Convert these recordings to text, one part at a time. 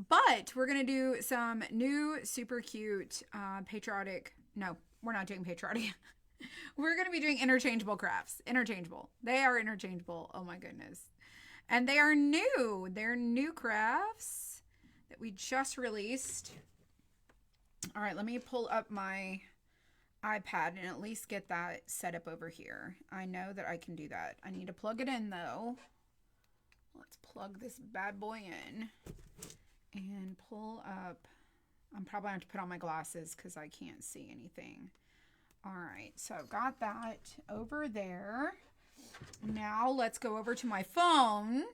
But we're going to do some new super cute patriotic. No, we're not doing patriotic. We're going to be doing interchangeable crafts. Interchangeable. They are interchangeable. Oh my goodness. And they are new. They're new crafts that we just released. All right, let me pull up my iPad and at least get that set up over here. I know that I can do that. I need to plug it in though. Let's plug this bad boy in and pull up. I'm probably going to have to put on my glasses because I can't see anything. All right, so I've got that over there. Now let's go over to my phone.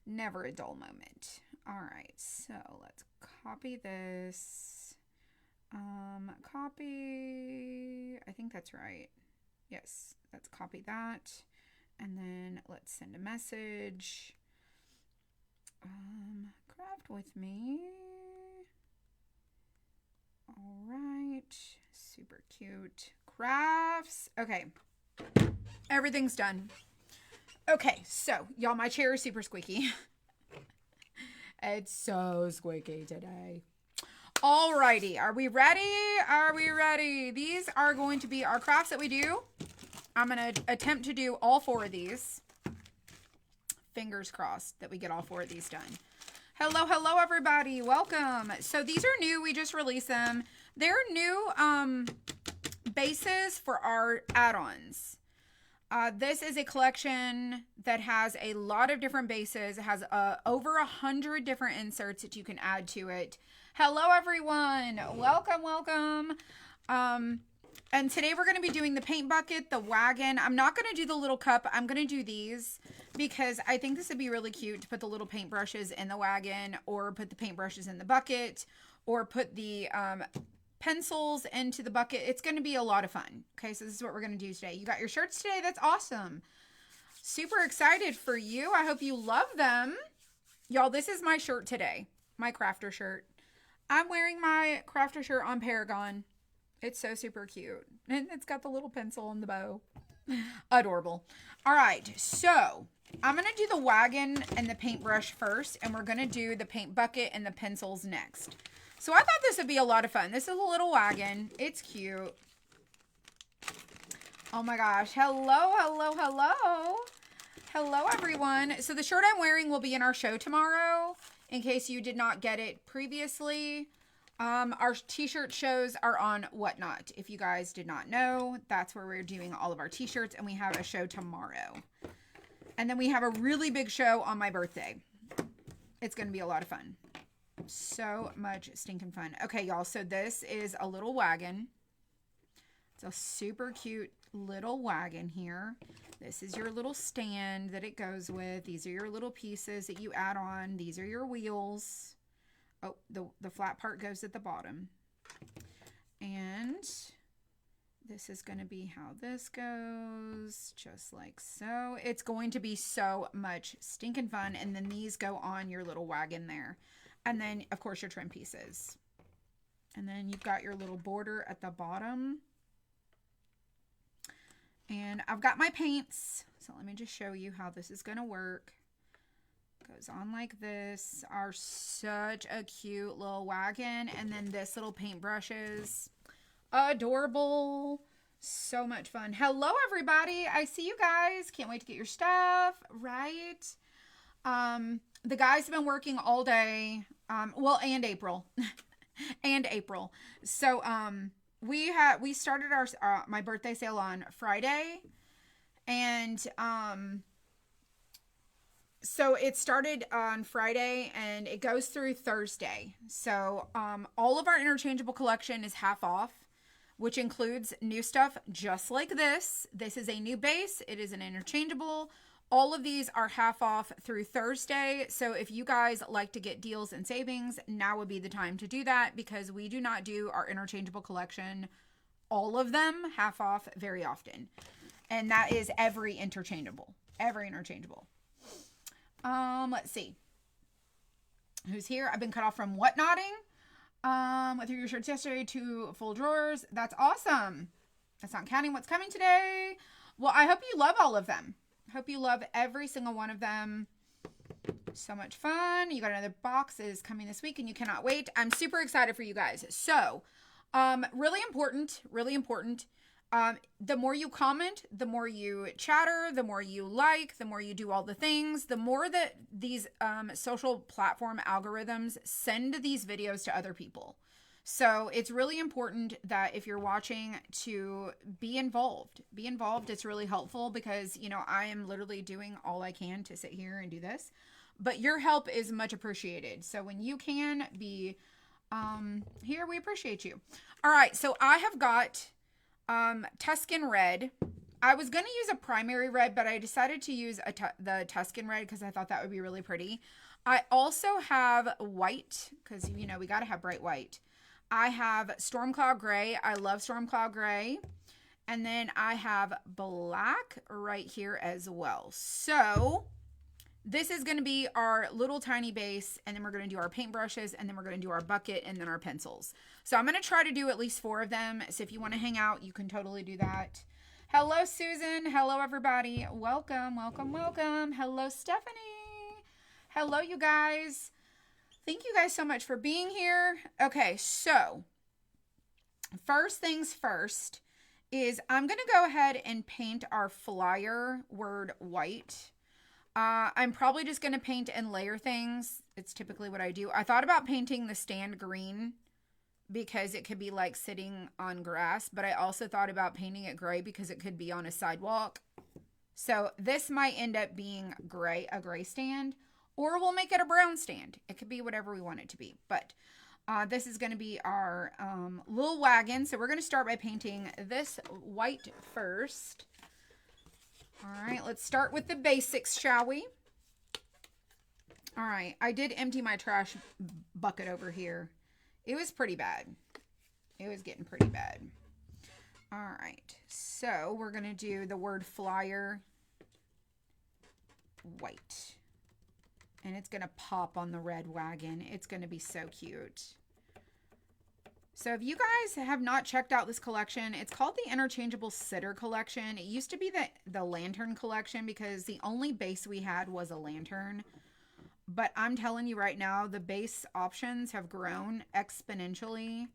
Never a dull moment. All right, so let's copy this. Copy. I think that's right. Yes, let's copy that. And then let's send a message. Craft with me. All right. Super cute. Crafts. Okay. Everything's done. Okay, so y'all, my chair is super squeaky. It's so squeaky today. Alrighty, are we ready? Are we ready? These are going to be our crafts that we do. I'm going to attempt to do all 4 of these. Fingers crossed that we get all 4 of these done. Hello, hello, everybody. Welcome. So these are new. We just released them. They're new bases for our add-ons. This is a collection that has a lot of different bases. It has over 100 different inserts that you can add to it. Hello, everyone. Welcome, welcome. And today we're going to be doing the paint bucket, the wagon. I'm not going to do the little cup. I'm going to do these because I think this would be really cute to put the little paintbrushes in the wagon, or put the paintbrushes in the bucket, or put the pencils into the bucket. It's going to be a lot of fun. Okay, so this is what we're going to do today. You got your shirts today? That's awesome. Super excited for you. I hope you love them. Y'all, this is my shirt today. My crafter shirt. I'm wearing my crafter shirt on Paragon. It's so super cute. And it's got the little pencil and the bow. Adorable. All right, so I'm going to do the wagon and the paintbrush first, and we're going to do the paint bucket and the pencils next. So I thought this would be a lot of fun. This is a little wagon. It's cute. Oh my gosh. Hello, hello, hello. Hello, everyone. So the shirt I'm wearing will be in our show tomorrow, in case you did not get it previously. Our t-shirt shows are on Whatnot. If you guys did not know, that's where we're doing all of our t-shirts, and we have a show tomorrow. And then we have a really big show on my birthday. It's going to be a lot of fun. So much stinking fun. Okay, y'all, so this is a little wagon. It's a super cute little wagon here. This is your little stand that it goes with. These are your little pieces that you add on. These are your wheels. Oh, the flat part goes at the bottom. And this is going to be how this goes, just like so. It's going to be so much stinking fun. And then these go on your little wagon there. And then, of course, your trim pieces. And then you've got your little border at the bottom. And I've got my paints. So let me just show you how this is going to work. Goes on like this. Are such a cute little wagon. And then this little paintbrushes. Adorable. So much fun. Hello, everybody. I see you guys. Can't wait to get your stuff. Right? The guys have been working all day. Well, and April. And April. So, we started our my birthday sale on Friday. And so it started on Friday and it goes through Thursday. So, all of our interchangeable collection is half off, which includes new stuff just like this. This is a new base. It is an interchangeable. All of these are half off through Thursday. So if you guys like to get deals and savings, now would be the time to do that, because we do not do our interchangeable collection, all of them, half off very often. And that is every interchangeable. Every interchangeable. Let's see. Who's here? I've been cut off from Whatnotting. Went through your shirts yesterday to full drawers. That's awesome. That's not counting what's coming today. Well, I hope you love all of them. Hope you love every single one of them. So much fun. You got another box is coming this week and you cannot wait. I'm super excited for you guys. So, really important, really important. The more you comment, the more you chatter, the more you like, the more you do all the things, the more that these social platform algorithms send these videos to other people. So it's really important that if you're watching to be involved. Be involved. It's really helpful because, you know, I am literally doing all I can to sit here and do this. But your help is much appreciated. So when you can be here, we appreciate you. All right. So I have got Tuscan red. I was going to use a primary red, but I decided to use the Tuscan red because I thought that would be really pretty. I also have white because, you know, we got to have bright white. I have Storm Cloud Gray. I love Storm Cloud Gray. And then I have black right here as well. So this is going to be our little tiny base, and then we're going to do our paintbrushes, and then we're going to do our bucket, and then our pencils. So I'm going to try to do at least 4 of them. So if you want to hang out, you can totally do that. Hello, Susan. Hello, everybody. Welcome, welcome, welcome. Hello, Stephanie. Hello, you guys. Thank you guys so much for being here. Okay, so first things first is I'm going to go ahead and paint our flyer word white. I'm probably just going to paint and layer things. It's typically what I do. I thought about painting the stand green because it could be like sitting on grass, but I also thought about painting it gray because it could be on a sidewalk. So this might end up being gray, a gray stand, or we'll make it a brown stand. It could be whatever we want it to be, but this is going to be our little wagon. So we're going to start by painting this white first. All right, let's start with the basics, shall we? All right, I did empty my trash bucket over here. It was pretty bad. It was getting pretty bad. All right, so we're going to do the word flyer white. And it's going to pop on the red wagon. It's going to be so cute. So if you guys have not checked out this collection, it's called the Interchangeable Sitter Collection. It used to be the lantern collection because the only base we had was a lantern. But I'm telling you right now, the base options have grown exponentially.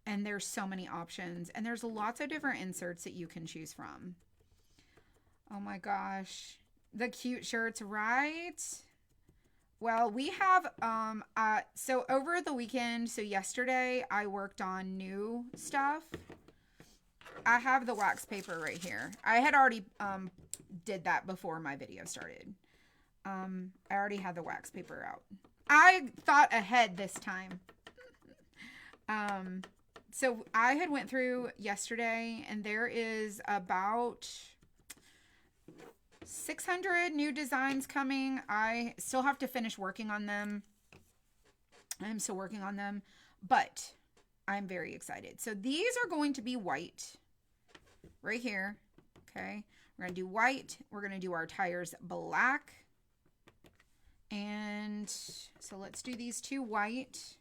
And there's so many options. And there's lots of different inserts that you can choose from. Oh my gosh. The cute shirts, right? Well, we have, so over the weekend, so yesterday, I worked on new stuff. I have the wax paper right here. I had already did that before my video started. I already had the wax paper out. I thought ahead this time. So I had went through yesterday, and there is about 600 new designs coming. I still have to finish working on them. I'm still working on them, but I'm very excited. So these are going to be white right here. Okay. We're going to do white. We're going to do our tires black. And so let's do these 2 white.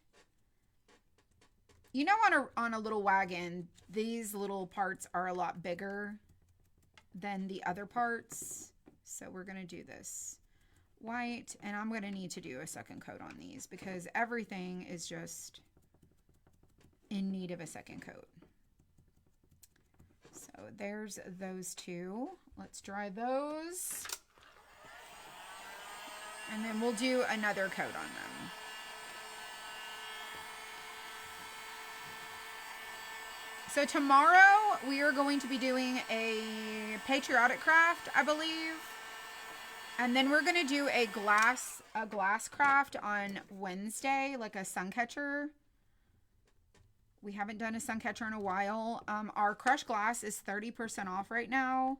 You know, on a little wagon, these little parts are a lot bigger than the other parts. So we're going to do this white, and I'm going to need to do a second coat on these because everything is just in need of a second coat. So there's those 2. Let's dry those. And then we'll do another coat on them. So tomorrow we are going to be doing a patriotic craft, I believe. And then we're going to do a glass craft on Wednesday, like a sun catcher. We haven't done a sun catcher in a while. Our crushed glass is 30% off right now.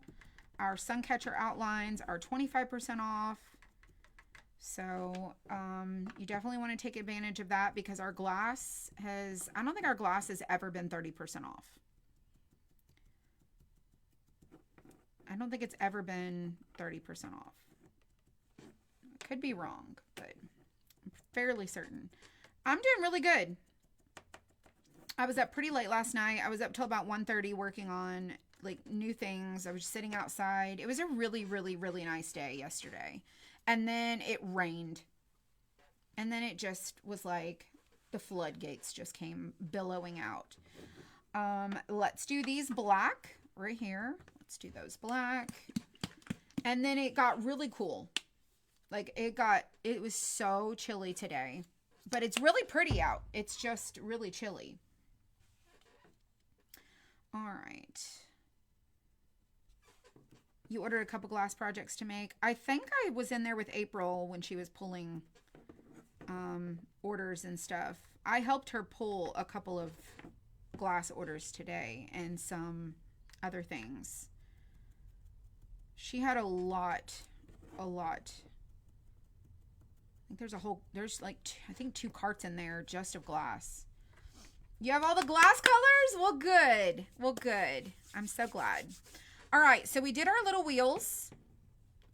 Our sun catcher outlines are 25% off. So you definitely want to take advantage of that because our glass has, I don't think our glass has ever been 30% off. I don't think it's ever been 30% off. Could be wrong, but I'm fairly certain. I'm doing really good. I was up pretty late last night. I was up till about 1:30 working on like new things. I was sitting outside. It was a really, really, really nice day yesterday. And then it rained. And then it just was like the floodgates just came billowing out. Let's do these black right here. Let's do those black. And then it got really cool. Like it was so chilly today. But it's really pretty out. It's just really chilly. All right. You ordered a couple glass projects to make. I think I was in there with April when she was pulling orders and stuff. I helped her pull a couple of glass orders today and some other things. She had a lot. I think there's like, I think 2 carts in there just of glass. You have all the glass colors? Well, good. I'm so glad. All right, so we did our little wheels.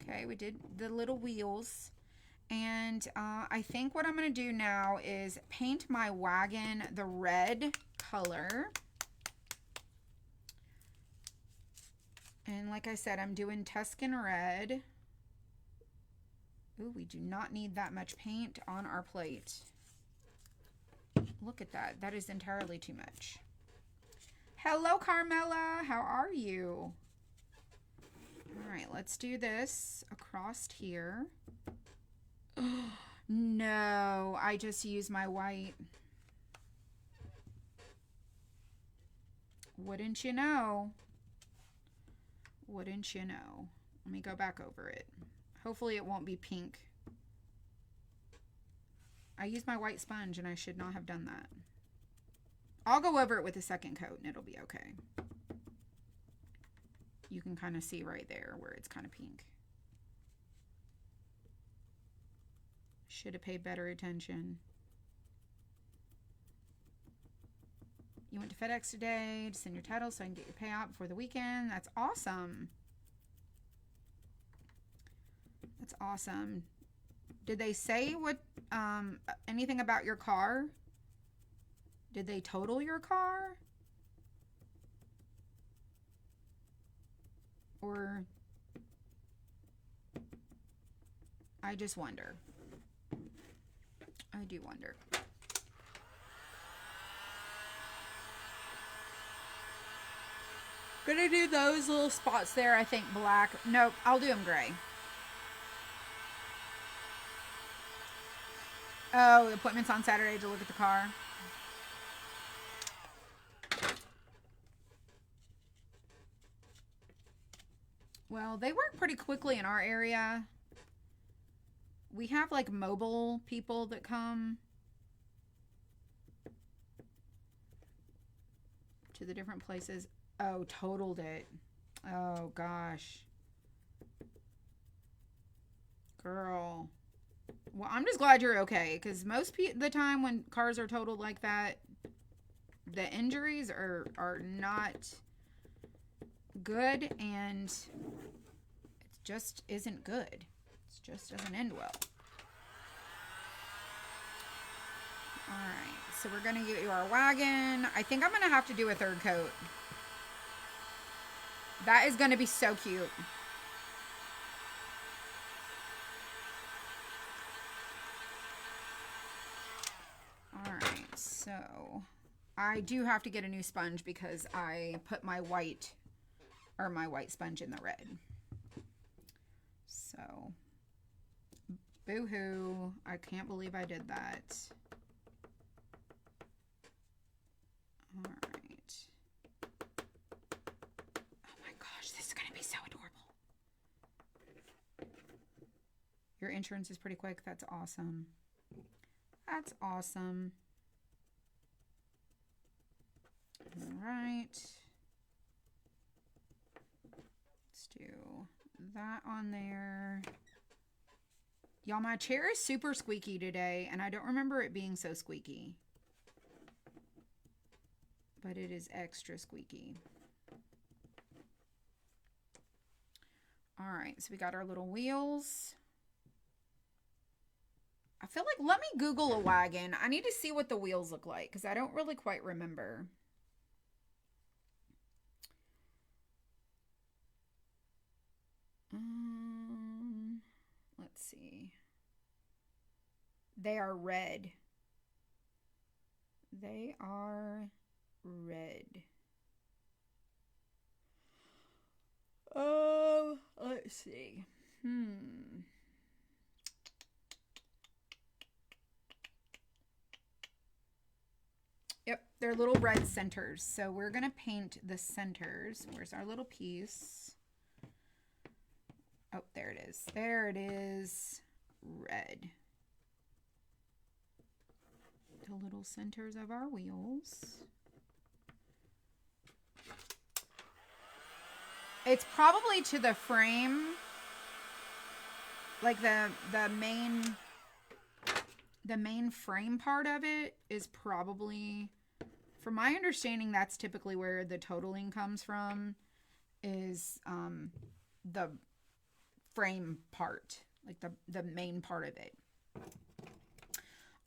Okay, we did the little wheels. And I think what I'm going to do now is paint my wagon the red color. And like I said, I'm doing Tuscan red. Ooh, we do not need that much paint on our plate. Look at that. That is entirely too much. Hello, Carmela. How are you? All right, let's do this across here. No, I just used my white. Wouldn't you know? Wouldn't you know? Let me go back over it. Hopefully it won't be pink. I used my white sponge and I should not have done that. I'll go over it with a second coat and it'll be okay. You can kind of see right there where it's kind of pink. Should have paid better attention. You went to FedEx today to send your title so I can get your payout before the weekend. That's awesome. That's awesome. Did they say what anything about your car? Did they total your car? Or I just wonder. I do wonder. Gonna do those little spots there, I think black. Nope, I'll do them gray. Oh, appointments on Saturday to look at the car. Well, they work pretty quickly in our area. We have like mobile people that come to the different places. Oh, totaled it. Oh, gosh. Girl. Well, I'm just glad you're okay, because most the time when cars are totaled like that, the injuries are not good, and it just isn't good. It just doesn't end well. All right, so we're going to get you our wagon. I think I'm going to have to do a third coat. That is going to be so cute. All right, so I do have to get a new sponge because I put my white sponge in the red. So, boo-hoo. I can't believe I did that. All right. Oh my gosh, this is going to be so adorable. Your insurance is pretty quick. That's awesome. That's awesome. All right. Let's do that on there. Y'all, my chair is super squeaky today, and I don't remember it being so squeaky. But it is extra squeaky. All right, so we got our little wheels. I feel like, let me Google a wagon. I need to see what the wheels look like because I don't really quite remember. Let's see. They are red. They are red. Oh, let's see. Yep, they're little red centers. So we're going to paint the centers. Where's our little piece? Oh, there it is. There it is. Red. The little centers of our wheels. It's probably to the frame, like the main frame part of it is probably, from my understanding, that's typically where the totaling comes from, is the frame part, like the main part of it.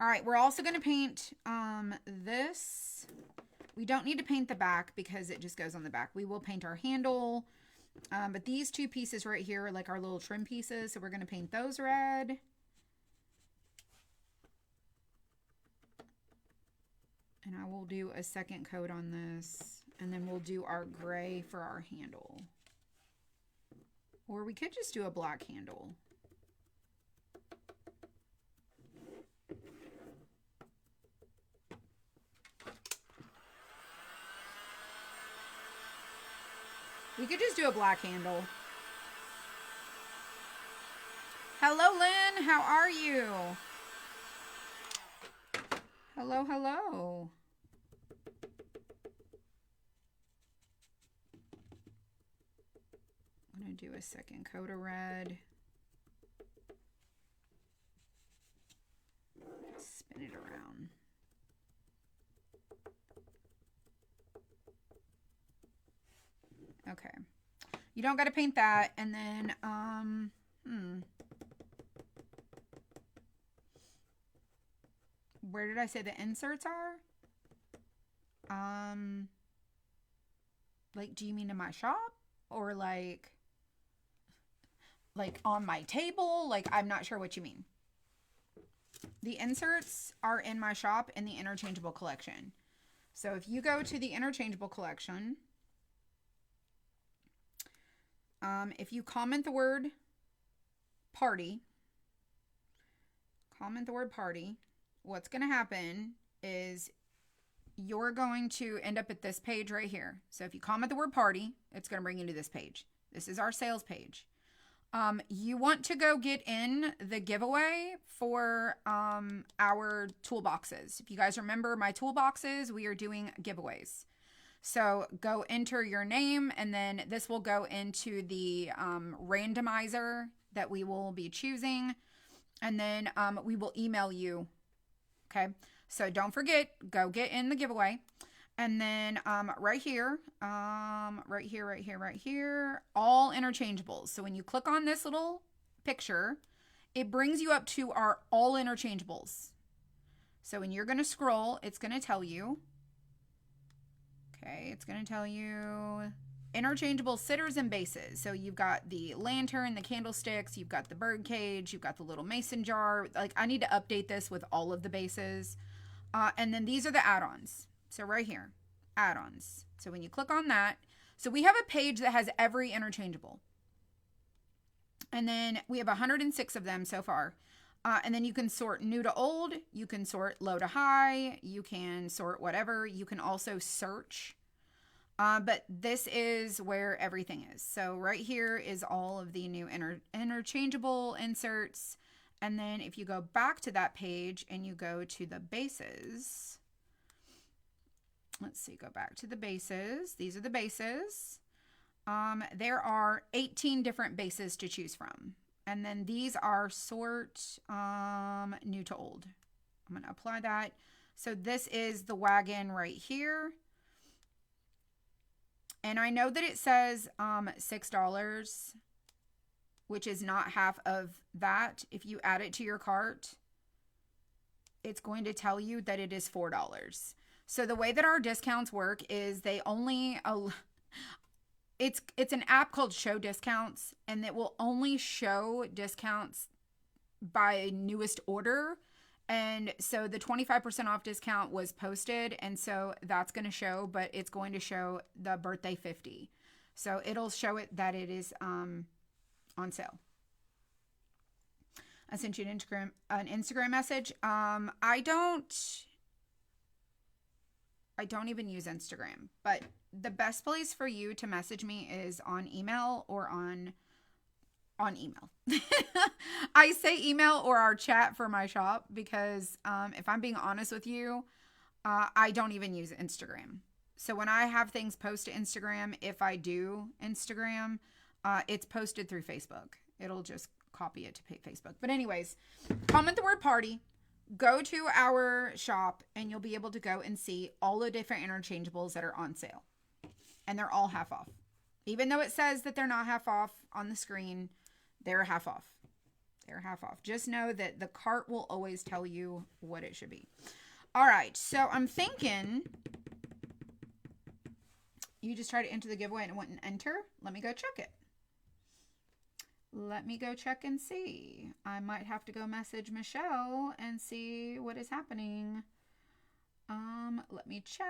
All right, we're also going to paint this. We don't need to paint the back because it just goes on the back. We will paint our handle. But these two pieces right here are like our little trim pieces. So we're going to paint those red. And I will do a second coat on this. And then we'll do our gray for our handle. Or we could just do a black handle. We could just do a black handle. Hello, Lynn. How are you? Hello, hello. I'm going to do a second coat of red. Spin it around. Okay. You don't got to paint that. And then, where did I say the inserts are? Like, do you mean in my shop? Or like on my table? Like, I'm not sure what you mean. The inserts are in my shop in the interchangeable collection. So if you go to the interchangeable collection, if you comment the word party, what's going to happen is you're going to end up at this page right here. So if you comment the word party, it's going to bring you to this page. This is our sales page. You want to go get in the giveaway for our toolboxes. If you guys remember my toolboxes, we are doing giveaways. So go enter your name, and then this will go into the randomizer that we will be choosing, and then we will email you. Okay, so don't forget, go get in the giveaway. And then right here, all interchangeables. So when you click on this little picture, it brings you up to our all interchangeables. So when you're going to scroll, it's going to tell you. Okay, it's going to tell you interchangeable sitters and bases. So you've got the lantern, the candlesticks, you've got the bird cage, you've got the little mason jar. Like, I need to update this with all of the bases. And then these are the add-ons. So right here, add-ons. So when you click on that, so we have a page that has every interchangeable. And then we have 106 of them so far. And then you can sort new to old, you can sort low to high, you can sort whatever. You can also search. But this is where everything is. So right here is all of the new interchangeable inserts. And then if you go back to that page and you go to the bases, let's see, go back to the bases. These are the bases. There are 18 different bases to choose from. And then these are sort new to old. I'm going to apply that. So this is the wagon right here. And I know that it says $6, which is not half of that. If you add it to your cart, it's going to tell you that it is $4. So the way that our discounts work is they only... It's an app called Show Discounts, and it will only show discounts by newest order, And so the 25% off discount was posted. And so that's going to show, but it's going to show the birthday 50. So it'll show it that it is on sale. I sent you an Instagram message. I don't even use Instagram, but the best place for you to message me is on email or on email. I say email or our chat for my shop because if I'm being honest with you, I don't even use Instagram. So when I have things posted to Instagram, if I do Instagram, it's posted through Facebook. It'll just copy it to Facebook. But anyways, comment the word party. Go to our shop and you'll be able to go and see all the different interchangeables that are on sale. And they're all half off. Even though it says that they're not half off on the screen, they're half off. They're half off. Just know that the cart will always tell you what it should be. All right. So I'm thinking you just tried to enter the giveaway and it wouldn't enter. Let me go check it. Let me go check and see. I might have to go message Michelle and see what is happening. Let me check.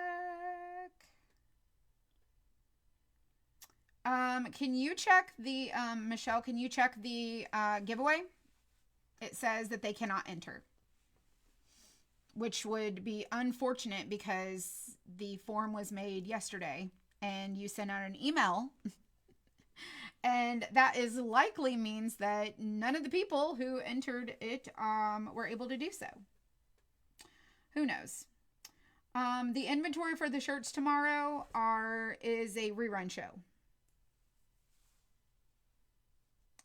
Can you check the, Michelle, can you check the giveaway? It says that they cannot enter, which would be unfortunate because the form was made yesterday and you sent out an email and that is likely means that none of the people who entered it, were able to do so. Who knows? The inventory for the shirts tomorrow is a rerun show.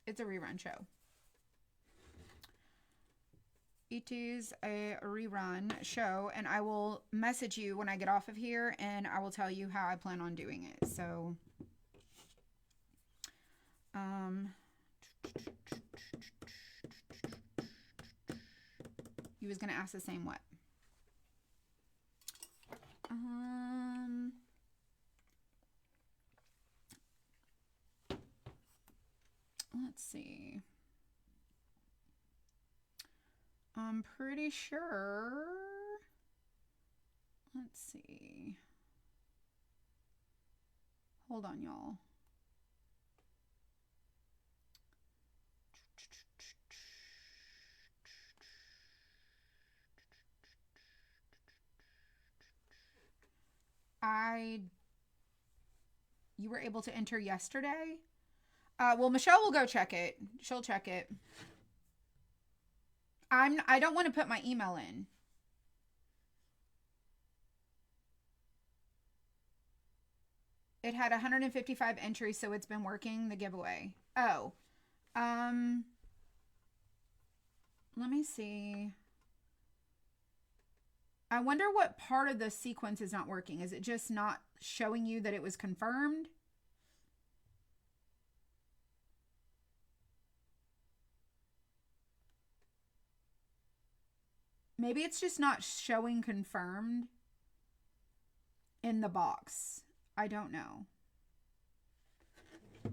It's a rerun show. It is a rerun show, and I will message you when I get off of here, and I will tell you how I plan on doing it. So, you was gonna ask the same what? Let's see. I'm pretty sure. Let's see. Hold on, y'all. You were able to enter yesterday? Well, Michelle will go check it. She'll check it. I don't want to put my email in. It had 155 entries, so it's been working, the giveaway. Oh. Let me see. I wonder what part of the sequence is not working. Is it just not showing you that it was confirmed? Maybe it's just not showing confirmed in the box. I don't know.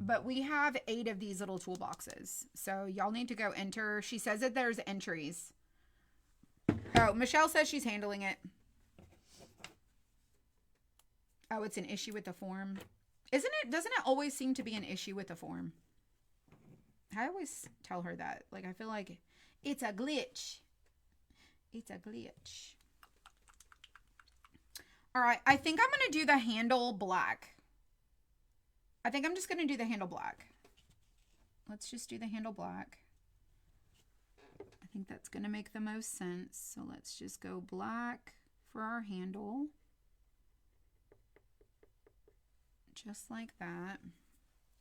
But we have 8 of these little toolboxes. So y'all need to go enter. She says that there's entries. Oh, Michelle says she's handling it. Oh, it's an issue with the form. Doesn't it always seem to be an issue with the form? I always tell her that. Like, I feel like it's a glitch. It's a glitch. All right. I think I'm going to do the handle black. I think I'm just going to do the handle black. Let's just do the handle black. I think that's going to make the most sense. So let's just go black for our handle. Just like that.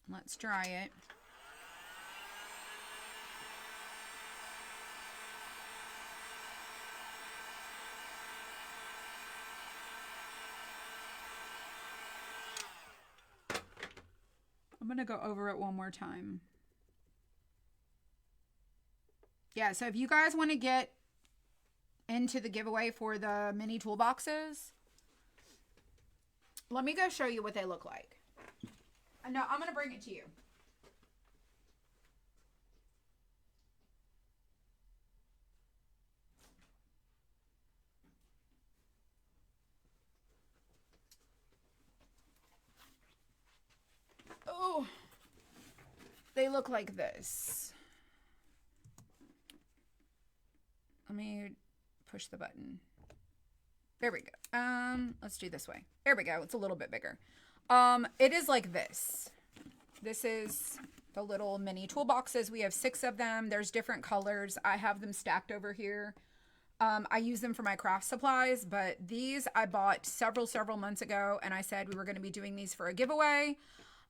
Let's dry it. I'm going to go over it one more time. Yeah, so if you guys want to get into the giveaway for the mini toolboxes, let me go show you what they look like. No, I'm going to bring it to you. they look like this. Let me push the button. There we go. Let's do this way. There we go. It's a little bit bigger. It is like this. This is the little mini toolboxes. We have 6 of them. There's different colors. I have them stacked over here. I use them for my craft supplies, but these I bought several months ago, and I said we were going to be doing these for a giveaway.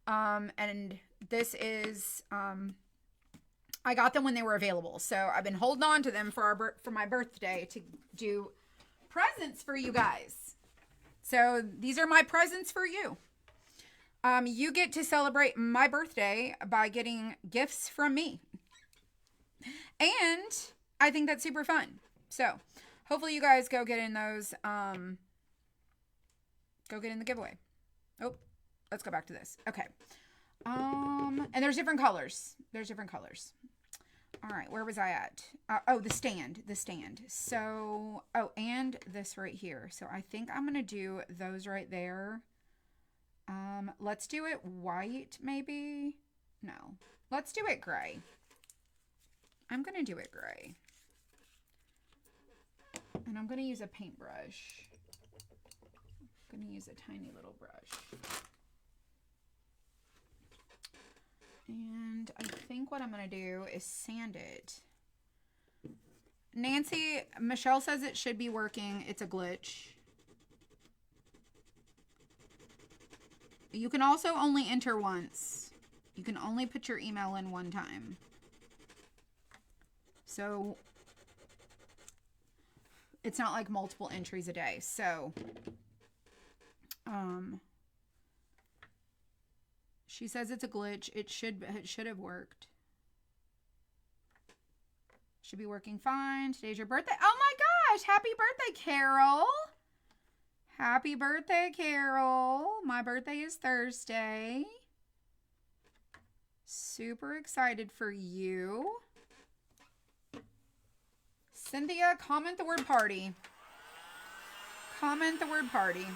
And this is, I got them when they were available. So I've been holding on to them for my birthday to do presents for you guys. So these are my presents for you. You get to celebrate my birthday by getting gifts from me. And I think that's super fun. So hopefully you guys go get in those, go get in the giveaway. Oh, let's go back to this. Okay. And there's different colors. There's different colors. All right. Where was I at? Oh, the stand. So, oh, and this right here. So I think I'm going to do those right there. Let's do it white, maybe. No, let's do it gray. I'm going to do it gray. And I'm going to use a paintbrush. I'm going to use a tiny little brush. And I think what I'm going to do is sand it. Michelle says it should be working. It's a glitch. You can also only enter once. You can only put your email in one time. So it's not like multiple entries a day. So she says it's a glitch. It should have worked. Should be working fine. Today's your birthday. Oh my gosh. Happy birthday, Carol. Happy birthday, Carol. My birthday is Thursday. Super excited for you. Cynthia, comment the word party. Comment the word party.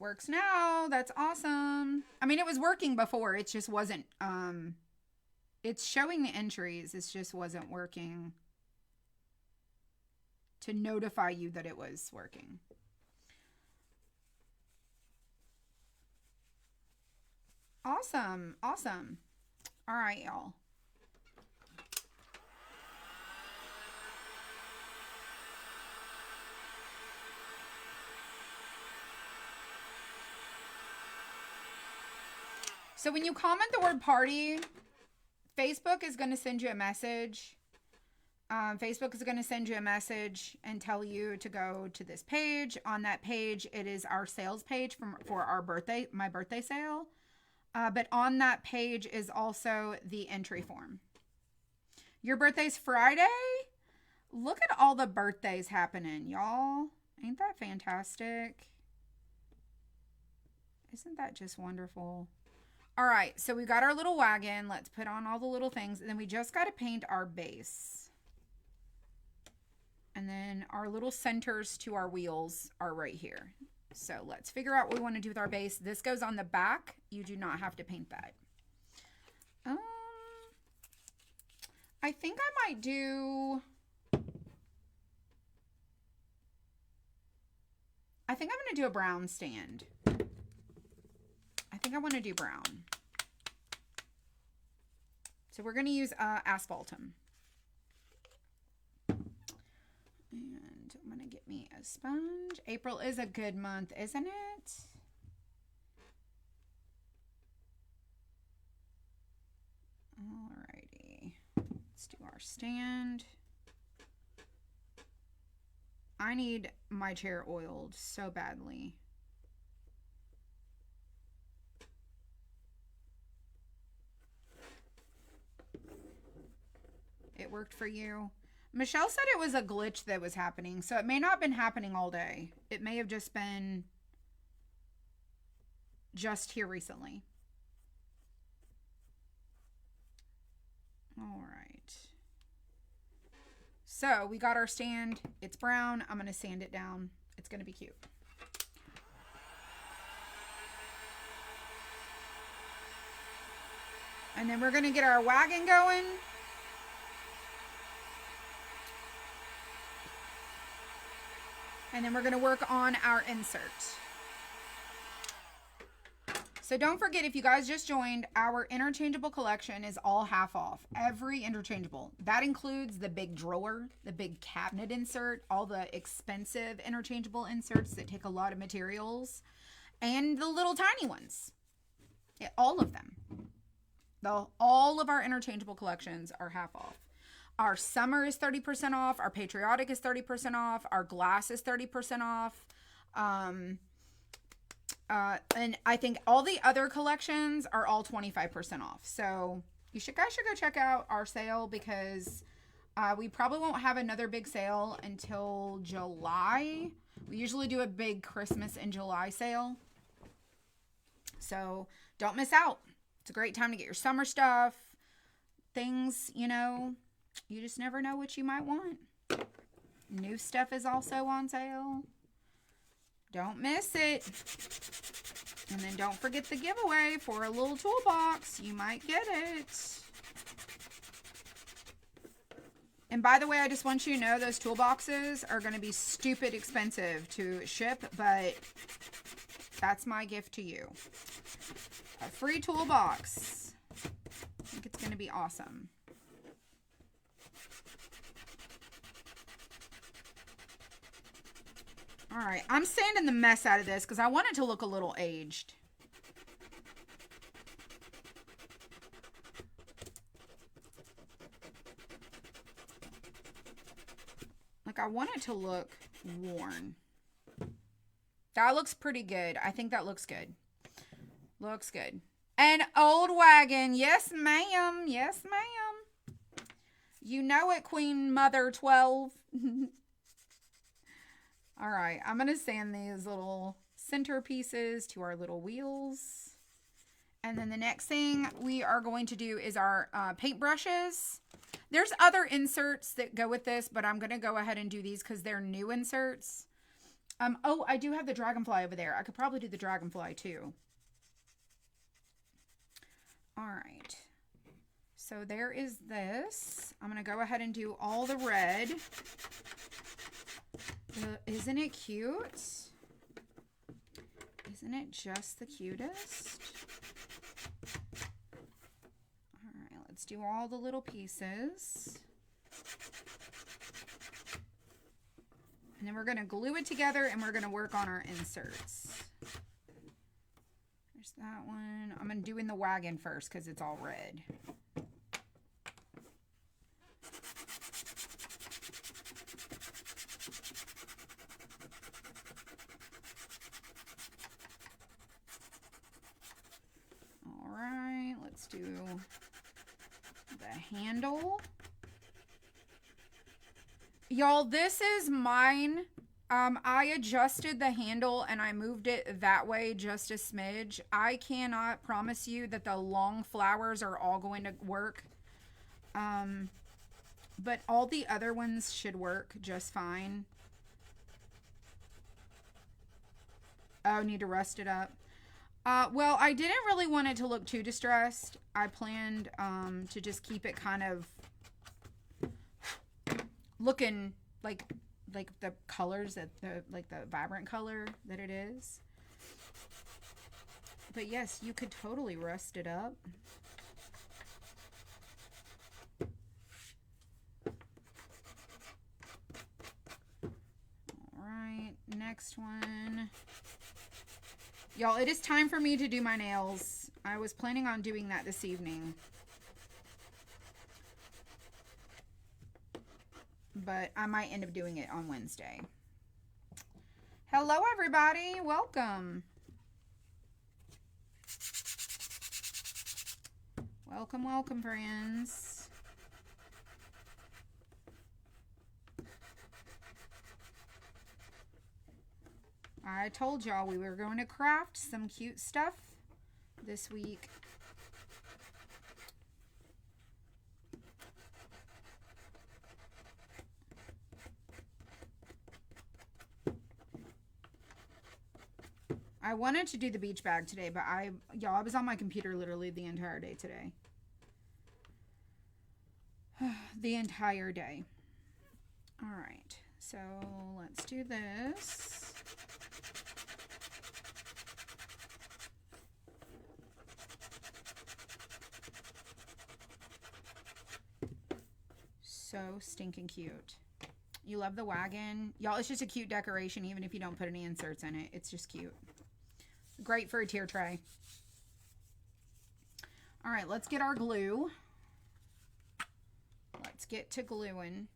Works now. That's awesome. I mean, it was working before. It just wasn't, it's showing the entries. It just wasn't working to notify you that it was working. Awesome. Awesome. All right, y'all. So when you comment the word party, Facebook is going to send you a message. Facebook is going to send you a message and tell you to go to this page. On that page, it is our sales page for our birthday, my birthday sale. But on that page is also the entry form. Your birthday's Friday? Look at all the birthdays happening, y'all. Ain't that fantastic? Isn't that just wonderful? All right, so we got our little wagon. Let's put on all the little things. And then we just got to paint our base. And then our little centers to our wheels are right here. So let's figure out what we want to do with our base. This goes on the back. You do not have to paint that. I think I might do... I think I'm going to do a brown stand. I think I want to do brown. So we're going to use asphaltum. And I'm going to get me a sponge. April is a good month, isn't it? Alrighty. Let's do our stand. I need my chair oiled so badly. It worked for you. Michelle said it was a glitch that was happening, so it may not have been happening all day. It may have just been just here recently. All right. So we got our stand. It's brown. I'm going to sand it down. It's going to be cute. And then we're going to get our wagon going. And then we're going to work on our insert. So don't forget, if you guys just joined, our interchangeable collection is all half off. Every interchangeable. That includes the big drawer, the big cabinet insert, all the expensive interchangeable inserts that take a lot of materials, and the little tiny ones. Yeah, all of them. All of our interchangeable collections are half off. Our summer is 30% off. Our patriotic is 30% off. Our glass is 30% off. And I think all the other collections are all 25% off. So you guys should go check out our sale, because we probably won't have another big sale until July. We usually do a big Christmas and July sale. So don't miss out. It's a great time to get your summer stuff. Things, you know, you just never know what you might want. New stuff is also on sale. Don't miss it. And then don't forget the giveaway for a little toolbox. You might get it. And by the way, I just want you to know those toolboxes are going to be stupid expensive to ship, but that's my gift to you. A free toolbox. I think it's going to be awesome. All right, I'm sanding the mess out of this because I want it to look a little aged. Like, I want it to look worn. That looks pretty good. I think that looks good. Looks good. An old wagon. Yes, ma'am. Yes, ma'am. You know it, Queen Mother 12. All right, I'm going to sand these little center pieces to our little wheels. And then the next thing we are going to do is our paint brushes. There's other inserts that go with this, but I'm going to go ahead and do these because they're new inserts. Oh, I do have the dragonfly over there. I could probably do the dragonfly too. All right. So there is this. I'm going to go ahead and do all the red. Isn't it cute? Isn't it just the cutest? All right, let's do all the little pieces. And then we're going to glue it together and we're going to work on our inserts. There's that one. I'm doing the wagon first because it's all red. Let's do the handle. Y'all, this is mine. I adjusted the handle and I moved it that way just a smidge. I cannot promise you that the long flowers are all going to work. But all the other ones should work just fine. Oh, need to rust it up. Well, I didn't really want it to look too distressed. I planned to just keep it kind of looking like the colors that the vibrant color that it is. But yes, you could totally rust it up. All right, next one. Y'all, it is time for me to do my nails. I was planning on doing that this evening. But I might end up doing it on Wednesday. Hello, everybody. Welcome. Welcome, welcome, friends. I told y'all we were going to craft some cute stuff this week. I wanted to do the beach bag today, but I was on my computer literally the entire day today. The entire day. All right, so let's do this. So stinking cute. You love the wagon. Y'all, it's just a cute decoration even if you don't put any inserts in it. It's just cute. Great for a tier tray. All right, let's get our glue. Let's get to gluing.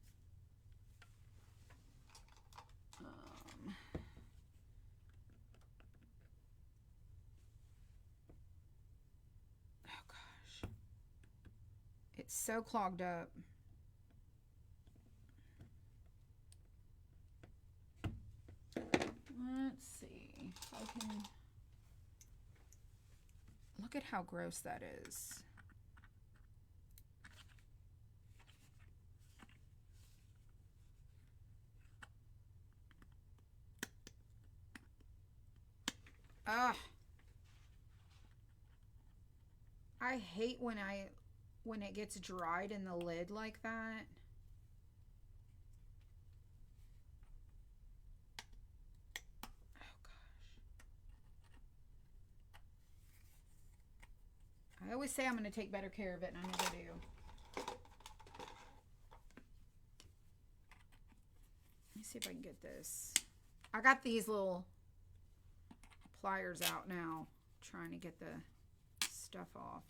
Oh gosh. It's so clogged up. Let's see if I can... Look at how gross that is. Ugh. I hate when it gets dried in the lid like that. I always say I'm going to take better care of it, and I never do. Let me see if I can get this. I got these little pliers out now, trying to get the stuff off.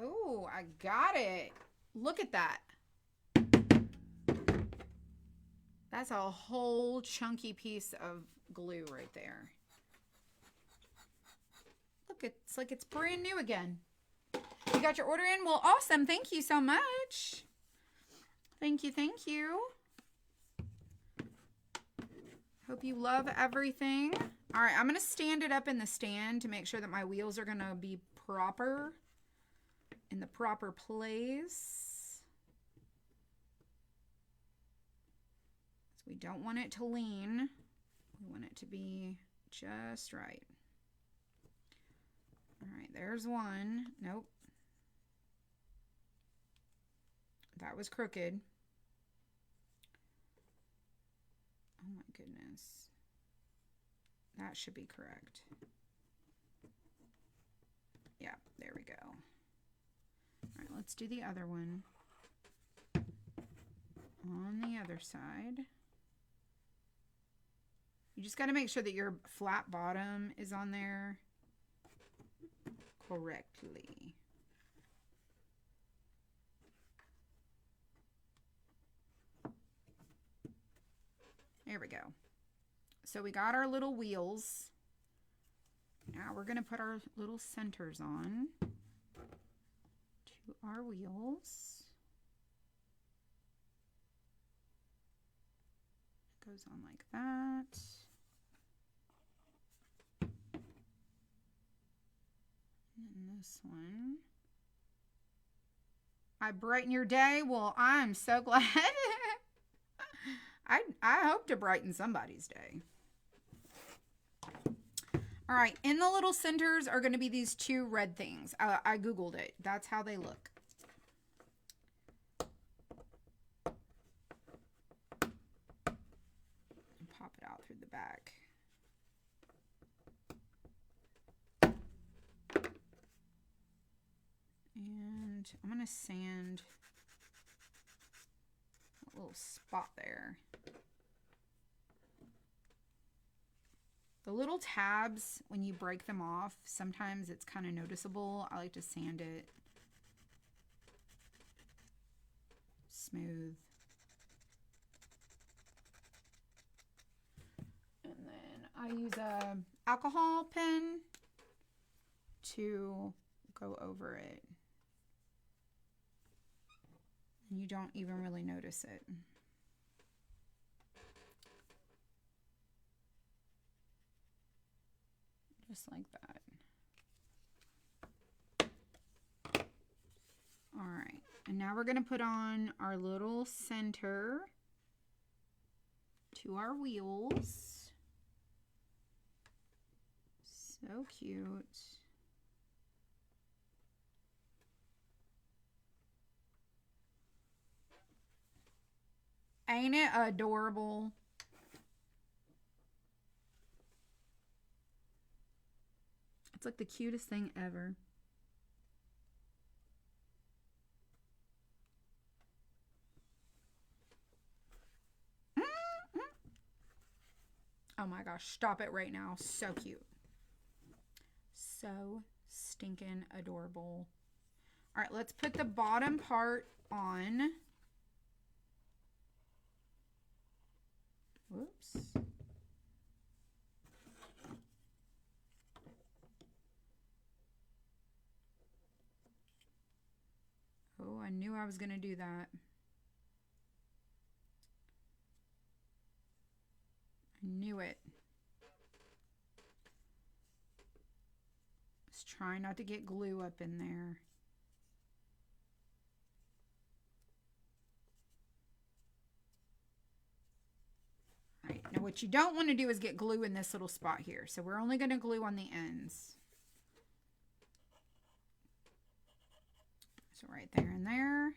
Oh, I got it. Look at that. That's a whole chunky piece of glue right there. Look, it's like it's brand new again. You got your order in? Well, awesome. Thank you so much. Thank you, thank you. Hope you love everything. All right, I'm going to stand it up in the stand to make sure that my wheels are going to be proper, in the proper place. We don't want it to lean. We want it to be just right. All right, there's one. Nope. That was crooked. Oh my goodness. That should be correct. Yeah, there we go. All right, let's do the other one. On the other side. You just got to make sure that your flat bottom is on there correctly. There we go. So we got our little wheels. Now we're going to put our little centers on to our wheels. It goes on like that. And this one. I brighten your day. Well, I'm so glad. I hope to brighten somebody's day. All right, in the little centers are going to be these two red things. I Googled it. That's how they look. Pop it out through the back. And I'm going to sand a little spot there. The little tabs, when you break them off, sometimes it's kind of noticeable. I like to sand it smooth. And then I use a alcohol pen to go over it. And you don't even really notice it. Just like that. All right, and now we're going to put on our little center to our wheels. So cute. Ain't it adorable? It's like the cutest thing ever. Oh my gosh, stop it right now. So cute. So stinking adorable. All right, let's put the bottom part on. Whoops. Oh, I knew I was going to do that. I knew it. Just try not to get glue up in there. All right, now what you don't want to do is get glue in this little spot here. So we're only going to glue on the ends. So right there and there.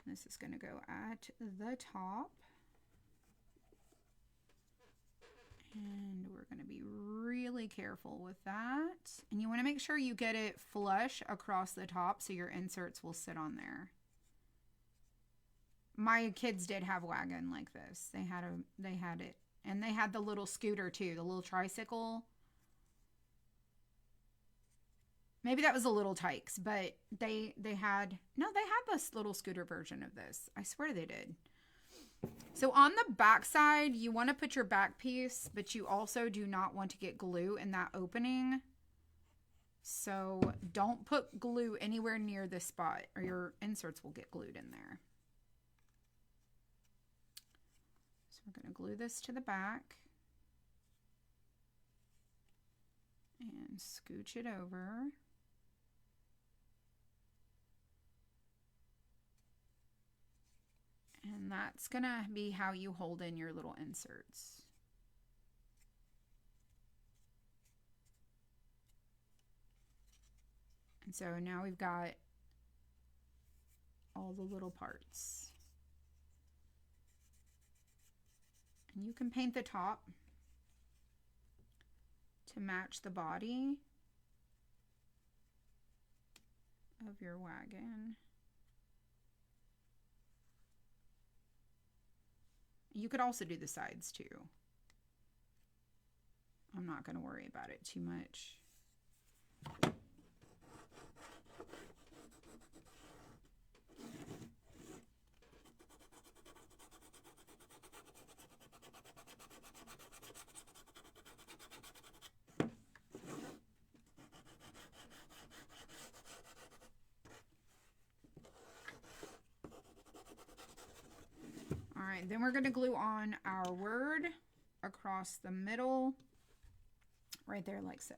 This is going to go at the top. And we're going to be really careful with that. And you want to make sure you get it flush across the top so your inserts will sit on there. My kids did have Wagon like this. They had it. And they had the little scooter too, the little tricycle. Maybe that was a Little Tykes, but they had this little scooter version of this. I swear they did. So on the back side, you want to put your back piece, but you also do not want to get glue in that opening. So don't put glue anywhere near this spot or your inserts will get glued in there. So we're going to glue this to the back and scooch it over. And that's going to be how you hold in your little inserts. And so now we've got all the little parts. And you can paint the top to match the body of your wagon. You could also do the sides too. I'm not going to worry about it too much. All right, then we're going to glue on our word across the middle, right there like so.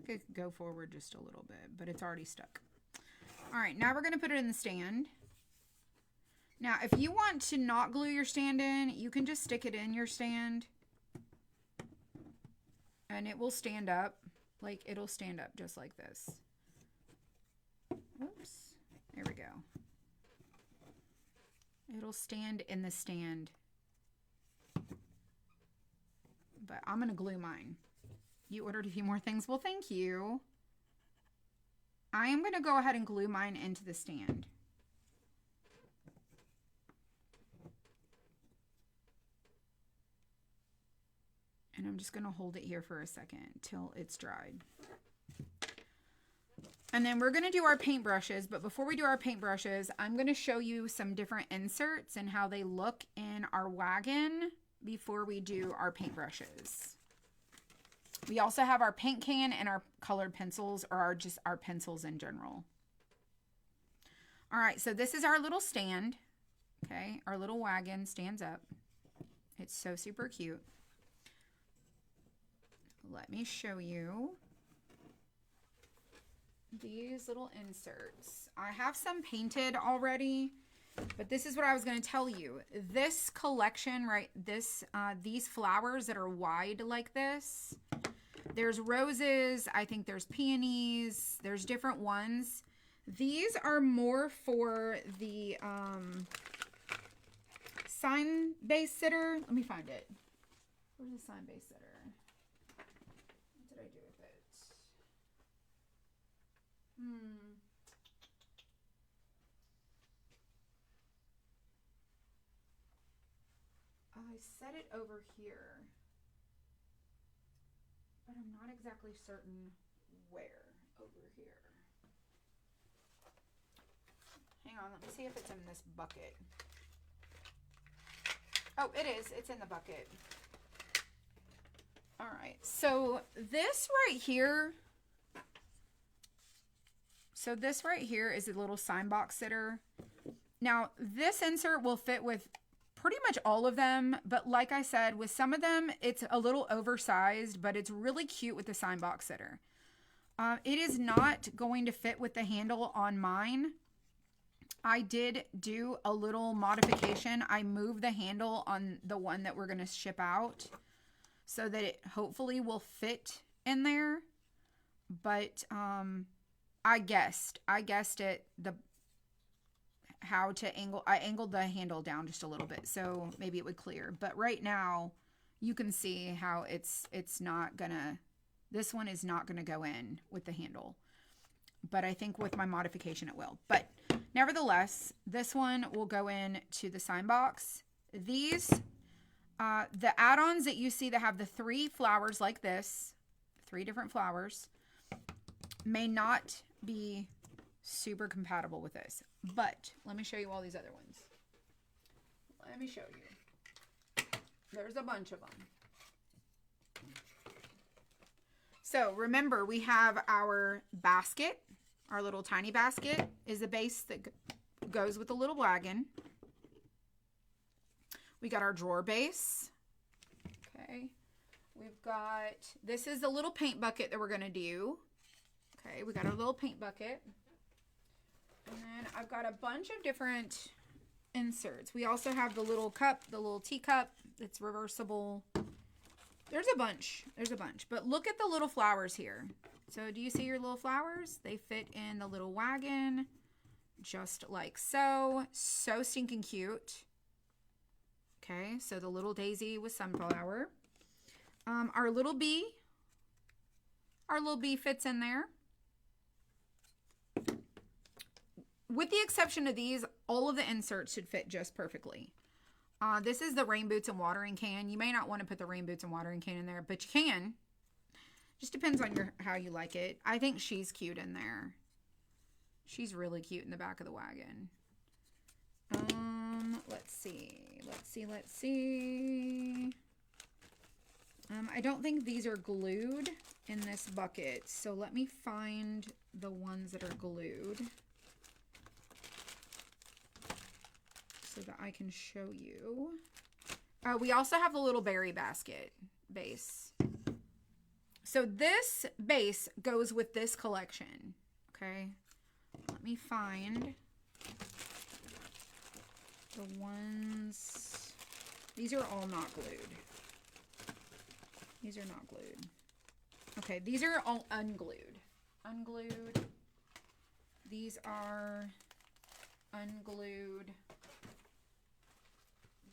Could go forward just a little bit, but it's already stuck. All right, now we're going to put it in the stand. Now, if you want to not glue your stand in, you can just stick it in your stand and it will stand up. Like, it'll stand up just like this. Oops. There we go. It'll stand in the stand. But I'm going to glue mine. You ordered a few more things. Well, thank you. I am going to go ahead and glue mine into the stand. And I'm just going to hold it here for a second till it's dried. And then we're going to do our paintbrushes. But before we do our paintbrushes, I'm going to show you some different inserts and how they look in our wagon before we do our paintbrushes. We also have our paint can and our colored pencils, or just our pencils in general. All right, so this is our little stand. Okay, our little wagon stands up. It's so super cute. Let me show you these little inserts. I have some painted already, but this is what I was going to tell you. This collection, right, these flowers that are wide like this, there's roses, I think there's peonies, there's different ones. These are more for the sign base sitter. Let me find it. Where's the sign base sitter? What did I do with it? I set it over here, but I'm not exactly certain where over here. Hang on, let me see if it's in this bucket. Oh, it is. It's in the bucket. All right. So this right here is a little sign box sitter. Now, this insert will fit with pretty much all of them, but like I said, with some of them, it's a little oversized, but it's really cute with the sign box sitter. It is not going to fit with the handle on mine. I did do a little modification. I moved the handle on the one that we're going to ship out so that it hopefully will fit in there. But I guessed it how to angle. I angled the handle down just a little bit so maybe it would clear. But right now you can see how it's not gonna. This one is not gonna go in with the handle. But I think with my modification it will. But nevertheless, this one will go in to the sign box. These, the add-ons that you see that have the 3 flowers like this, 3 different flowers, may not be super compatible with this. But let me show you all these other ones. Let me show you. There's a bunch of them. So remember, we have our basket. Our little tiny basket is the base that goes with the little wagon. We got our drawer base. Okay. We've got, this is the little paint bucket that we're going to do. Okay, we got our little paint bucket. And then I've got a bunch of different inserts. We also have the little cup, the little teacup. It's reversible. There's a bunch. There's a bunch. But look at the little flowers here. So do you see your little flowers? They fit in the little wagon just like so. So stinking cute. Okay, so the little daisy with sunflower. Our little bee fits in there. With the exception of these, all of the inserts should fit just perfectly. This is the rain boots and watering can. You may not want to put the rain boots and watering can in there, but you can. Just depends on how you like it. I think she's cute in there. She's really cute in the back of the wagon. Let's see. I don't think these are glued in this bucket. So let me find the ones that are glued so that I can show you. We also have the little berry basket base. So this base goes with this collection. Okay. Let me find the ones. These are all not glued. These are not glued. Okay, these are all unglued. Unglued. These are unglued.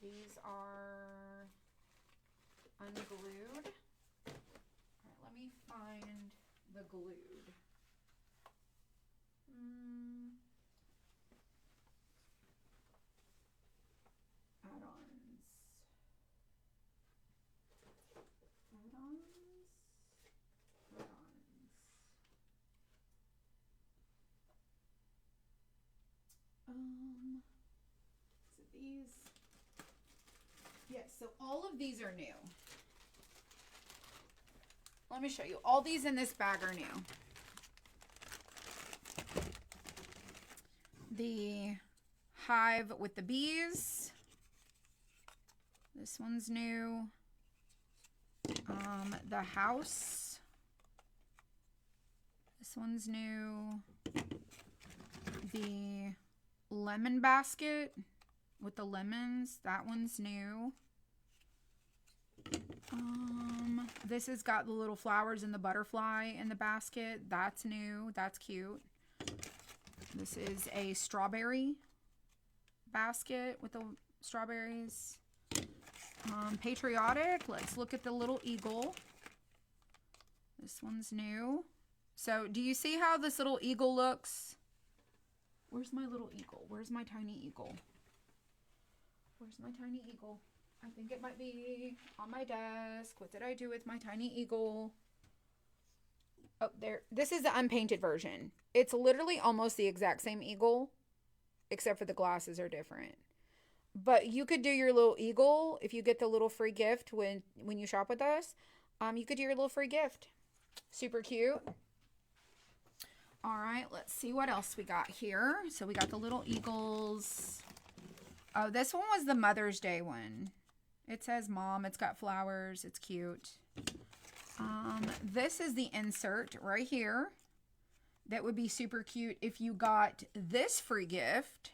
These are unglued. All right, let me find the glued. Add-ons. So all of these are new. Let me show you. All these in this bag are new. The hive with the bees. This one's new. The house. This one's new. The lemon basket with the lemons. That one's new. This has got the little flowers and the butterfly in the basket. That's new. That's cute. This is a strawberry basket with the strawberries. Patriotic. Let's look at the little eagle. This one's new. So do you see how this little eagle looks? Where's my little eagle? Where's my tiny eagle? Where's my tiny eagle? I think it might be on my desk. What did I do with my tiny eagle? Oh, there. This is the unpainted version. It's literally almost the exact same eagle, except for the glasses are different. But you could do your little eagle if you get the little free gift when you shop with us. You could do your little free gift. Super cute. All right, let's see what else we got here. So we got the little eagles. Oh, this one was the Mother's Day one. It says mom. It's got flowers. It's cute. This is the insert right here. That would be super cute if you got this free gift.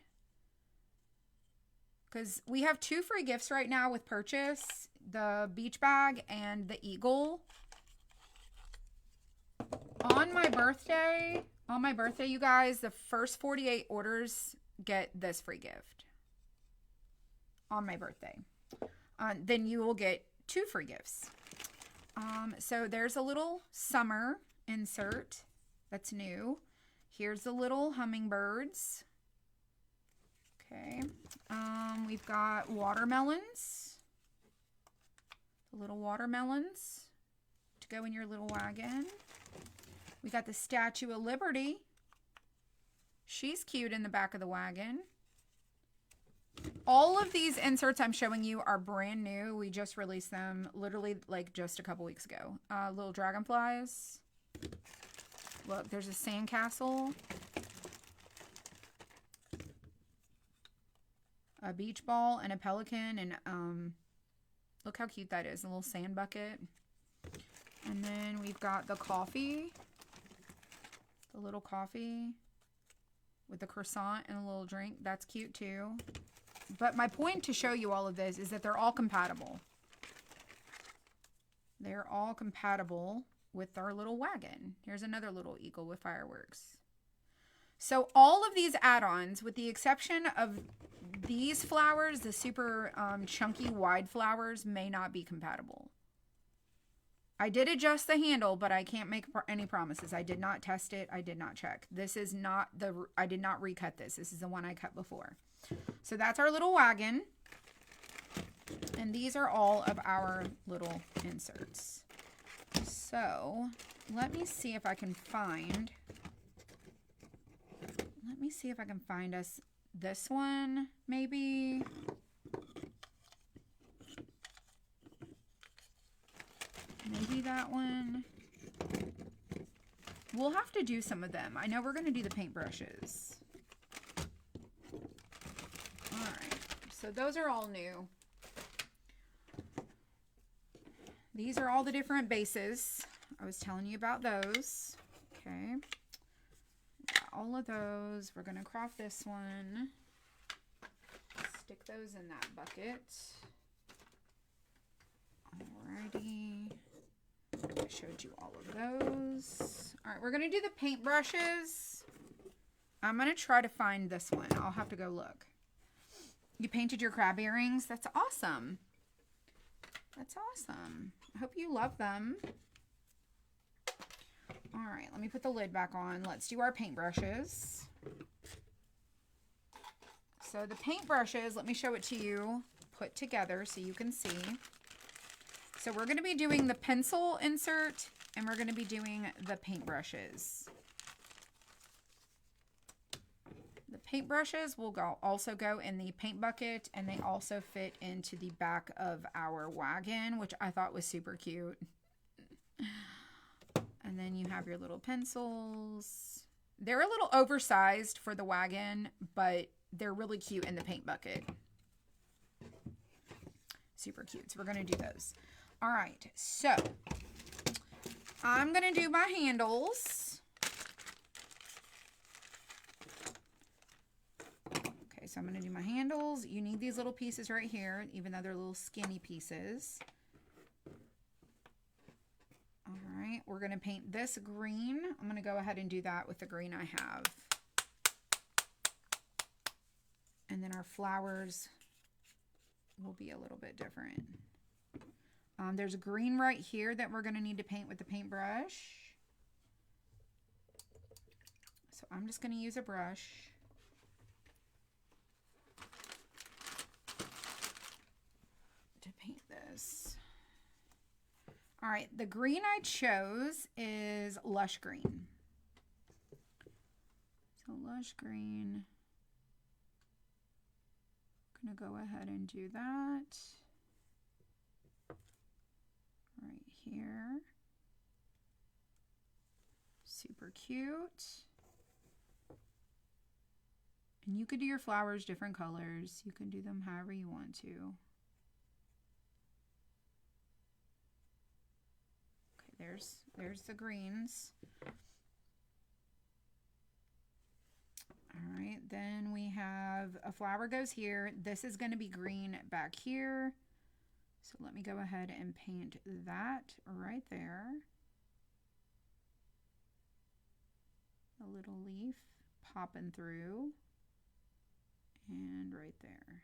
Because we have 2 free gifts right now with purchase. The beach bag and the eagle. On my birthday, you guys, the first 48 orders get this free gift. On my birthday. Then you will get 2 free gifts. So there's a little summer insert that's new. Here's the little hummingbirds. Okay. We've got watermelons. The little watermelons to go in your little wagon. We got the Statue of Liberty. She's cute in the back of the wagon. All of these inserts I'm showing you are brand new. We just released them literally like just a couple weeks ago. Little dragonflies. Look, there's a sandcastle. A beach ball and a pelican. And look how cute that is. A little sand bucket. And then we've got the coffee. The little coffee with the croissant and a little drink. That's cute too. But my point to show you all of this is that they're all compatible. They're all compatible with our little wagon. Here's another little eagle with fireworks. So all of these add-ons, with the exception of these flowers, the super chunky wide flowers, may not be compatible. I did adjust the handle, but I can't make any promises. I did not test it. I did not check. This is not I did not recut this. This is the one I cut before. So that's our little wagon. And these are all of our little inserts. So let me see if I can find us this one, maybe. Maybe that one. We'll have to do some of them. I know we're going to do the paintbrushes. Alright, so those are all new. These are all the different bases. I was telling you about those. Okay. Got all of those. We're going to craft this one. Stick those in that bucket. Alrighty. I showed you all of those. Alright, we're going to do the paintbrushes. I'm going to try to find this one. I'll have to go look. You painted your crab earrings? That's awesome. That's awesome. I hope you love them. Alright, let me put the lid back on. Let's do our paintbrushes. So the paintbrushes, let me show it to you put together so you can see. So we're going to be doing the pencil insert and we're going to be doing the paintbrushes. The paintbrushes will also go in the paint bucket, and they also fit into the back of our wagon, which I thought was super cute. And then you have your little pencils. They're a little oversized for the wagon, but they're really cute in the paint bucket. Super cute. So we're going to do those. All right. So I'm going to do my handles. Okay, so I'm going to do my handles. You need these little pieces right here, even though they're little skinny pieces. All right, we're going to paint this green. I'm going to go ahead and do that with the green I have. And then our flowers will be a little bit different. There's a green right here that we're going to need to paint with the paintbrush. So I'm just going to use a brush. To paint this. All right, the green I chose is Lush Green. So Lush Green. I'm going to go ahead and do that. Right here. Super cute. And you could do your flowers different colors. You can do them however you want to. Okay, there's the greens. All right, then we have a flower goes here. This is going to be green back here. So let me go ahead and paint that right there. A little leaf popping through. And right there.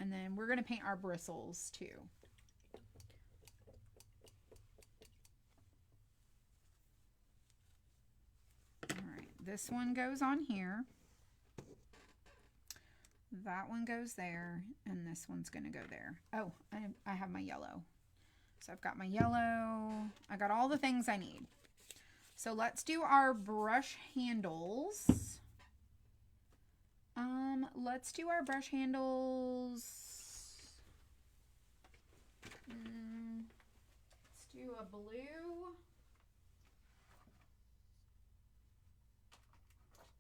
And then we're going to paint our bristles too. All right, this one goes on here. That one goes there, and this one's going to go there. Oh, I have my yellow. So I've got my yellow. I got all the things I need. So let's do our brush handles. Let's do our brush handles. Let's do a blue.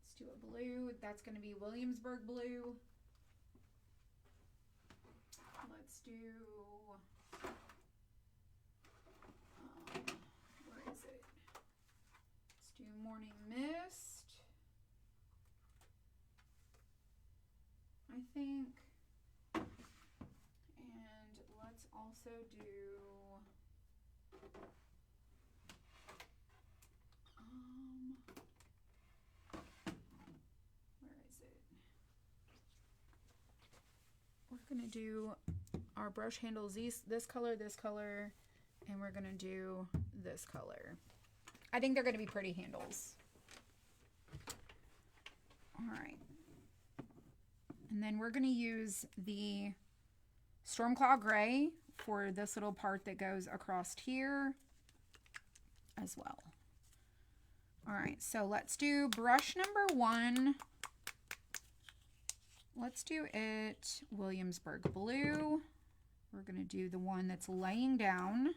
Let's do a blue. That's going to be Williamsburg blue. Let's do, where is it? Let's do Morning Mist. I think. And let's also do, where is it? We're going to do our brush handles, this color, and we're going to do this color. I think they're going to be pretty handles. All right. And then we're going to use the Stormcloud Gray for this little part that goes across here as well. All right, so let's do brush number 1. Let's do it Williamsburg blue. We're going to do the one that's laying down.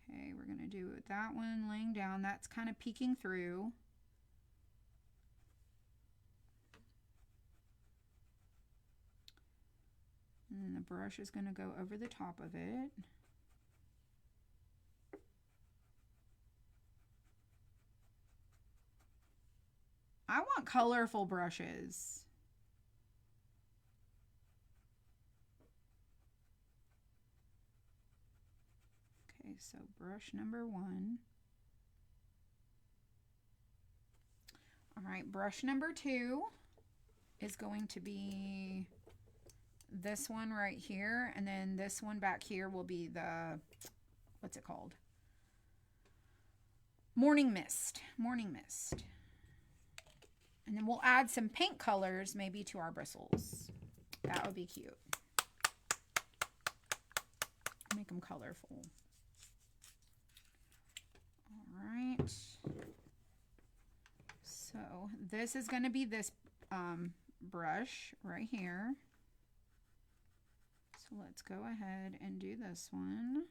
Okay, we're going to do that one laying down. That's kind of peeking through. And then the brush is going to go over the top of it. I want colorful brushes. Okay, so brush number 1. All right, brush number 2 is going to be this one right here, and then this one back here will be the, what's it called? Morning Mist. Morning Mist. And then we'll add some paint colors maybe to our bristles. That would be cute. Make them colorful. this is going to be this brush right here. So let's go ahead and do this one.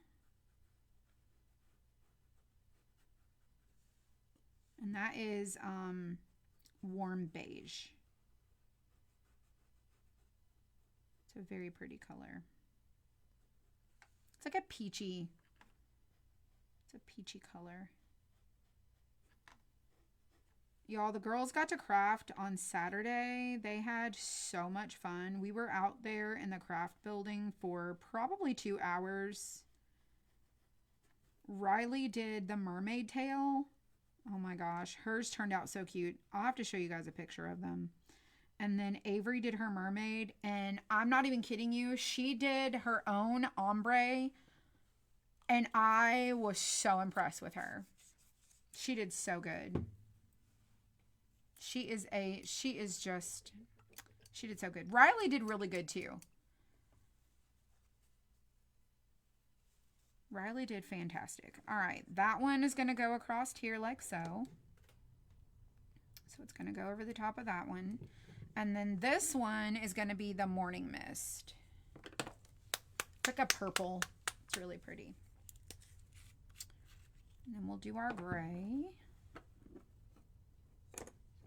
And that is warm beige. It's a very pretty color. It's like a peachy, it's a peachy color. Y'all, the girls got to craft on Saturday. They had so much fun. We were out there in the craft building for probably 2 hours. Riley did the mermaid tail. Oh my gosh, hers turned out so cute. I'll have to show you guys a picture of them. And then Avery did her mermaid, and I'm not even kidding you, she did her own ombre, and I was so impressed with her. She did so good. She did so good. Riley did really good too. Riley did fantastic. All right, that one is going to go across here like so. So it's going to go over the top of that one. And then this one is going to be the morning mist. It's like a purple. It's really pretty. And then we'll do our gray.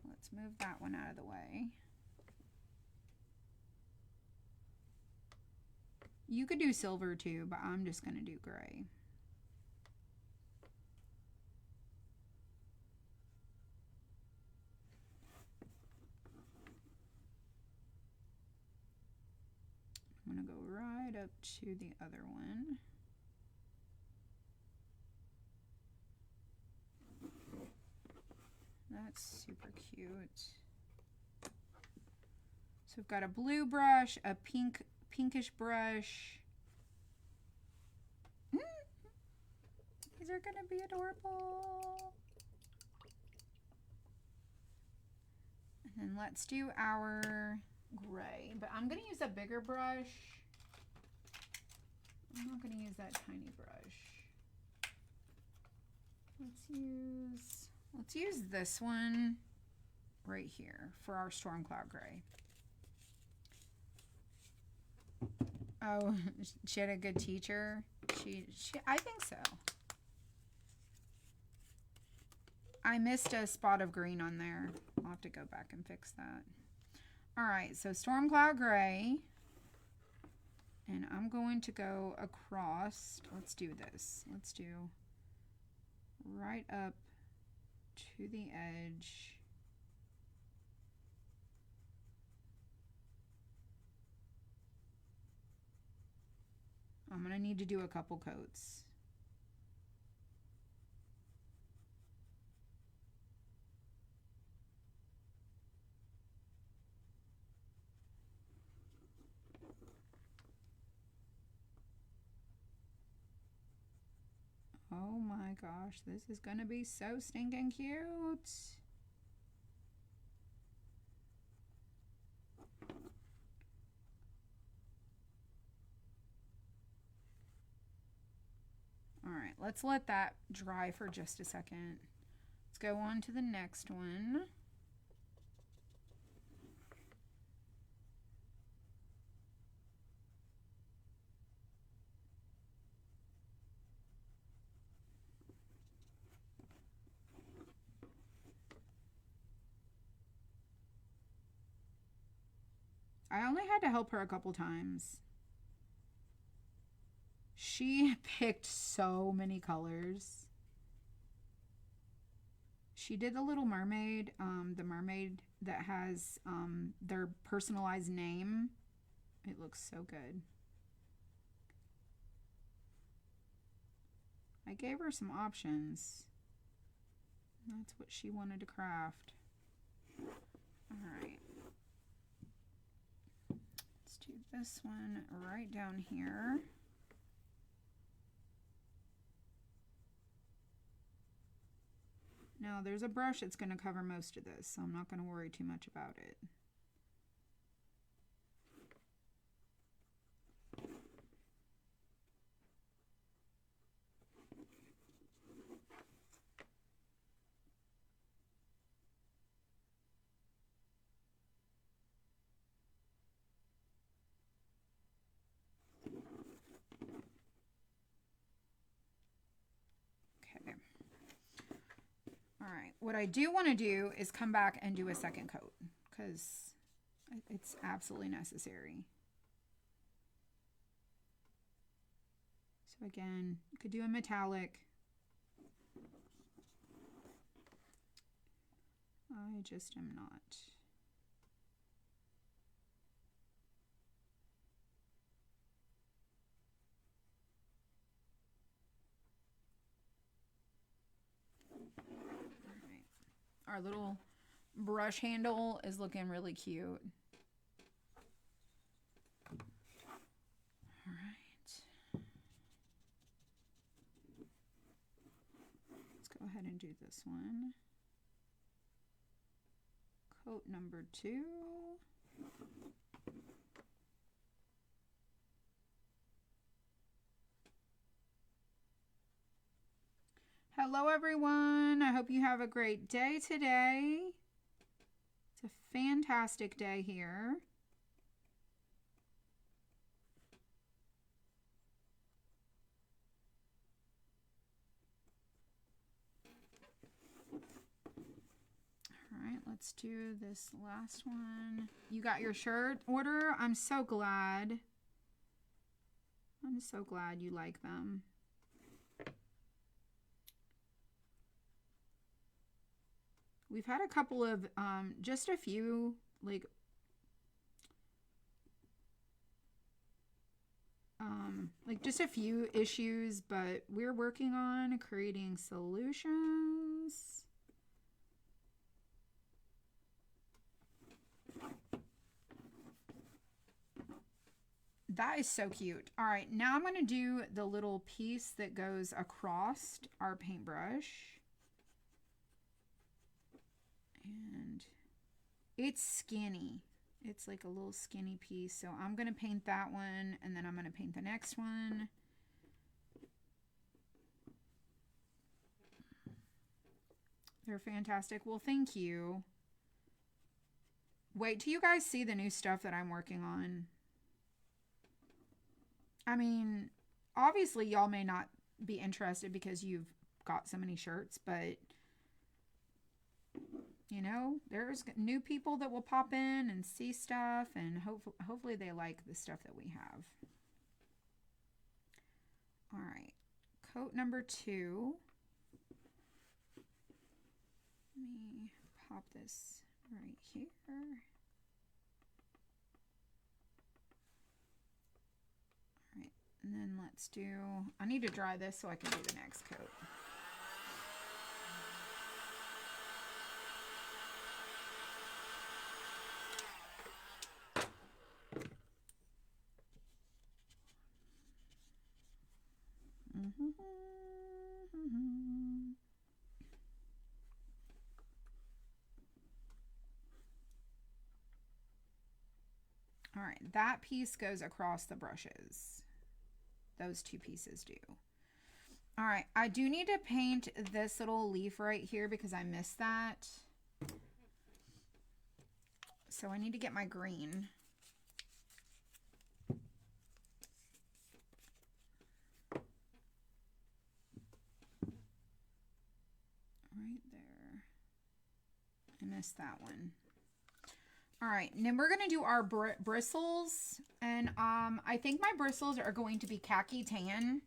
Let's move that one out of the way. You could do silver too, but I'm just going to do gray. I'm going to go right up to the other one. That's super cute. So we've got a blue brush, a pinkish brush. These are going to be adorable. And then let's do our gray. But I'm going to use a bigger brush. I'm not going to use that tiny brush. Let's use this one right here for our storm cloud gray. Oh, she had a good teacher. I think so. I missed a spot of green on there. I'll have to go back and fix that. All right, so storm cloud gray. And I'm going to go across. Let's do this. Let's do right up to the edge. I'm going to need to do a couple coats. Oh my gosh, this is going to be so stinking cute. All right, let's let that dry for just a second. Let's go on to the next one. I only had to help her a couple times. She picked so many colors. She did the Little Mermaid, the mermaid that has their personalized name. It looks so good. I gave her some options. That's what she wanted to craft. All right. Let's do this one right down here. Now there's a brush that's going to cover most of this, so I'm not going to worry too much about it. right, what I do want to do is come back and do a second coat because it's absolutely necessary. So again, you could do a metallic. I just am not. Our little brush handle is looking really cute. All right. Let's go ahead and do this one. Coat number 2. Hello everyone, I hope you have a great day today. It's a fantastic day here. All right, let's do this last one. You got your shirt order? I'm so glad. I'm so glad you like them. We've had a couple of, just a few, like, just a few issues, but we're working on creating solutions. That is so cute. All right, now I'm going to do the little piece that goes across our paintbrush. And it's skinny. It's like a little skinny piece. So I'm going to paint that one, and then I'm going to paint the next one. They're fantastic. Well, thank you. Wait till you guys see the new stuff that I'm working on. I mean, obviously y'all may not be interested because you've got so many shirts, but you know, there's new people that will pop in and see stuff, and hopefully they like the stuff that we have. All right, coat number 2. Let me pop this right here. All right, and then let's do, I need to dry this so I can do the next coat. All right, that piece goes across the brushes. Those two pieces do. All right, I do need to paint this little leaf right here because I missed that. So I need to get my green. Right there. I missed that one. All right, and then we're going to do our bristles, and I think my bristles are going to be khaki tan.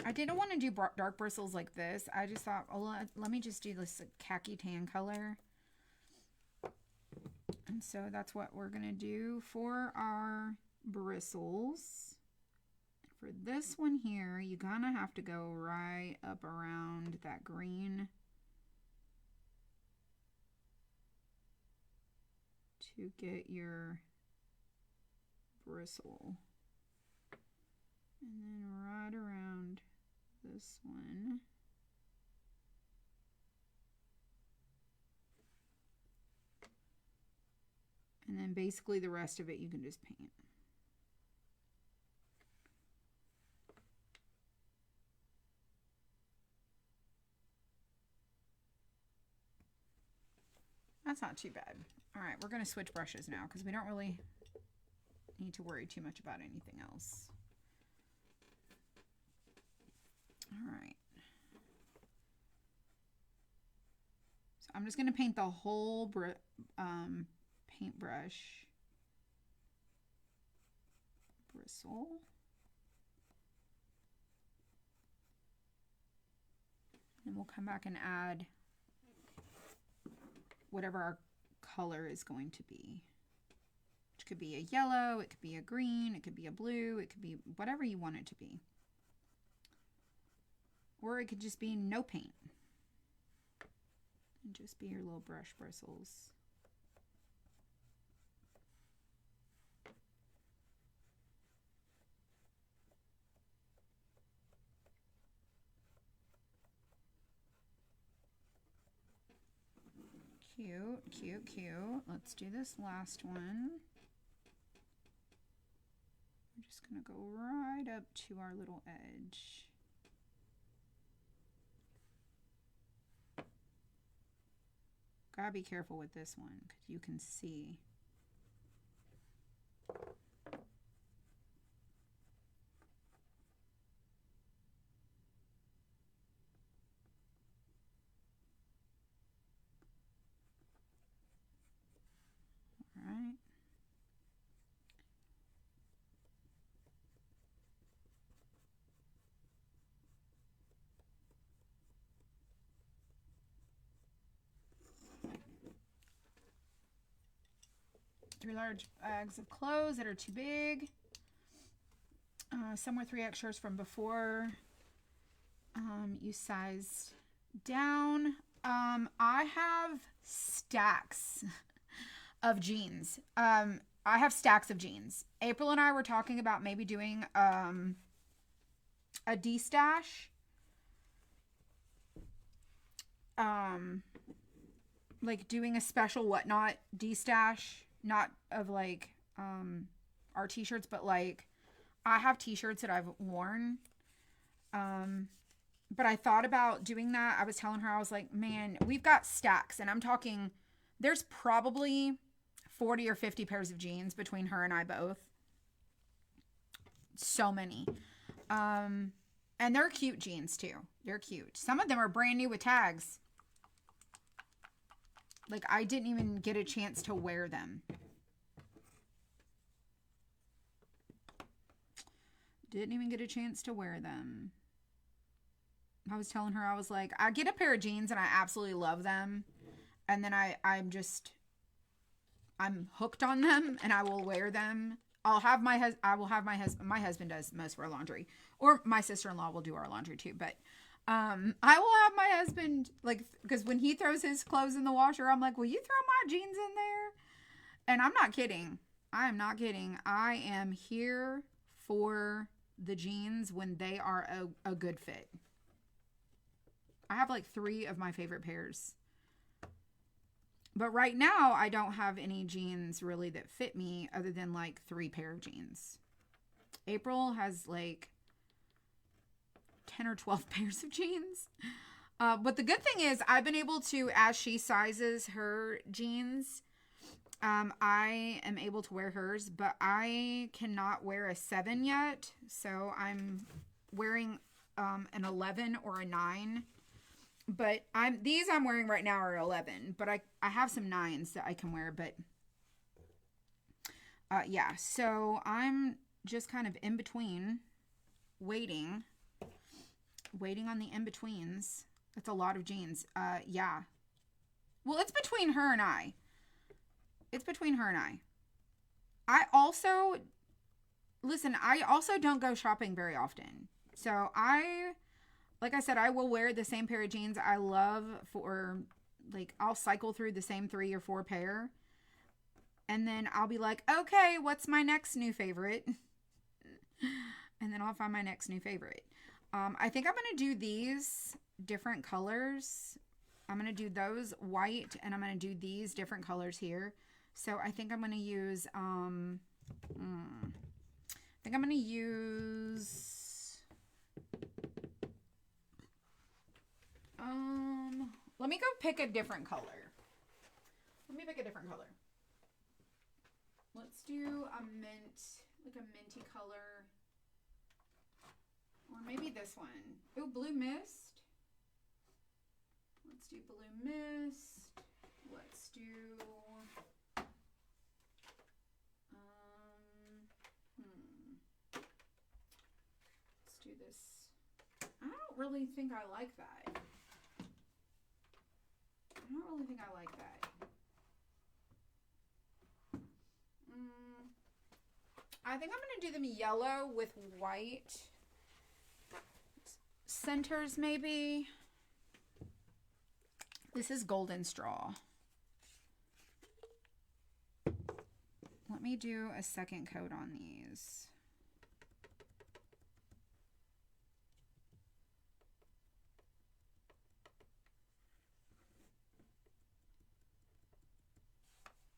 I didn't want to do dark bristles like this. I just thought, oh, let me just do this khaki tan color. And so that's what we're going to do for our bristles. For this one here, you're gonna have to go right up around that green to get your bristle. And then right around this one. And then basically the rest of it you can just paint. That's not too bad. All right, we're going to switch brushes now because we don't really need to worry too much about anything else. All right. So I'm just going to paint the whole paintbrush bristle. And we'll come back and add whatever our color is going to be. Which could be a yellow, it could be a green, it could be a blue, it could be whatever you want it to be. Or it could just be no paint. And just be your little brush bristles. Cute, cute, cute. Let's do this last one. We're just going to go right up to our little edge. Gotta be careful with this one because you can see. All right. Three large bags of clothes that are too big. Some were 3X shirts from before. You sized down. I have stacks of jeans. I have stacks of jeans. April and I were talking about maybe doing a de-stash. Like doing a special whatnot de-stash. Not of like our t-shirts, but like I have t-shirts that I've worn. But I thought about doing that. I was telling her, I was like, man, we've got stacks. And I'm talking, there's probably 40 or 50 pairs of jeans between her and I both. So many. And they're cute jeans too. They're cute. Some of them are brand new with tags. Like, I didn't even get a chance to wear them. Didn't even get a chance to wear them. I was telling her, I was like, I get a pair of jeans and I absolutely love them. And then I'm hooked on them and I will wear them. My husband does most of our laundry. Or my sister-in-law will do our laundry too. But I will have my husband, like, because when he throws his clothes in the washer, I'm like, will you throw my jeans in there? And I'm not kidding. I am not kidding. I am here for the jeans when they are a good fit. I have like 3 of my favorite pairs. But right now, I don't have any jeans really that fit me other than like 3 pair of jeans. April has like 10 or 12 pairs of jeans. But the good thing is I've been able to, as she sizes her jeans, I am able to wear hers, but I cannot wear a 7 yet. So I'm wearing an 11 or a 9. But these I'm wearing right now are 11, but I have some 9s that I can wear, but yeah, so I'm just kind of in between waiting on the in-betweens. That's a lot of jeans. Yeah. Well, it's between her and I. It's between her and I. I also don't go shopping very often. So like I said, I will wear the same pair of jeans I love for, like, I'll cycle through the same 3 or 4 pair. And then I'll be like, okay, what's my next new favorite? And then I'll find my next new favorite. I think I'm going to do these different colors. I'm going to do those white, and I'm going to do these different colors here. So I think I'm going to use, let me go pick a different color. Let's do, a mint, like a minty color. Or maybe this one. Oh, Blue Mist. Let's do Blue Mist. Let's do... Let's do this. I don't really think I like that. I think I'm going to do them yellow with white centers, maybe. This is Golden Straw. Let me do a second coat on these.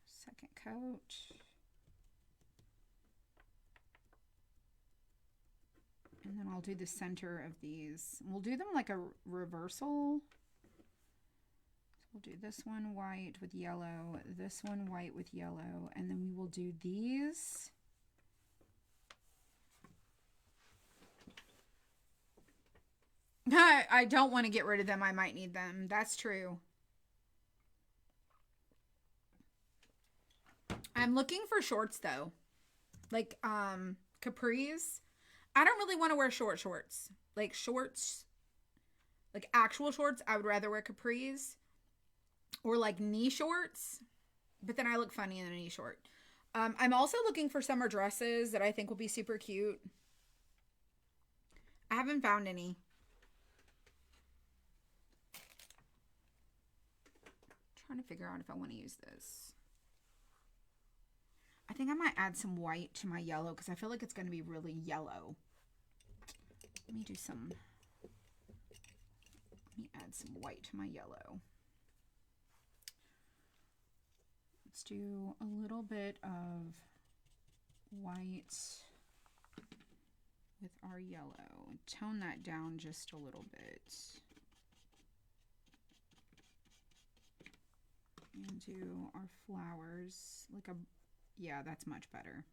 Second coat. And then I'll do the center of these. We'll do them like a reversal. So we'll do this one white with yellow, this one white with yellow, and then we will do these. I don't want to get rid of them. I might need them. That's true. I'm looking for shorts though. Like capris. I don't really want to wear shorts. Like shorts, like actual shorts, I would rather wear capris or like knee shorts, but then I look funny in a knee short. I'm also looking for summer dresses that I think will be super cute. I haven't found any. I'm trying to figure out if I want to use this. I think I might add some white to my yellow because I feel like it's going to be really yellow. Let me add some white to my yellow. Let's do a little bit of white with our yellow. Tone that down just a little bit. And do our flowers like a, yeah, that's much better.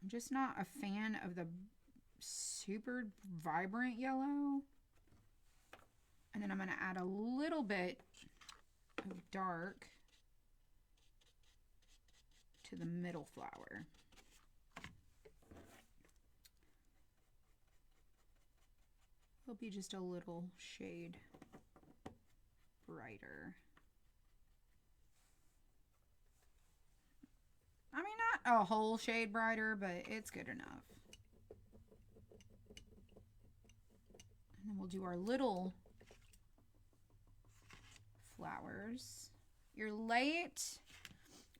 I'm just not a fan of the super vibrant yellow. And then I'm going to add a little bit of dark to the middle flower. It'll be just a little shade brighter. I mean, not a whole shade brighter, but it's good enough. And then we'll do our little flowers. You're late.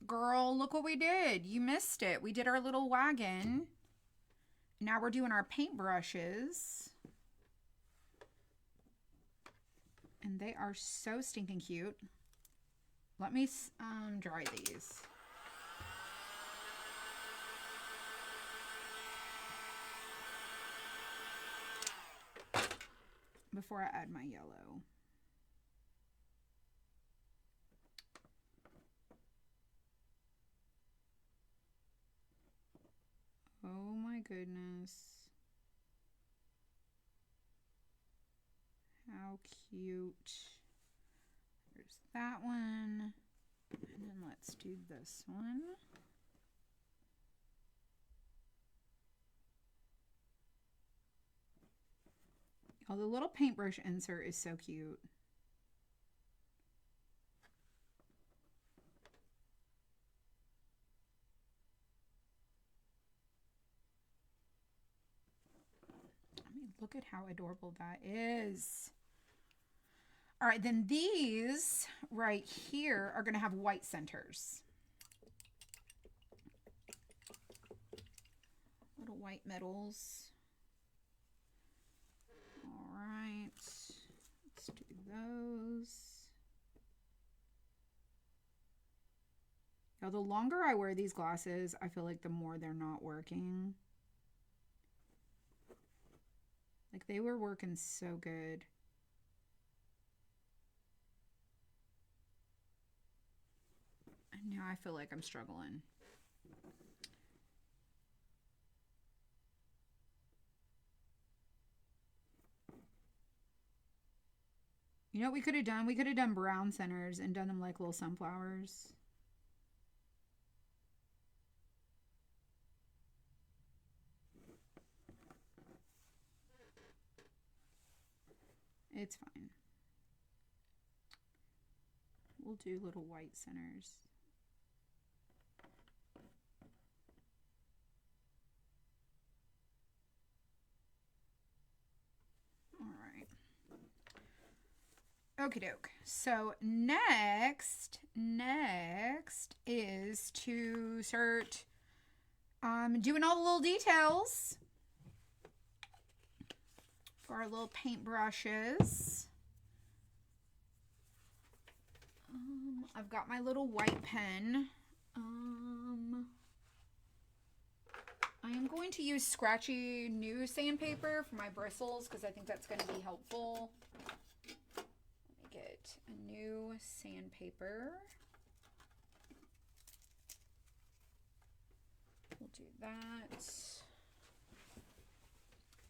Girl, look what we did. You missed it. We did our little wagon. Now we're doing our paintbrushes. And they are so stinking cute. Let me dry these. Before I add my yellow. Oh my goodness. How cute. There's that one. And then let's do this one. Oh, the little paintbrush insert is so cute. I mean, look at how adorable that is. All right, then these right here are going to have white centers. Little white metals. All right, let's do those. Now, the longer I wear these glasses, I feel like the more they're not working. Like they were working so good. I feel like I'm struggling. You know what we could have done? We could have done brown centers and done them like little sunflowers. It's fine. We'll do little white centers. All right. Okie doke. So next is to start doing all the little details for our little paintbrushes. I've got my little white pen. I am going to use scratchy new sandpaper for my bristles because I think that's going to be helpful. Let me get a new sandpaper. We'll do that.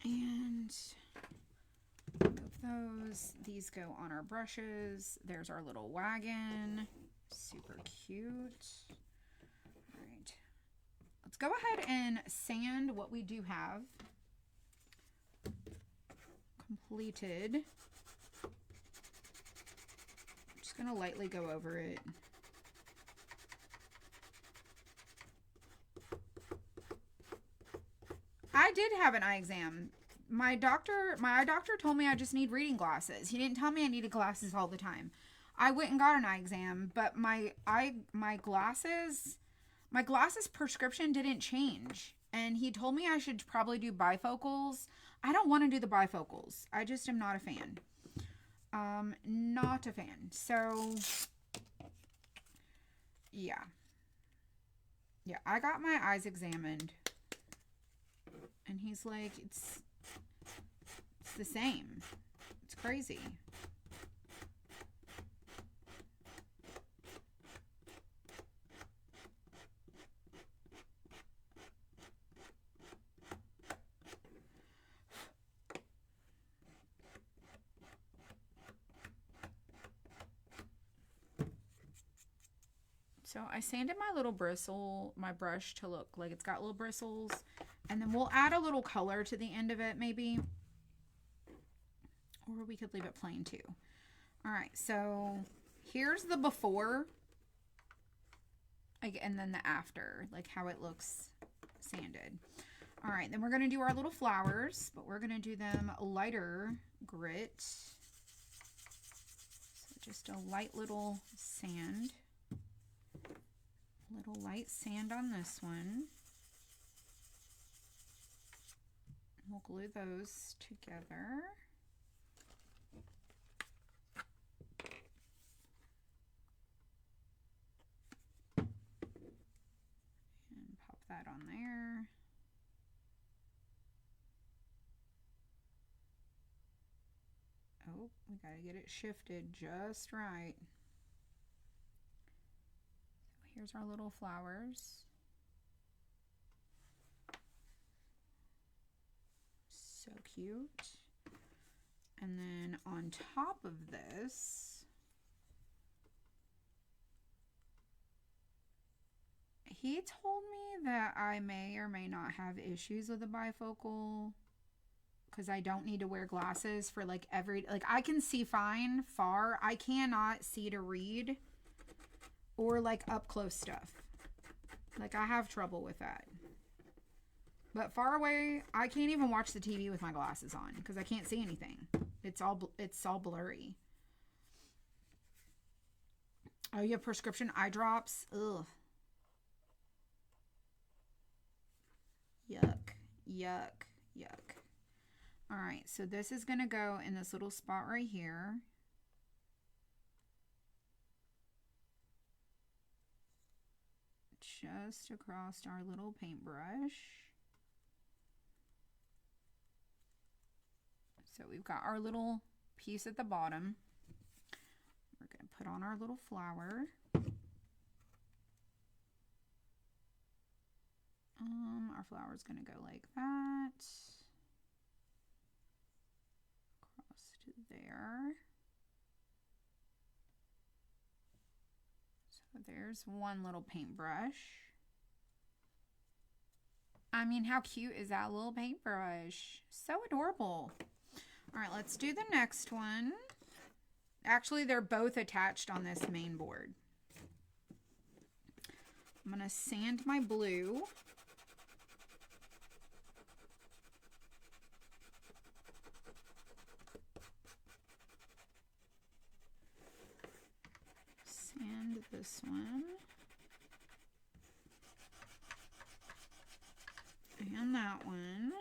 And move those. These go on our brushes. There's our little wagon. Super cute. All right. Let's go ahead and sand what we do have completed. I'm just going to lightly go over it. I did have an eye exam. My eye doctor told me I just need reading glasses. He didn't tell me I needed glasses all the time. I went and got an eye exam, but my glasses prescription didn't change. And he told me I should probably do bifocals. I don't want to do the bifocals. I just am not a fan. Not a fan. So, yeah. Yeah, I got my eyes examined. And he's like, it's the same. It's crazy. So I sanded my little my brush to look like it's got little bristles. And then we'll add a little color to the end of it maybe. Or we could leave it plain too. All right, so here's the before. And then the after, like how it looks sanded. All right, then we're going to do our little flowers, but we're going to do them lighter grit. So just a light little sand. Little light sand on this one. We'll glue those together. And pop that on there. Oh, we gotta get it shifted just right. So here's our little flowers. So cute. And then on top of this, he told me that I may or may not have issues with the bifocal because I don't need to wear glasses for like I can see fine far. I cannot see to read or like up close stuff. Like I have trouble with that. But far away, I can't even watch the TV with my glasses on because I can't see anything. It's all blurry. Oh, you have prescription eye drops? Ugh. Yuck, yuck, yuck. All right, so this is going to go in this little spot right here. Just across our little paintbrush. So we've got our little piece at the bottom. We're going to put on our little flower. Our flower is going to go like that. Across to there. So there's one little paintbrush. I mean, how cute is that little paintbrush? So adorable. All right, let's do the next one. Actually, they're both attached on this main board. I'm going to sand my blue. Sand this one. And that one.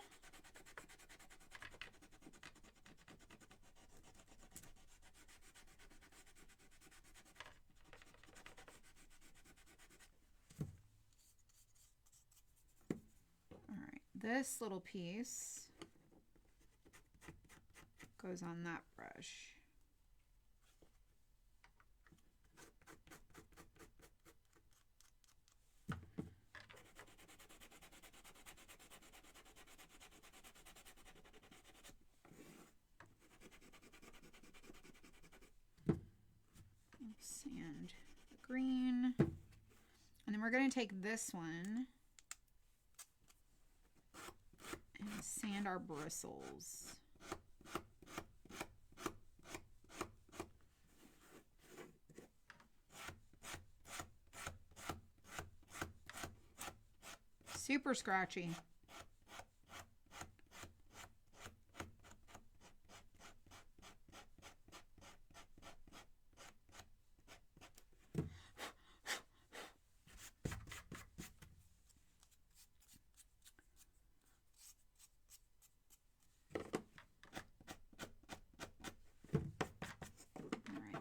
All right, this little piece goes on that brush. Sand the green. And then we're going to take this one and sand our bristles. Super scratchy.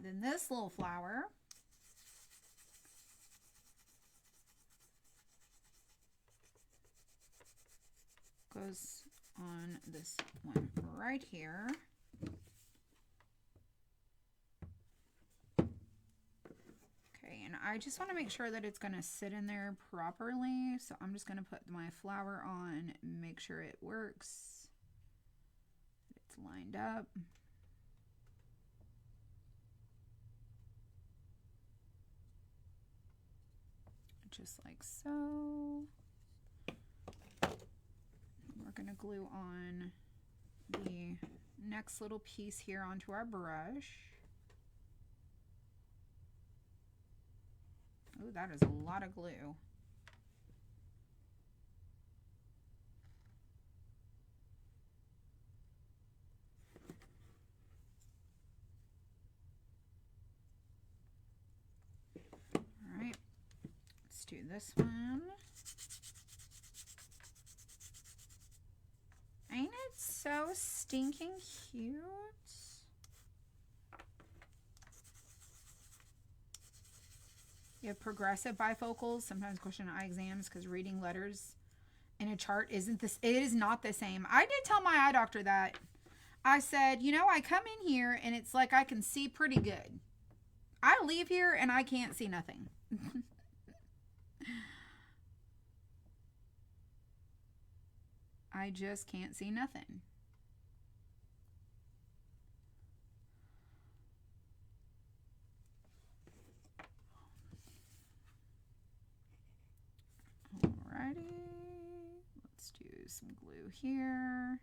Then this little flower goes on this one right here. Okay, and I just want to make sure that it's going to sit in there properly. So I'm just going to put my flower on, make sure it works. It's lined up. Just like so. We're going to glue on the next little piece here onto our brush. Oh, that is a lot of glue. All right. Let's do this one. Ain't it so stinking cute? You have progressive bifocals. Sometimes question eye exams because reading letters in a chart isn't this. It is not the same. I did tell my eye doctor that. I said, you know, I come in here and it's like I can see pretty good. I leave here and I can't see nothing. I just can't see nothing. Alrighty. Let's do some glue here.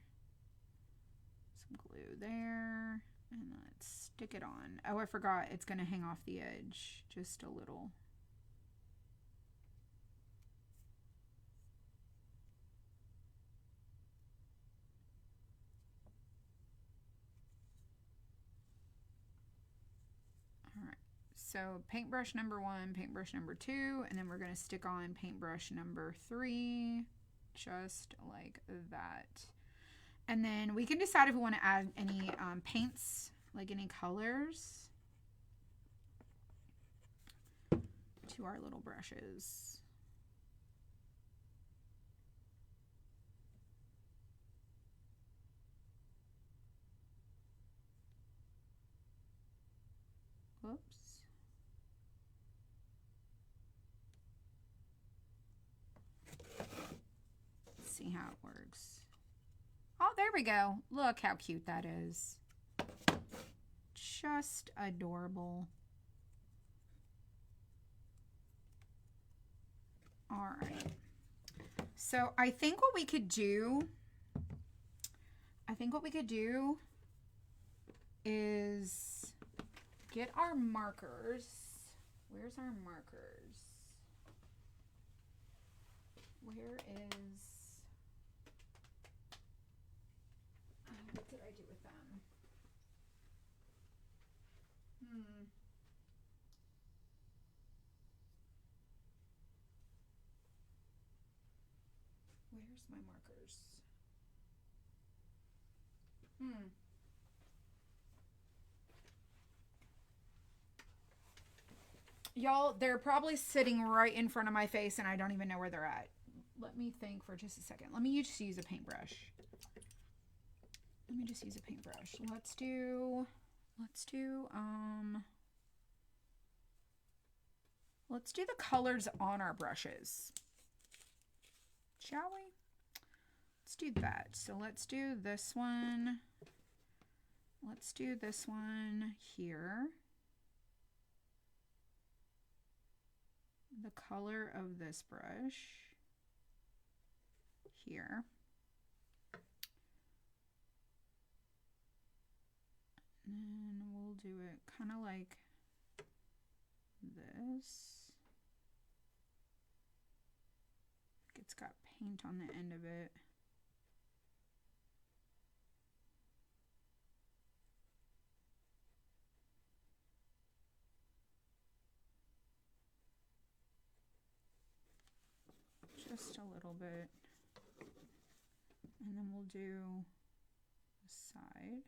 Some glue there. And let's stick it on. Oh, I forgot. It's going to hang off the edge just a little. So paintbrush number 1, paintbrush number 2, and then we're going to stick on paintbrush number 3, just like that. And then we can decide if we want to add any paints, like any colors, to our little brushes. Whoops. see how it works. Oh, there we go. Look how cute that is. Just adorable. All right. So I think what we could do is get our markers. Where's our markers? Where is... what did I do with them? Where's my markers? Y'all, they're probably sitting right in front of my face and I don't even know where they're at. Let me think for just a second. Let me just use a paintbrush. Let's do the colors on our brushes. Shall we? Let's do that. So let's do this one. Let's do this one here. The color of this brush here. And then we'll do it kind of like this. It's got paint on the end of it. Just a little bit. And then we'll do the side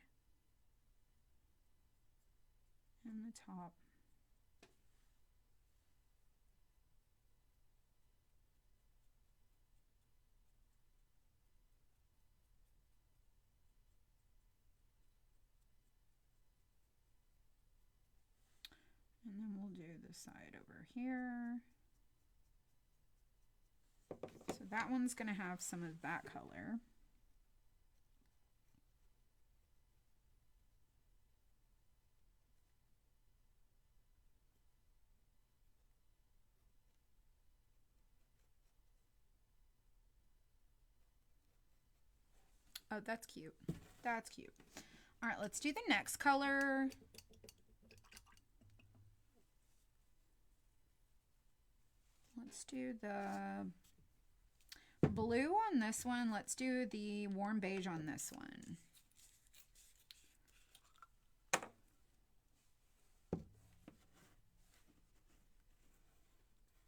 and the top. And then we'll do the side over here. So that one's going to have some of that color. Oh, that's cute. That's cute. All right, let's do the next color. Let's do the blue on this one. Let's do the warm beige on this one.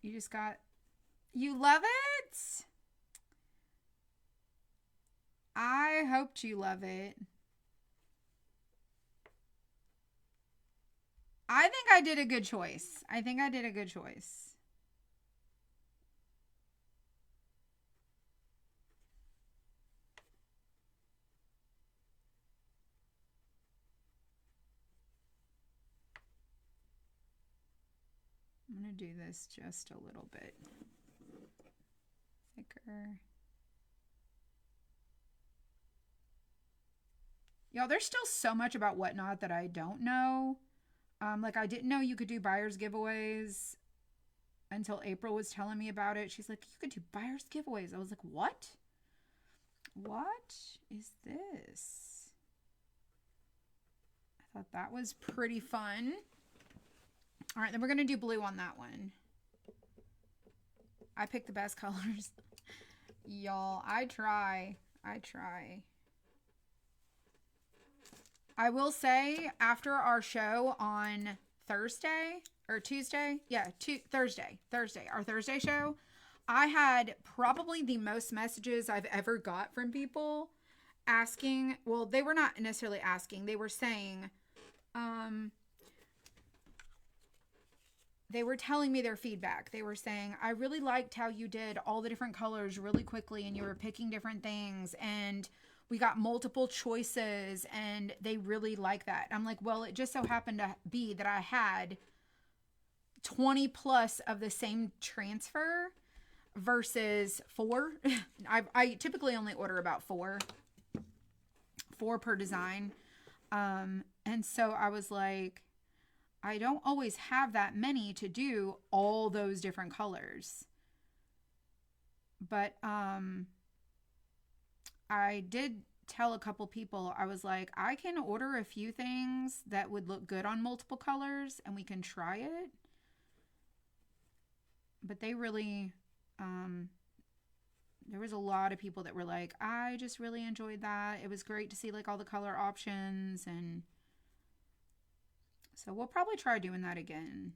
You love it? I hoped you love it. I think I did a good choice. I'm going to do this just a little bit thicker. Y'all, there's still so much about Whatnot that I don't know. Like, I didn't know you could do buyer's giveaways until April was telling me about it. She's like, you could do buyer's giveaways. I was like, what? What is this? I thought that was pretty fun. All right, then we're going to do blue on that one. I picked the best colors. Y'all, I try. I will say, after our show on Thursday or Tuesday, Thursday, our Thursday show, I had probably the most messages I've ever got from people asking, well, they were not necessarily asking, they were saying, they were telling me their feedback. They were saying, I really liked how you did all the different colors really quickly and you were picking different things and we got multiple choices and they really like that. I'm like, well, it just so happened to be that I had 20 plus of the same transfer. versus 4. I typically only order about 4 per design. And so I was like, I don't always have that many to do all those different colors. But I did tell a couple people, I was like, I can order a few things that would look good on multiple colors and we can try it. But they really, there was a lot of people that were like, I just really enjoyed that. It was great to see like all the color options. And so we'll probably try doing that again.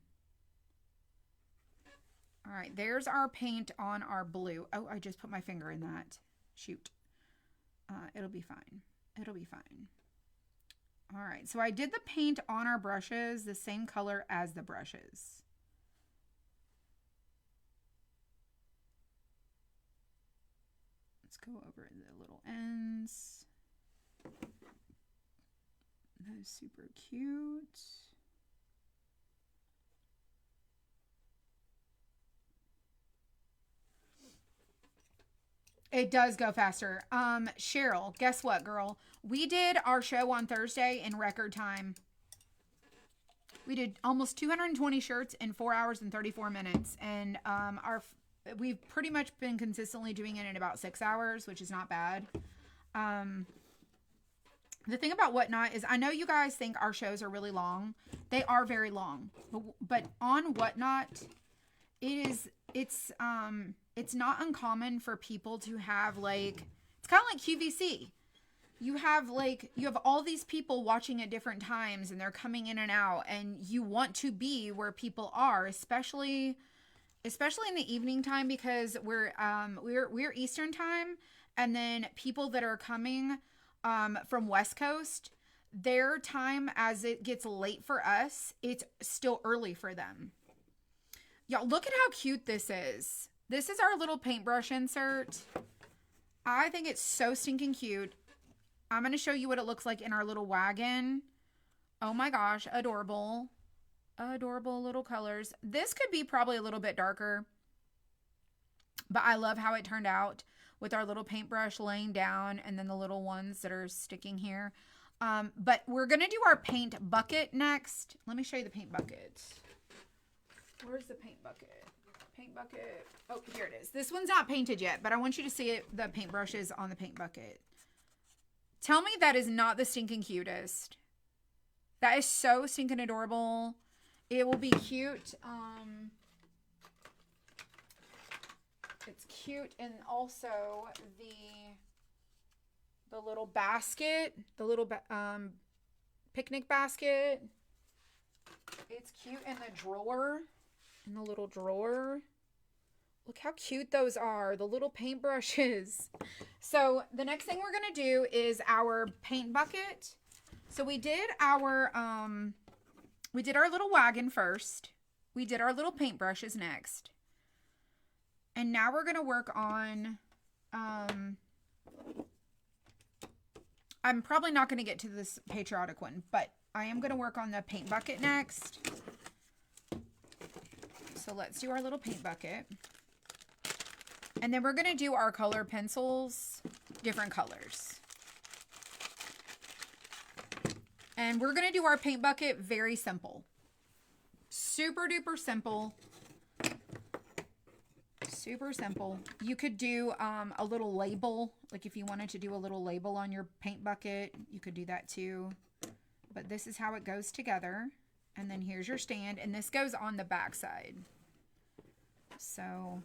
All right, there's our paint on our blue. Oh, I just put my finger in that. Shoot. It'll be fine. It'll be fine. All right, so I did the paint on our brushes the same color as the brushes. Let's go over the little ends. That is super cute. It does go faster. Cheryl, guess what, girl? We did our show on Thursday in record time. We did almost 220 shirts in 4 hours and 34 minutes. And we've pretty much been consistently doing it in about 6 hours, which is not bad. The thing about Whatnot is I know you guys think our shows are really long. They are very long. But on Whatnot, it's not uncommon for people to have like, it's kind of like QVC. You have all these people watching at different times and they're coming in and out, and you want to be where people are, especially in the evening time, because we're Eastern time, and then people that are coming from West Coast, their time as it gets late for us, it's still early for them. Y'all, look at how cute this is. This is our little paintbrush insert. I think it's so stinking cute. I'm going to show you what it looks like in our little wagon. Oh my gosh, adorable. Adorable little colors. This could be probably a little bit darker, but I love how it turned out with our little paintbrush laying down and then the little ones that are sticking here. But we're going to do our paint bucket next. Let me show you the paint bucket. Where's the paint bucket? Paint bucket. Oh, here it is. This one's not painted yet, but I want you to see the paintbrushes on the paint bucket. Tell me that is not the stinking cutest. That is so stinking adorable. It will be cute. It's cute, and also the little basket, the little picnic basket. It's cute in the drawer. In the little drawer. Look how cute those are. The little paintbrushes. So the next thing we're going to do is our paint bucket. So we did our little wagon first. We did our little paintbrushes next. And now we're going to work on, I'm probably not going to get to this patriotic one, but I am going to work on the paint bucket next. So let's do our little paint bucket. And then we're going to do our color pencils, different colors. And we're going to do our paint bucket very simple. Super duper simple. Super simple. You could do a little label. Like if you wanted to do a little label on your paint bucket, you could do that too. But this is how it goes together. And then here's your stand. And this goes on the back side. So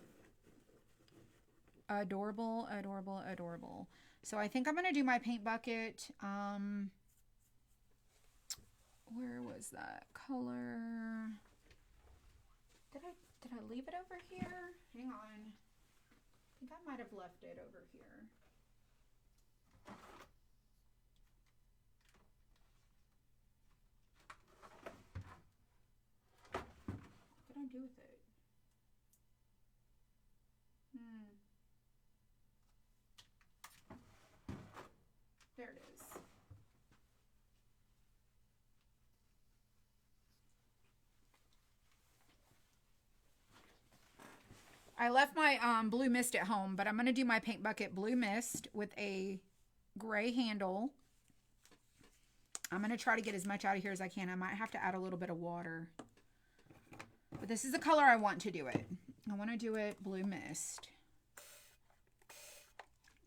adorable, adorable, adorable. So I think I'm going to do my paint bucket. Where was that color? Did I leave it over here? Hang on. I think I might have left it over here. What did I do with it? There it is. I left my blue mist at home, but I'm going to do my paint bucket blue mist with a gray handle. I'm going to try to get as much out of here as I can. I might have to add a little bit of water. But this is the color I want to do it. I want to do it blue mist.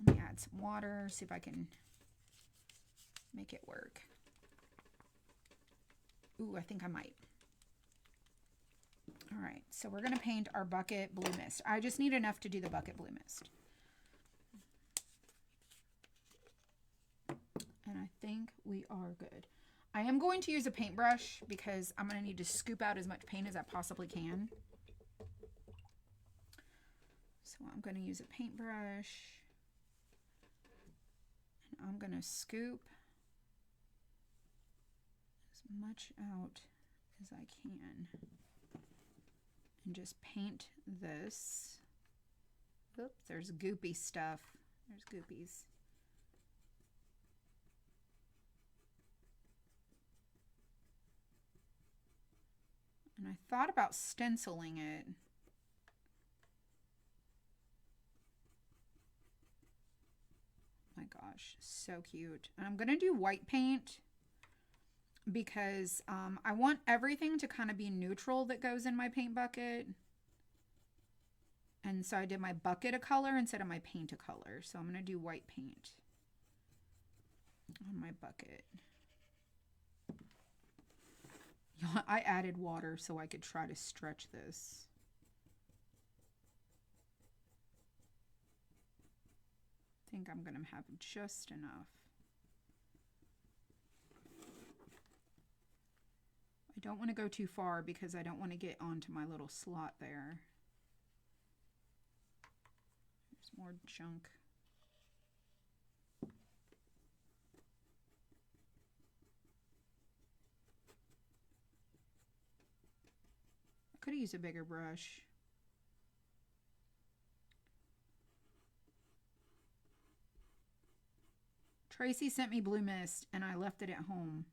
Let me add some water, see if I can make it work. Ooh, I think I might. All right, so we're going to paint our bucket blue mist. I just need enough to do the bucket blue mist. And I think we are good. I am going to use a paintbrush because I'm going to need to scoop out as much paint as I possibly can. So I'm going to use a paintbrush. And I'm going to scoop as much out as I can. And just paint this. Oops, there's goopy stuff. There's goopies. And I thought about stenciling it. My gosh, so cute. And I'm going to do white paint because I want everything to kind of be neutral that goes in my paint bucket. And so I did my bucket a color instead of my paint a color. So I'm going to do white paint on my bucket. I added water so I could try to stretch this. I think I'm going to have just enough. I don't want to go too far because I don't want to get onto my little slot there. There's more junk. I could use a bigger brush. Tracy sent me blue mist and I left it at home.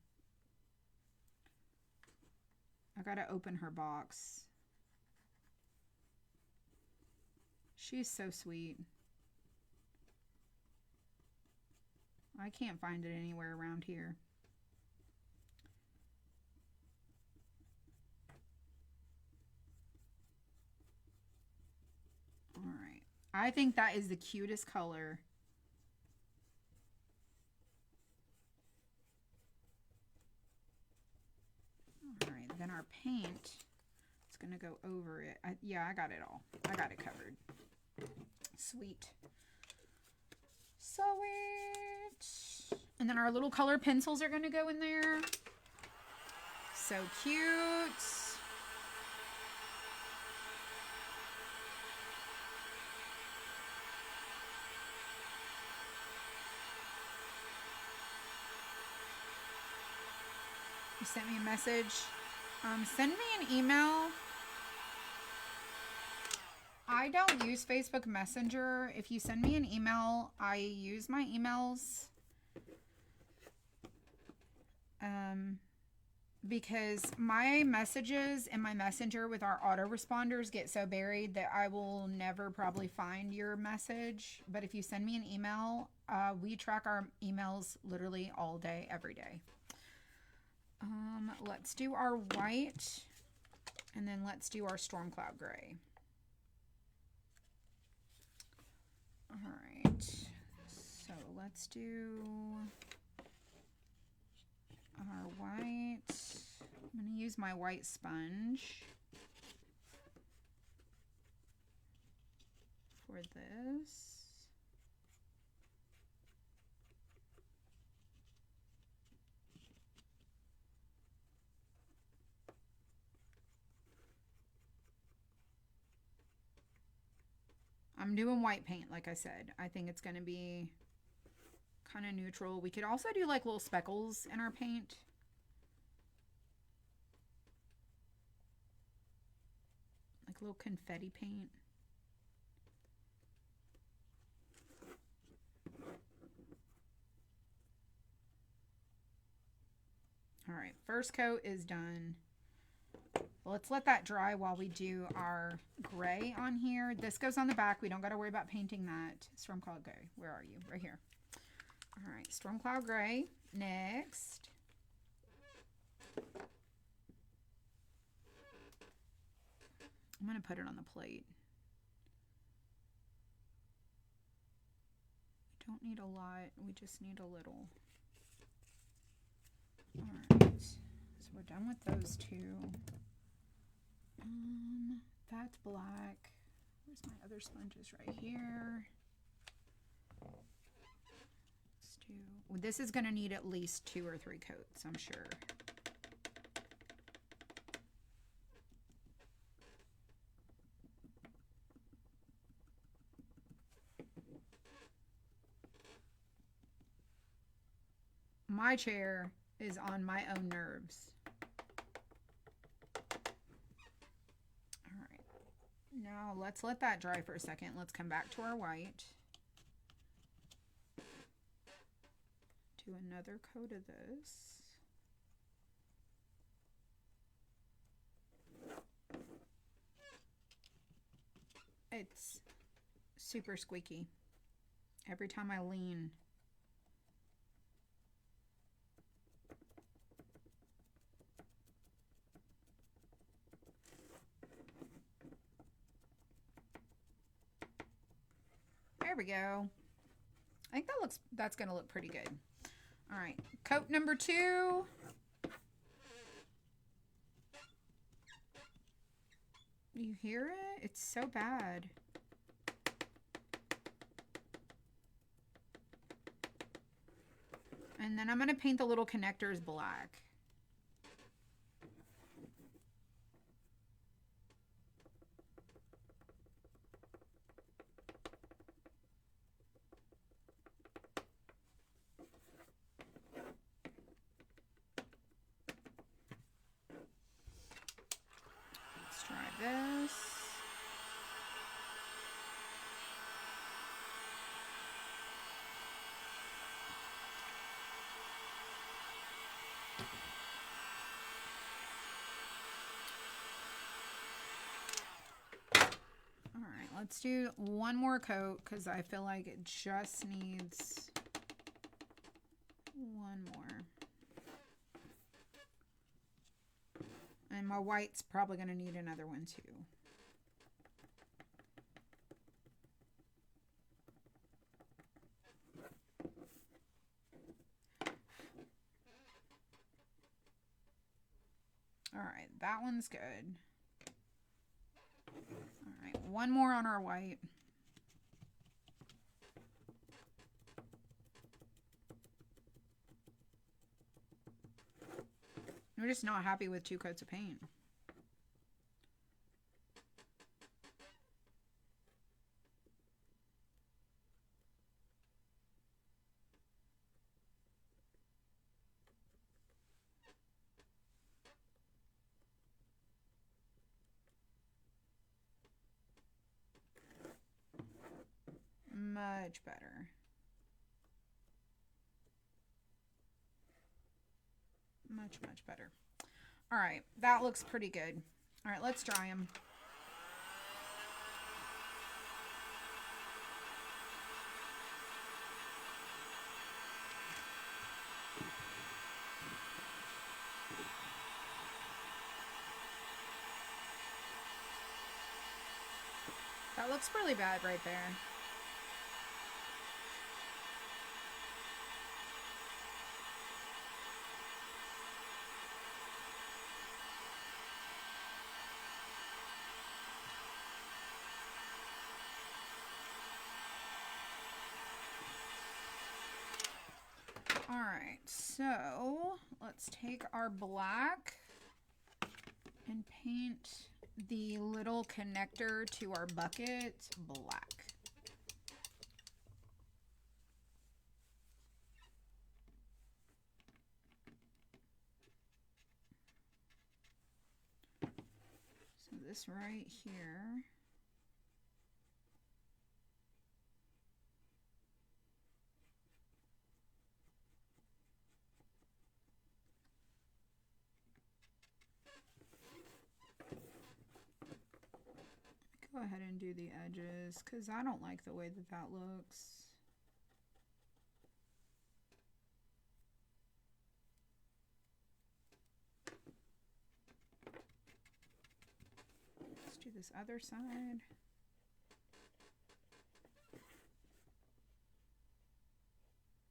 I gotta open her box. She's so sweet. I can't find it anywhere around here. All right. I think that is the cutest color. All right, then our paint is going to go over it. Yeah, I got it all. I got it covered. Sweet. Sweet. And then our little color pencils are going to go in there. So cute. You sent me a message. Send me an email. I don't use Facebook Messenger. If you send me an email, I use my emails. Because my messages in my messenger with our autoresponders get so buried that I will never probably find your message. But if you send me an email, we track our emails literally all day, every day. Let's do our white, and then let's do our storm cloud gray. All right, so let's do our white. I'm going to use my white sponge for this. I'm doing white paint, like I said. I think it's going to be kind of neutral. We could also do like little speckles in our paint. Like little confetti paint. All right, first coat is done. Let's let that dry while we do our gray on here. This goes on the back. We don't got to worry about painting that. Storm Cloud Gray. Where are you? Right here. All right, Storm Cloud Gray. Next. I'm going to put it on the plate. We don't need a lot. We just need a little. All right. So we're done with those two. That's black. Where's my other sponges? Right here. Let's do. Well, this is going to need at least 2 or 3 coats, I'm sure. My chair is on my own nerves. All right. Now let's let that dry for a second. Let's come back to our white. Do another coat of this. It's super squeaky. Every time I lean. There we go. I think that's going to look pretty good. All right, coat number 2. You hear it? It's so bad. And then I'm going to paint the little connectors black. Let's try this. Let's do one more coat because I feel like it just needs one more. And my white's probably going to need another one too. All right, that one's good. All right, one more on our white. We're just not happy with 2 coats of paint. Much better. Much better. All right, that looks pretty good. All right, let's dry them. That looks really bad right there. All right, so let's take our black and paint the little connector to our bucket black. So this right here. go ahead and do the edges because I don't like the way that that looks. Let's do this other side.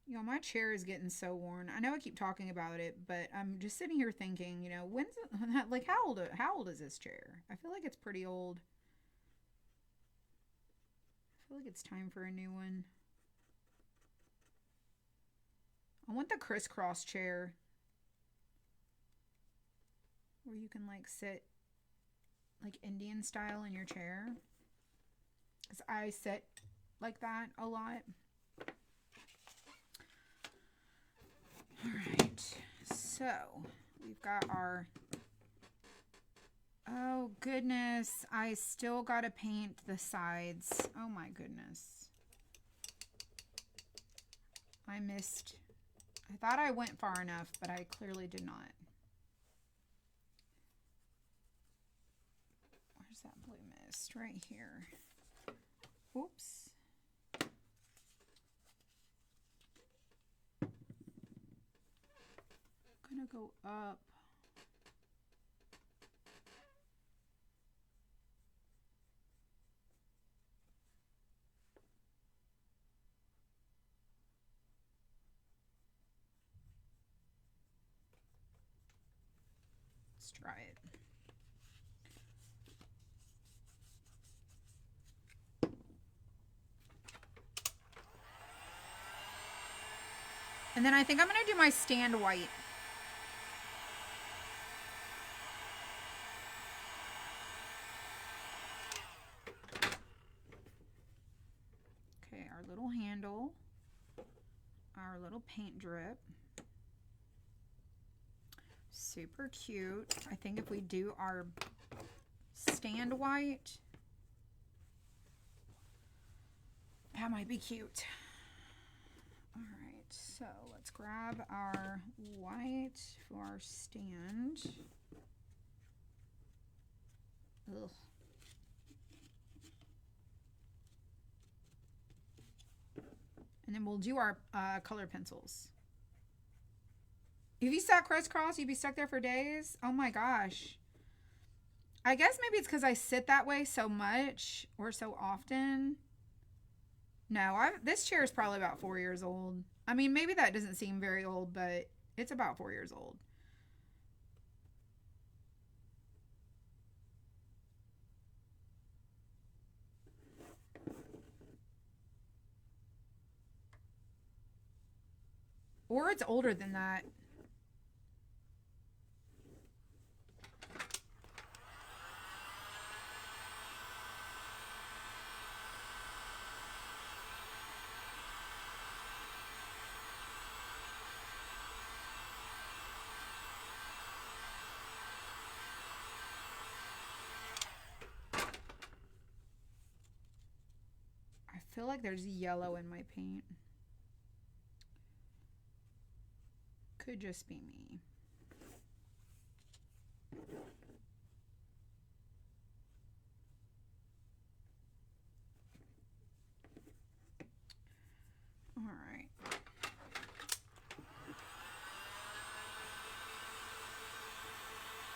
You know, my chair is getting so worn. I know I keep talking about it, but I'm just sitting here thinking, you know, when's it, like how old is this chair? I feel like it's pretty old. I feel like it's time for a new one. I want the crisscross chair where you can like sit like Indian style in your chair. Because I sit like that a lot. Alright, so we've got our, oh goodness, I still gotta paint the sides. Oh my goodness. I missed, I thought I went far enough, but I clearly did not. Where's that blue mist? Right here. Oops. Gonna go up. Let's try it. And then I think I'm gonna do my stand white. Okay, our little handle, our little paint drip. Super cute. I think if we do our stand white, that might be cute. All right, so let's grab our white for our stand. Ugh. And then we'll do our color pencils. If you sat crisscross, you'd be stuck there for days. Oh my gosh. I guess maybe it's because I sit that way so much or so often. No, this chair is probably about 4 years old. I mean, maybe that doesn't seem very old, but it's about 4 years old. Or it's older than that. I feel like there's yellow in my paint. Could just be me. All right.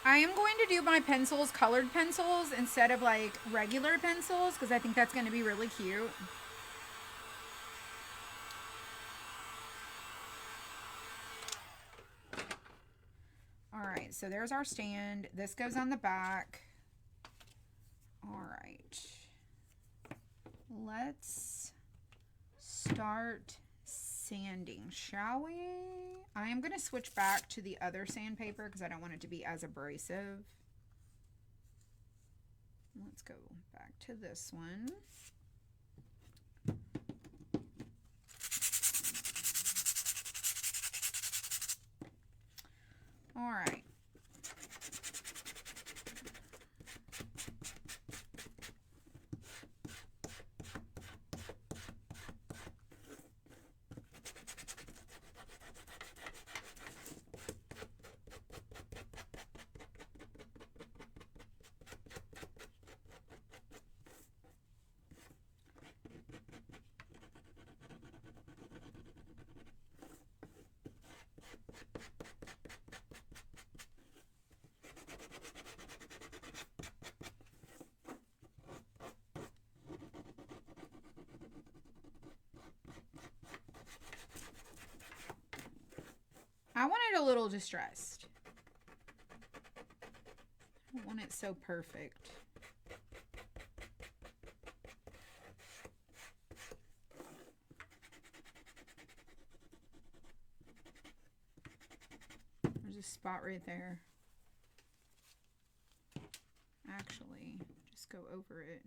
I am going to do my pencils, colored pencils, instead of like regular pencils, because I think that's going to be really cute. All right, so there's our stand. This goes on the back. All right. Let's start sanding, shall we? I am going to switch back to the other sandpaper because I don't want it to be as abrasive. Let's go back to this one. All right. I want it a little distressed. I don't want it so perfect. There's a spot right there. Actually, just go over it.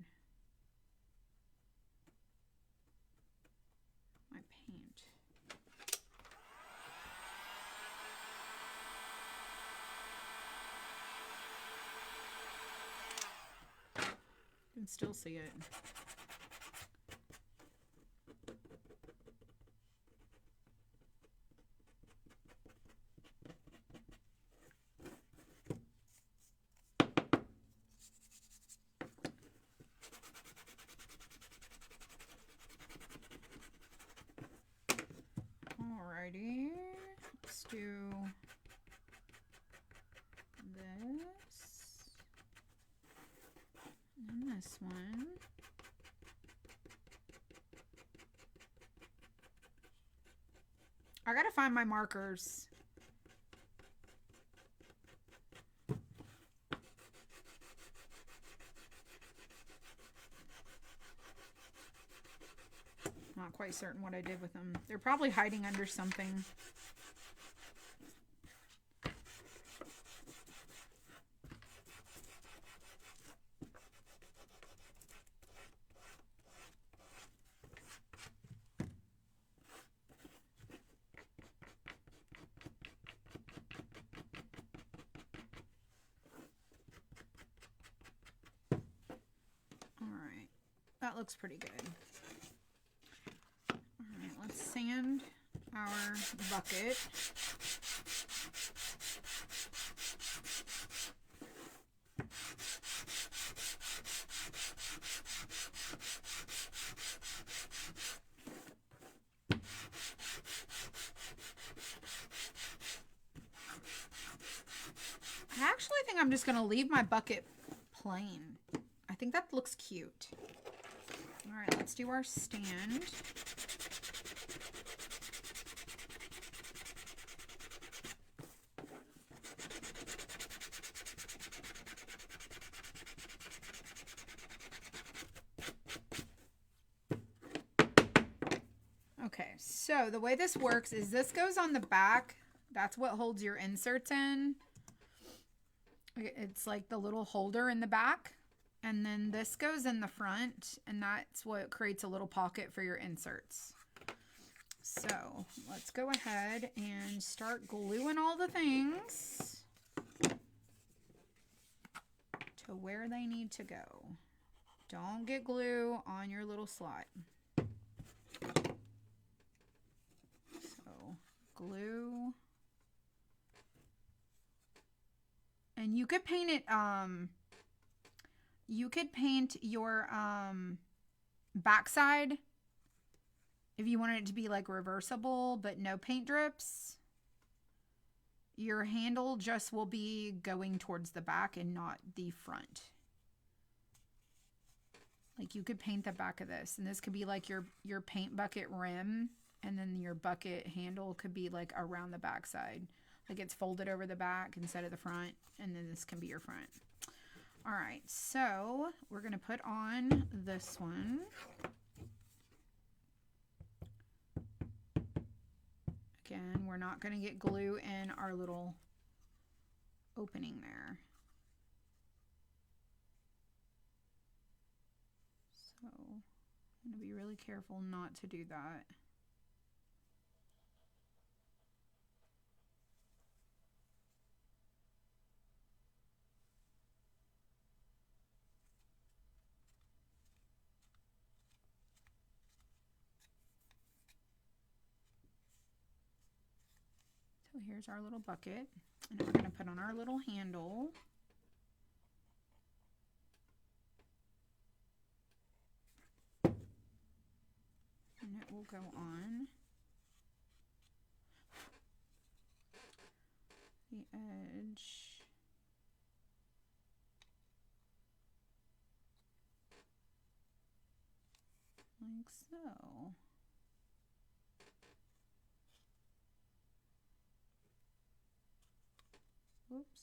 My paint. You can still see it. Alrighty, let's do this and this one. I gotta find my markers. Not quite certain what I did with them. They're probably hiding under something. All right, that looks pretty good. Let's sand our bucket. I actually think I'm just going to leave my bucket plain. I think that looks cute. All right, let's do our stand. Okay, so the way this works is this goes on the back. That's what holds your inserts in. It's like the little holder in the back. And then this goes in the front, and that's what creates a little pocket for your inserts. So let's go ahead and start gluing all the things to where they need to go. Don't get glue on your little slot. So glue. And you could paint it, you could paint your backside if you wanted it to be like reversible, but no paint drips. Your handle just will be going towards the back and not the front. Like you could paint the back of this, and this could be like your paint bucket rim, and then your bucket handle could be like around the backside. Like it's folded over the back instead of the front, and then this can be your front. All right, so we're going to put on this one. Again, we're not going to get glue in our little opening there. So I'm going to be really careful not to do that. So here's our little bucket, and we're going to put on our little handle. And it will go on the edge. Like so. Oops.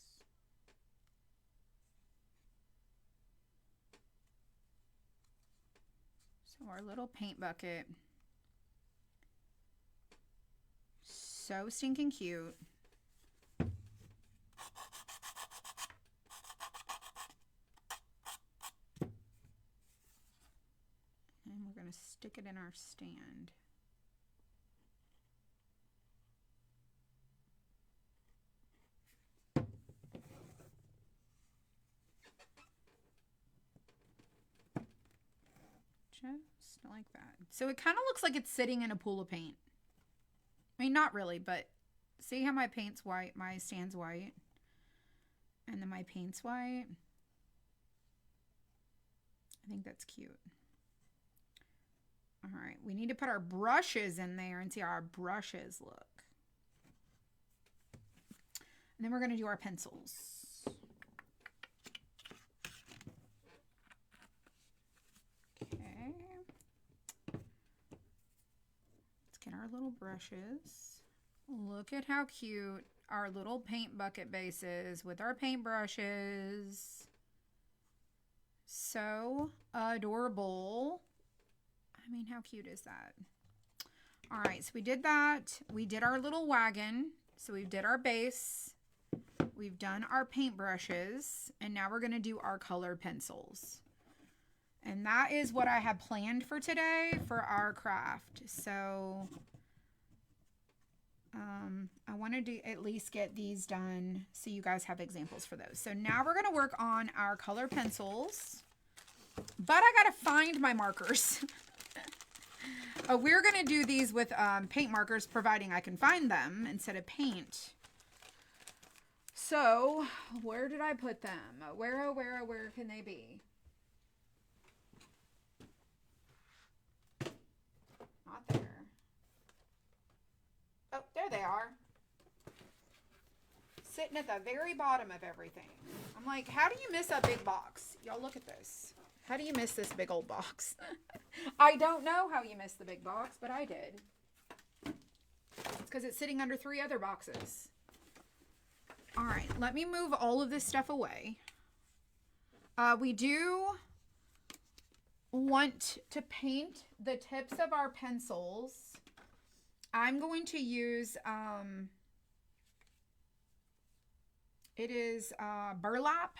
So our little paint bucket. So stinking cute. And we're going to stick it in our stand. Just like that. So it kind of looks like it's sitting in a pool of paint. I mean, not really, but see how my paint's white, my stand's white, and then my paint's white? I think that's cute. All right, we need to put our brushes in there and see how our brushes look. And then we're going to do our pencils. Okay. Let's get our little brushes. Look at how cute our little paint bucket base is with our paintbrushes. So adorable. I mean, how cute is that? All right, so we did that. We did our little wagon. So we did our base. We've done our paintbrushes. And now we're going to do our colored pencils. And that is what I have planned for today for our craft. So I wanted to at least get these done so you guys have examples for those. So now we're going to work on our color pencils. But I got to find my markers. We're going to do these with paint markers, providing I can find them instead of paint. So where did I put them? Where can they be? Not there. Oh, there they are. Sitting at the very bottom of everything. I'm like, how do you miss a big box? Y'all look at this. How do you miss this big old box? I don't know how you missed the big box, but I did. It's because it's sitting under 3 other boxes. All right, let me move all of this stuff away. We do want to paint the tips of our pencils. I'm going to use, it is burlap,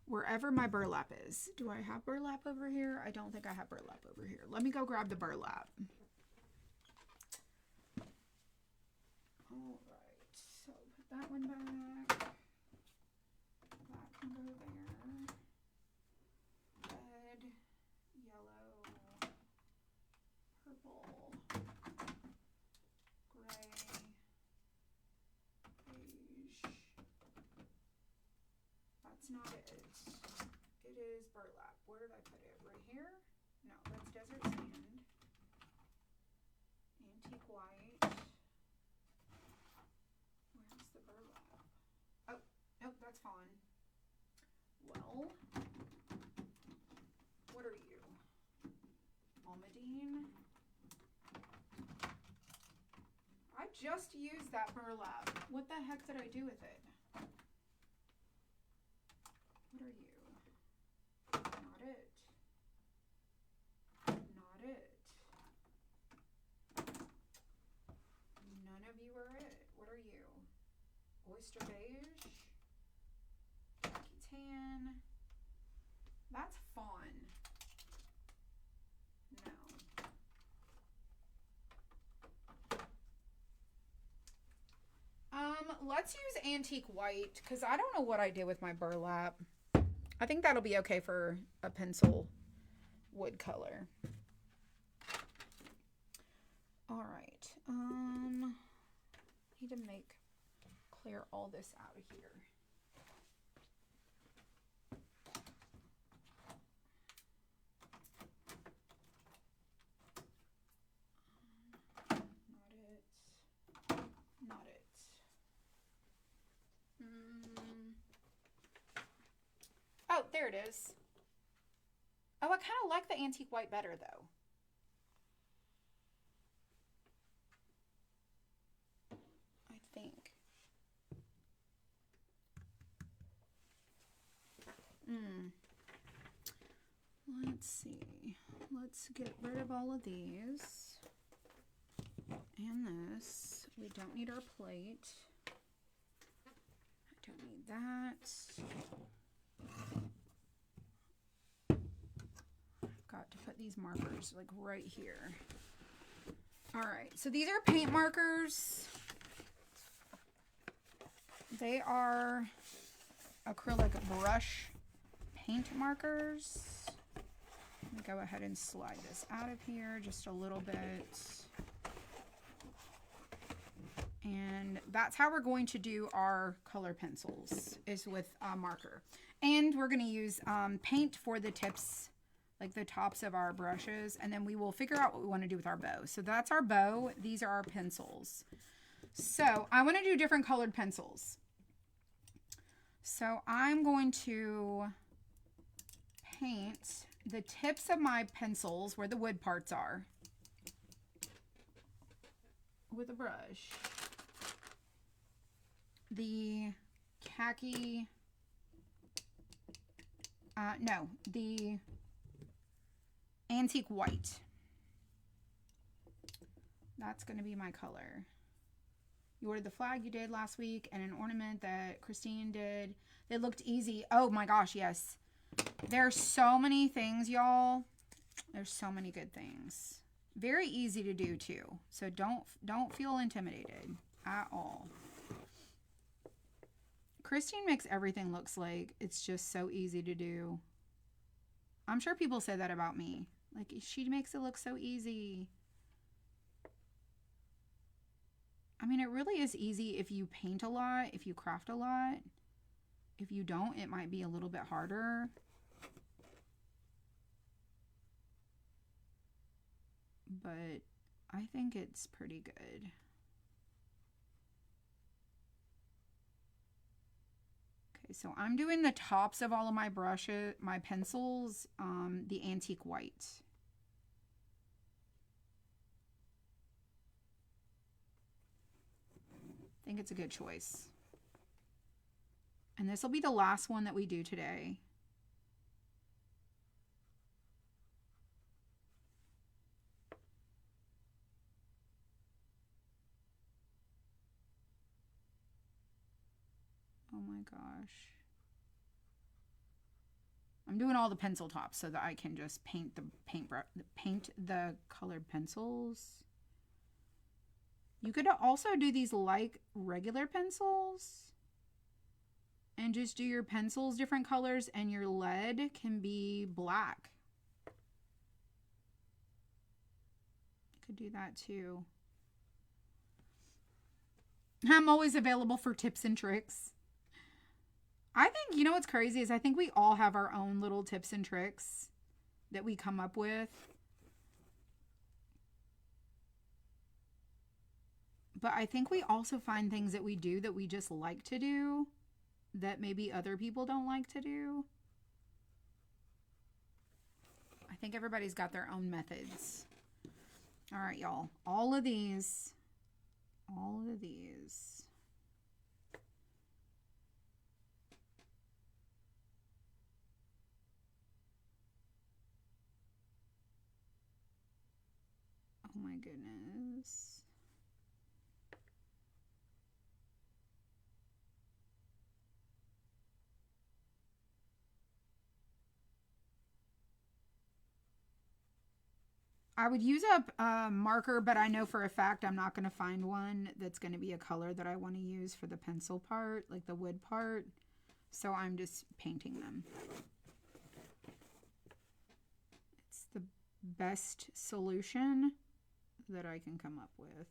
wherever my burlap is. Do I have burlap over here? I don't think I have burlap over here. Let me go grab the burlap. All right, so put that one back. That can go there. Red, yellow, purple, gray, beige. That's not it. It is burlap. Where did I put it? Right here? No, that's desert sand. Antique white. Where's the burlap? Oh, nope, that's fine. Well, what are you? Almadine. I just used that burlap. What the heck did I do with it? What are you? Not it. Not it. None of you are it. What are you? Oyster beige? Khaki tan? That's fun. No. Let's use antique white because I don't know what I did with my burlap. I think that'll be okay for a pencil wood color. All right. Need to clear all this out of here. Not it. Oh, there it is. Oh, I kind of like the antique white better, though. I think. Let's see. Let's get rid of all of these. And this. We don't need our plate. I don't need that. I've got to put these markers like right here. Alright, so these are paint markers. They are acrylic brush paint markers. Let me go ahead and slide this out of here just a little bit. And that's how we're going to do our color pencils, is with a marker. And we're going to use paint for the tips, like the tops of our brushes, and then we will figure out what we want to do with our bow. So that's our bow. These are our pencils. So I want to do different colored pencils. So I'm going to paint the tips of my pencils where the wood parts are with a brush. The khaki, the antique white. That's going to be my color. You ordered the flag you did last week and an ornament that Christine did. They looked easy. Oh my gosh, yes. There's so many things, y'all. There's so many good things. Very easy to do too. So don't feel intimidated at all. Christine makes everything looks like it's just so easy to do. I'm sure people say that about me. Like, she makes it look so easy. I mean, it really is easy if you paint a lot, if you craft a lot. If you don't, it might be a little bit harder. But I think it's pretty good. Okay, so I'm doing the tops of all of my brushes, my pencils, the antique white. I think it's a good choice. And this will be the last one that we do today. Oh my gosh. I'm doing all the pencil tops so that I can just paint the colored pencils. You could also do these like regular pencils and just do your pencils different colors, and your lead can be black. You could do that too. I'm always available for tips and tricks. I think, you know what's crazy is I think we all have our own little tips and tricks that we come up with. But I think we also find things that we do that we just like to do that maybe other people don't like to do. I think everybody's got their own methods. All right, y'all. All of these. Oh my goodness. I would use a marker, but I know for a fact I'm not going to find one that's going to be a color that I want to use for the pencil part, like the wood part. So I'm just painting them. It's the best solution that I can come up with.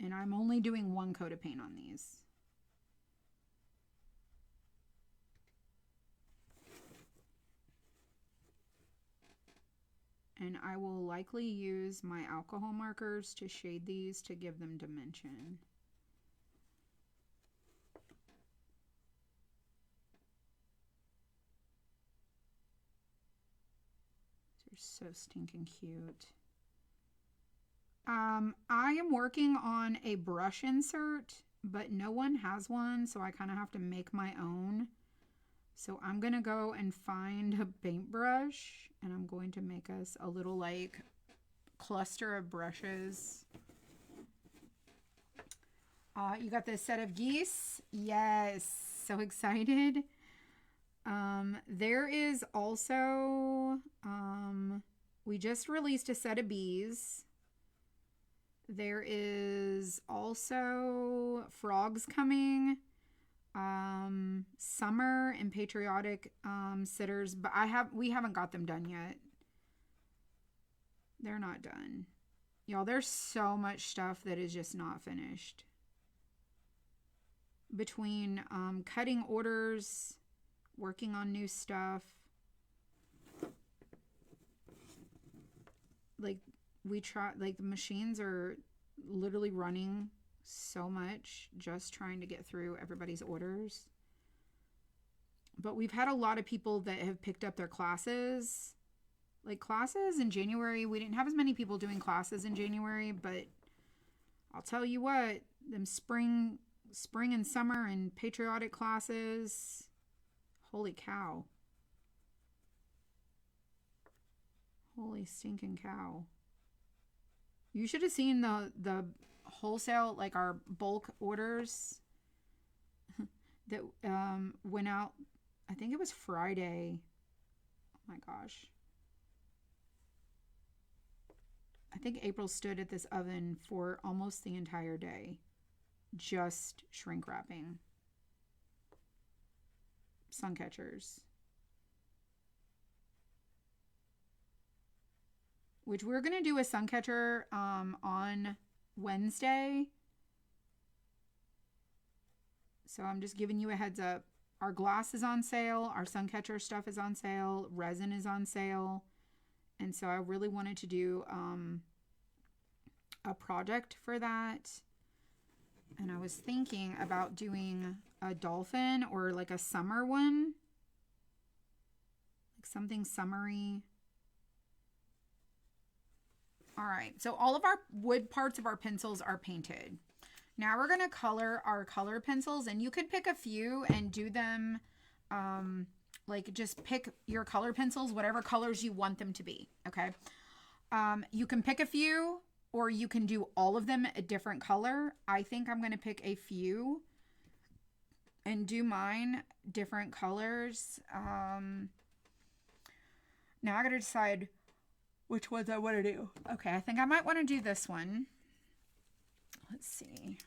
And I'm only doing one coat of paint on these. And I will likely use my alcohol markers to shade these to give them dimension. They're so stinking cute. I am working on a brush insert, but no one has one, so I kind of have to make my own. So I'm going to go and find a paintbrush, and I'm going to make us a little like cluster of brushes. You got this set of geese? Yes, so excited. There is also, we just released a set of bees. There is also frogs coming, summer and patriotic sitters, but we haven't got them done yet. They're not done. Y'all, there's so much stuff that is just not finished. Between cutting orders, working on new stuff. Like the machines are literally running so much just trying to get through everybody's orders. But we've had a lot of people that have picked up their classes. Like classes in January, we didn't have as many people doing classes in January, but I'll tell you what, them spring and summer and patriotic classes, holy cow. Holy stinking cow. You should have seen the wholesale, like our bulk orders that went out, I think it was Friday. Oh my gosh. I think April stood at this oven for almost the entire day. Just shrink wrapping. Sun catchers. Which we're going to do a sun catcher on Wednesday. So I'm just giving you a heads up. Our glass is on sale. Our sun catcher stuff is on sale. Resin is on sale. And so I really wanted to do a project for that. And I was thinking about doing a dolphin or like a summer one. Like something summery. All right, so all of our wood parts of our pencils are painted. Now we're gonna color our color pencils, and you could pick a few and do them, like just pick your color pencils, whatever colors you want them to be, okay? You can pick a few, or you can do all of them a different color. I think I'm gonna pick a few and do mine different colors. Now I gotta decide which ones I want to do. Okay, I think I might want to do this one. Let's see.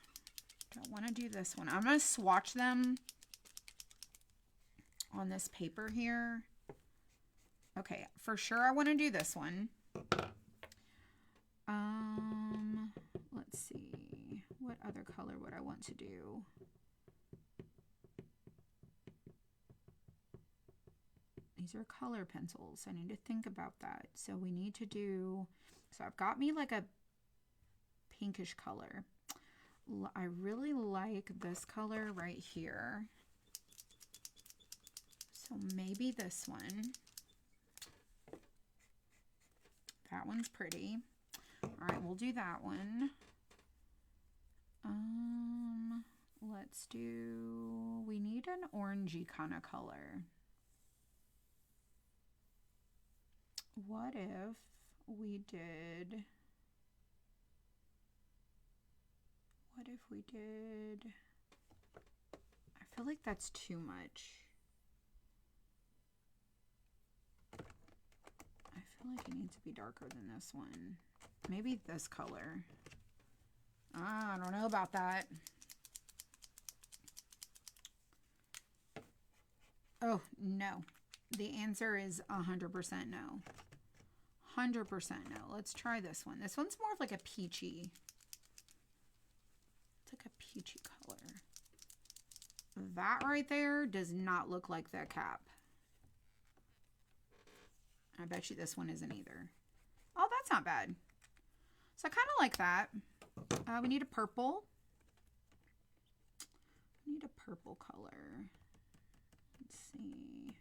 Do I want to do this one? I'm going to swatch them on this paper here. Okay, for sure I want to do this one. Let's see. What other color would I want to do? These are color pencils. I need to think about that. So we need to do, so I've got me like a pinkish color. I really like this color right here. So maybe this one. That one's pretty. All right, we'll do that one. Let's do, we need an orangey kind of color. What if we did, I feel like that's too much. I feel like it needs to be darker than this one. Maybe this color. I don't know about that. Oh, no. The answer is 100% no. 100% no. Let's try this one. This one's more of like a peachy. It's like a peachy color. That right there does not look like that cap. I bet you this one isn't either. Oh, that's not bad. So I kind of like that. We need a purple. We need a purple color. Let's see.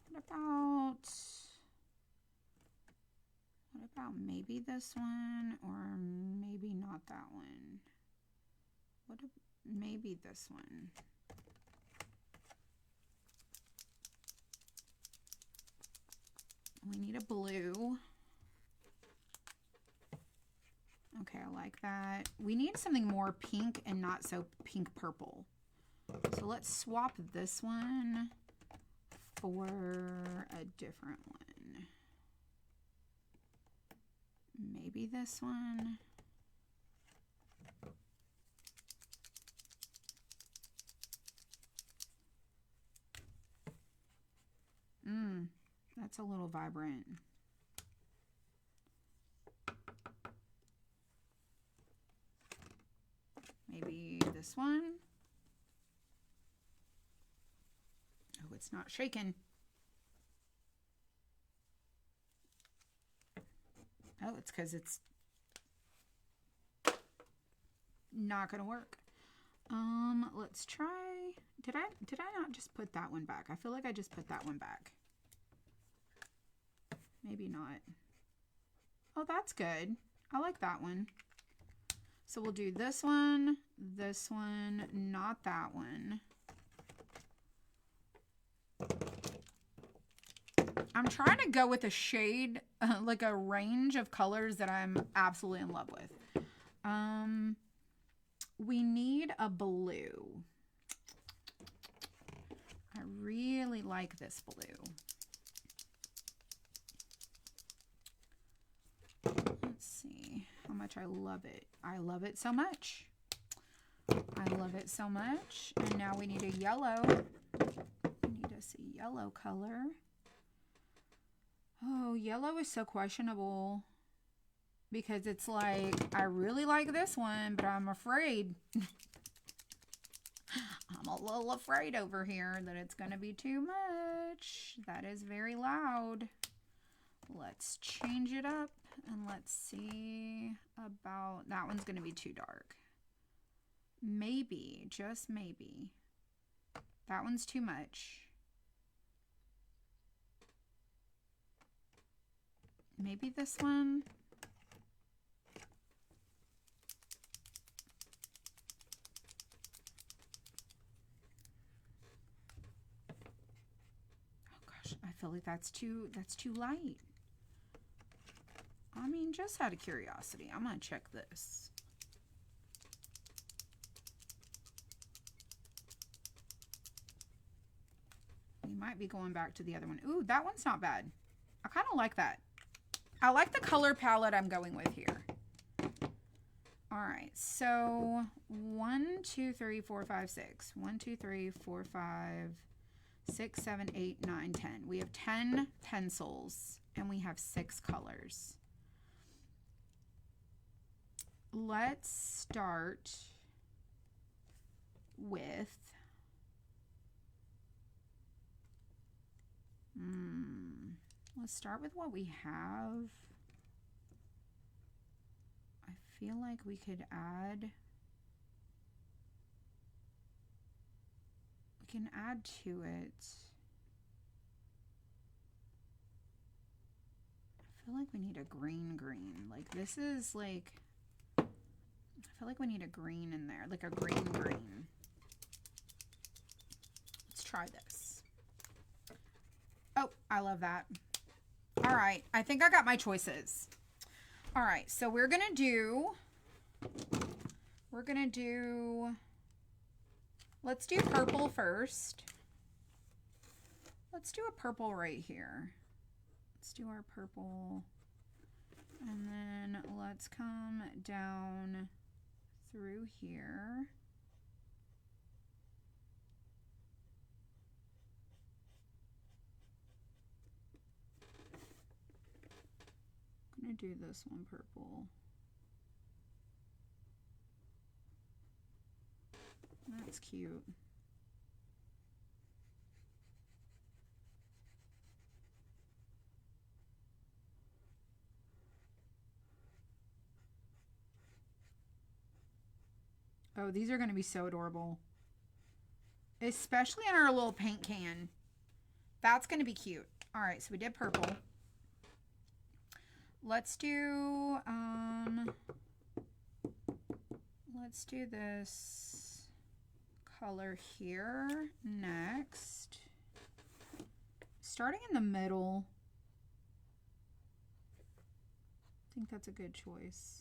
What about maybe this one, or maybe not that one. Maybe this one. We need a blue. Okay, I like that. We need something more pink and not so pink purple. So let's swap this one for a different one. Maybe this one. That's a little vibrant. Maybe this one. Oh, it's not shaking. Oh, it's because it's not gonna work. Let's try. Did I not just put that one back? I feel like I just put that one back. Maybe not. Oh, that's good. I like that one. So we'll do this one, not that one. I'm trying to go with a shade, like a range of colors that I'm absolutely in love with. We need a blue. I really like this blue. Let's see how much I love it. I love it so much. I love it so much. And now we need a yellow. We need us a yellow color. Oh, yellow is so questionable because it's like, I really like this one, but I'm afraid. I'm a little afraid over here that it's going to be too much. That is very loud. Let's change it up and let's see about, that one's going to be too dark. Maybe, just maybe. That one's too much. Maybe this one. Oh gosh, I feel like that's too light. I mean, just out of curiosity, I'm gonna check this. We might be going back to the other one. Ooh, that one's not bad. I kind of like that. I like the color palette I'm going with here. All right, so 1, 2, 3, 4, 5, 6. 1, 2, 3, 4, 5, 6, 7, 8, 9, 10. We have 10 pencils and we have 6 colors. Let's start with let's start with what we have. I feel like we could add, we can add to it. I feel like we need a green. Like this is like, I feel like we need a green in there, like a green. Let's try this. Oh, I love that. All right, I think I got my choices. All right, so we're gonna do, let's do purple first. Let's do a purple right here. Let's do our purple. And then let's come down through here. I'm gonna do this one purple. That's cute. Oh, these are going to be so adorable. Especially in our little paint can. That's going to be cute. All right, so we did purple. Let's do, let's do this color here next. Starting in the middle. I think that's a good choice.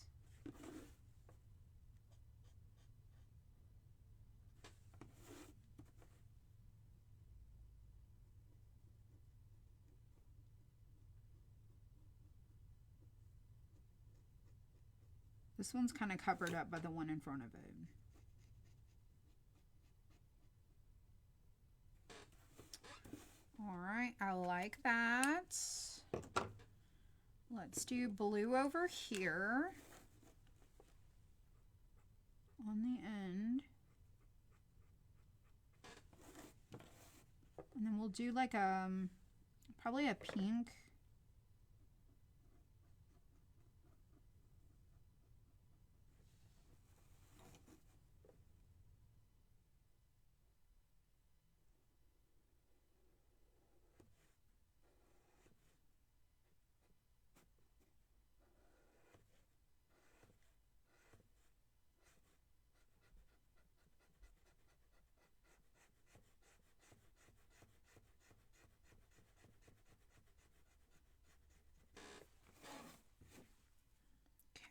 This one's kind of covered up by the one in front of it. All right, I like that. Let's do blue over here on the end. And then we'll do like probably a pink.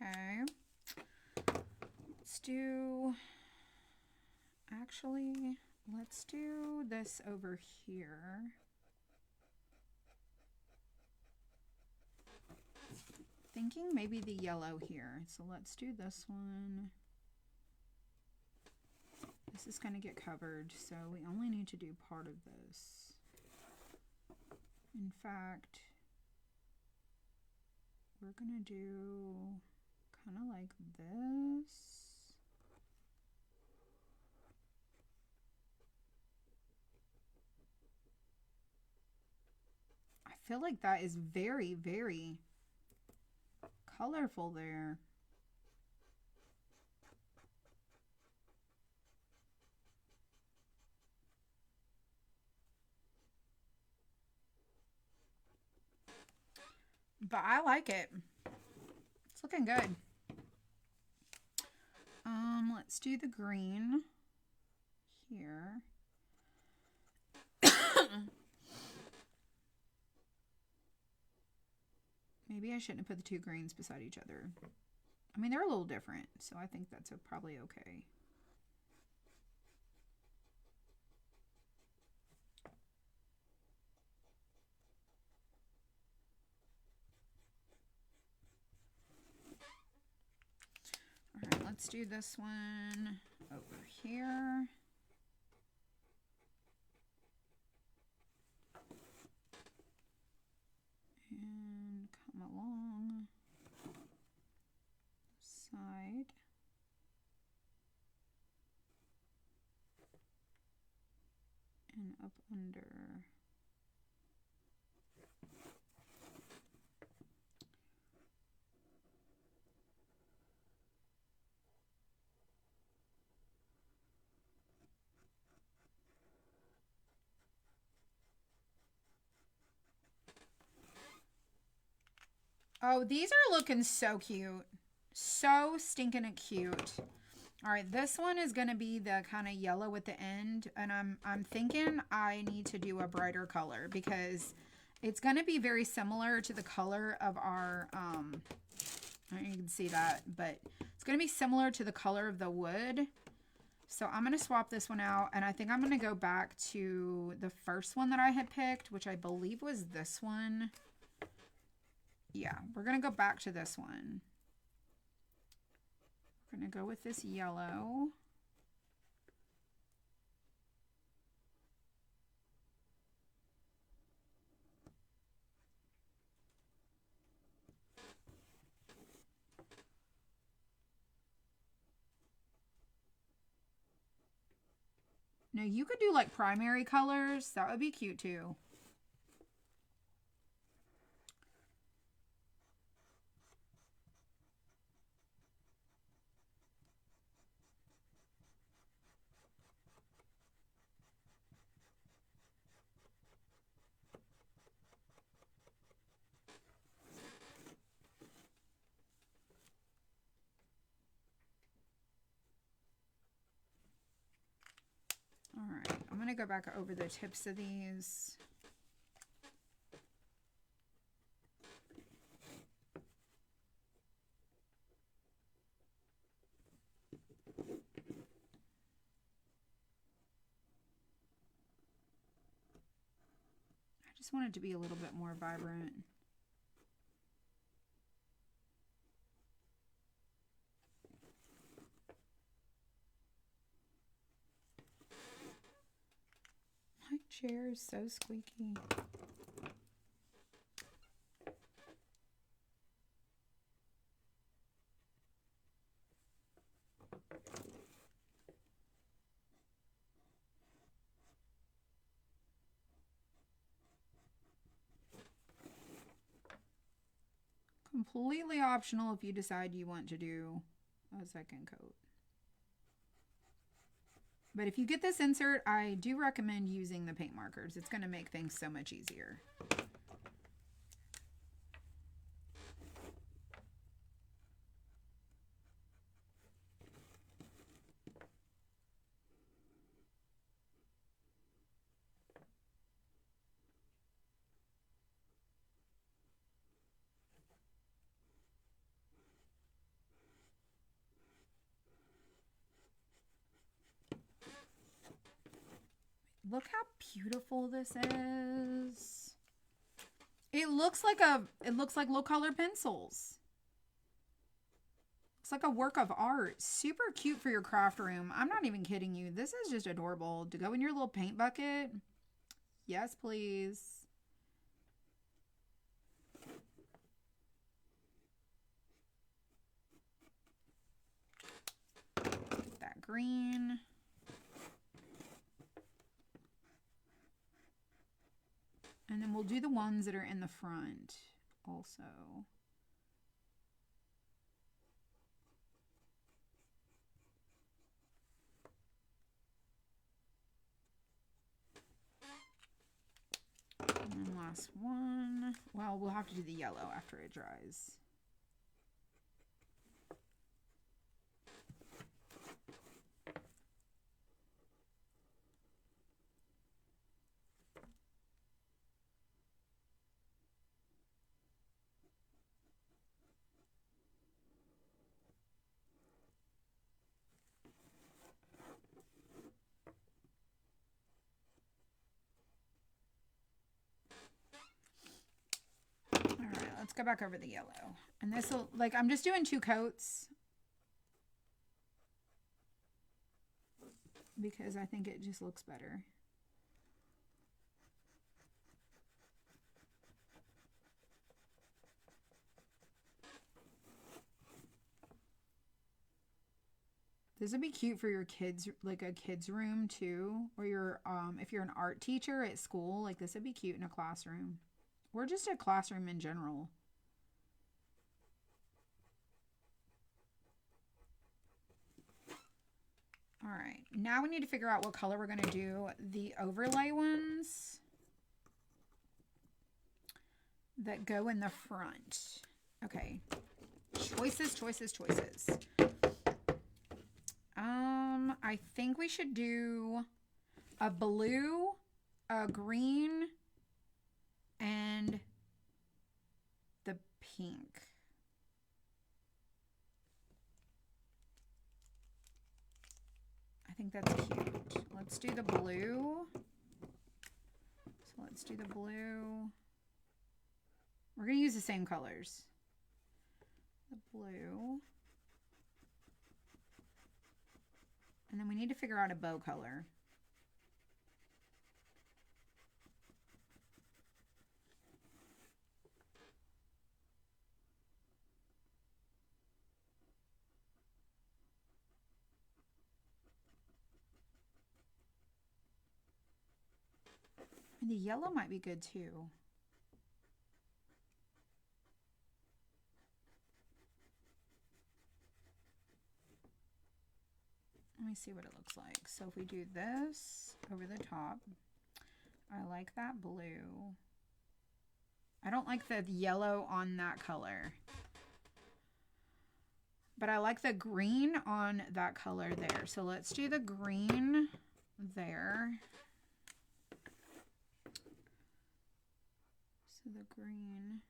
Okay, let's do this over here. Thinking maybe the yellow here. So let's do this one. This is going to get covered, so we only need to do part of this. In fact, we're going to do kind of like this. I feel like that is very, very colorful there. But I like it. It's looking good. Let's do the green here. Maybe I shouldn't have put the two greens beside each other. I mean, they're a little different, so I think that's probably okay. All right, let's do this one over here. And come along side. And up under. Oh, these are looking so cute. So stinking cute. All right, this one is going to be the kind of yellow at the end, and I'm thinking I need to do a brighter color because it's going to be very similar to the color of our I don't know if you can see that, but it's going to be similar to the color of the wood. So I'm going to swap this one out, and I think I'm going to go back to the first one that I had picked, which I believe was this one. Yeah, we're going to go back to this one. We're going to go with this yellow. Now you could do like primary colors. That would be cute too. want to go back over the tips of these. I just want it to be a little bit more vibrant. My chair is so squeaky. Completely optional if you decide you want to do a second coat. But if you get this insert, I do recommend using the paint markers. It's going to make things so much easier. Look how beautiful this is. It looks like low color pencils. It's like a work of art. Super cute for your craft room. I'm not even kidding you. This is just adorable. To go in your little paint bucket. Yes, please. Get that green. And then we'll do the ones that are in the front also. And then last one. Well, we'll have to do the yellow after it dries. Let's go back over the yellow. And this will, like, I'm just doing 2 coats because I think it just looks better. This would be cute for your kids, like a kid's room too, or your if you're an art teacher at school, like this would be cute in a classroom. Or just a classroom in general. All right, now we need to figure out what color we're going to do the overlay ones that go in the front. Okay, choices, choices, choices. I think we should do a blue, a green, and the pink. I think that's cute. Let's do the blue. So let's do the blue. We're going to use the same colors. The blue. And then we need to figure out a bow color. And the yellow might be good too. Let me see what it looks like. So if we do this over the top, I like that blue. I don't like the yellow on that color, but I like the green on that color there. So let's do the green there. the green.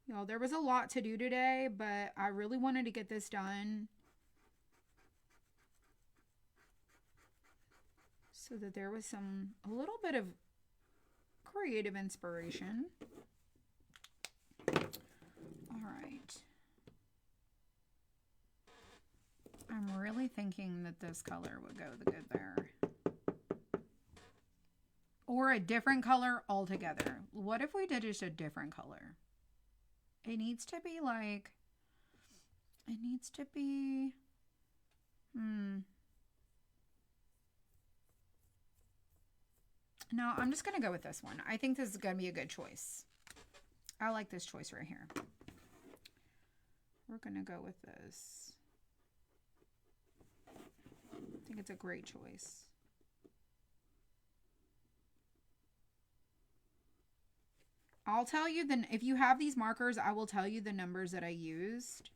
Y'all, there was a lot to do today, but I really wanted to get this done so that there was a little bit of creative inspiration. All right. I'm really thinking that this color would go good there. Or a different color altogether. What if we did just a different color? It needs to be like, it needs to be, No, I'm just going to go with this one. I think this is going to be a good choice. I like this choice right here. We're going to go with this. I think it's a great choice. I'll tell you then, if you have these markers, I will tell you the numbers that I used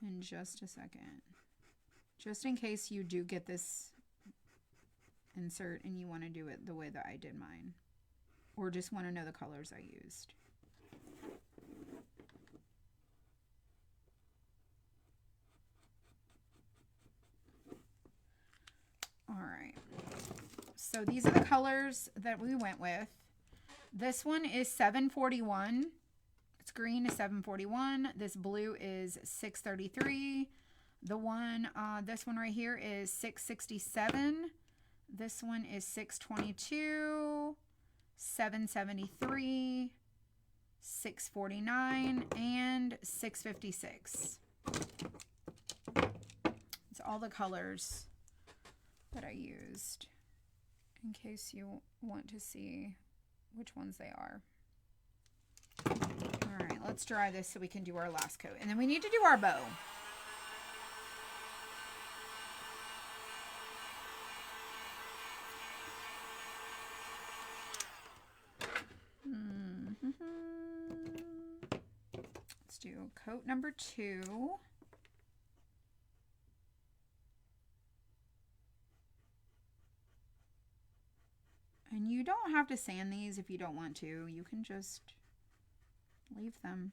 in just a second. Just in case you do get this insert and you want to do it the way that I did mine. Or just want to know the colors I used. All right. So these are the colors that we went with. This one is 741. It's green is 741. This blue is 633. The one, this one right here is 667. This one is 622, 773, 649, and 656. It's all the colors that I used in case you want to see which ones they are. All right, let's dry this so we can do our last coat. And then we need to do our bow. Let's do coat number 2. And you don't have to sand these if you don't want to. You can just leave them.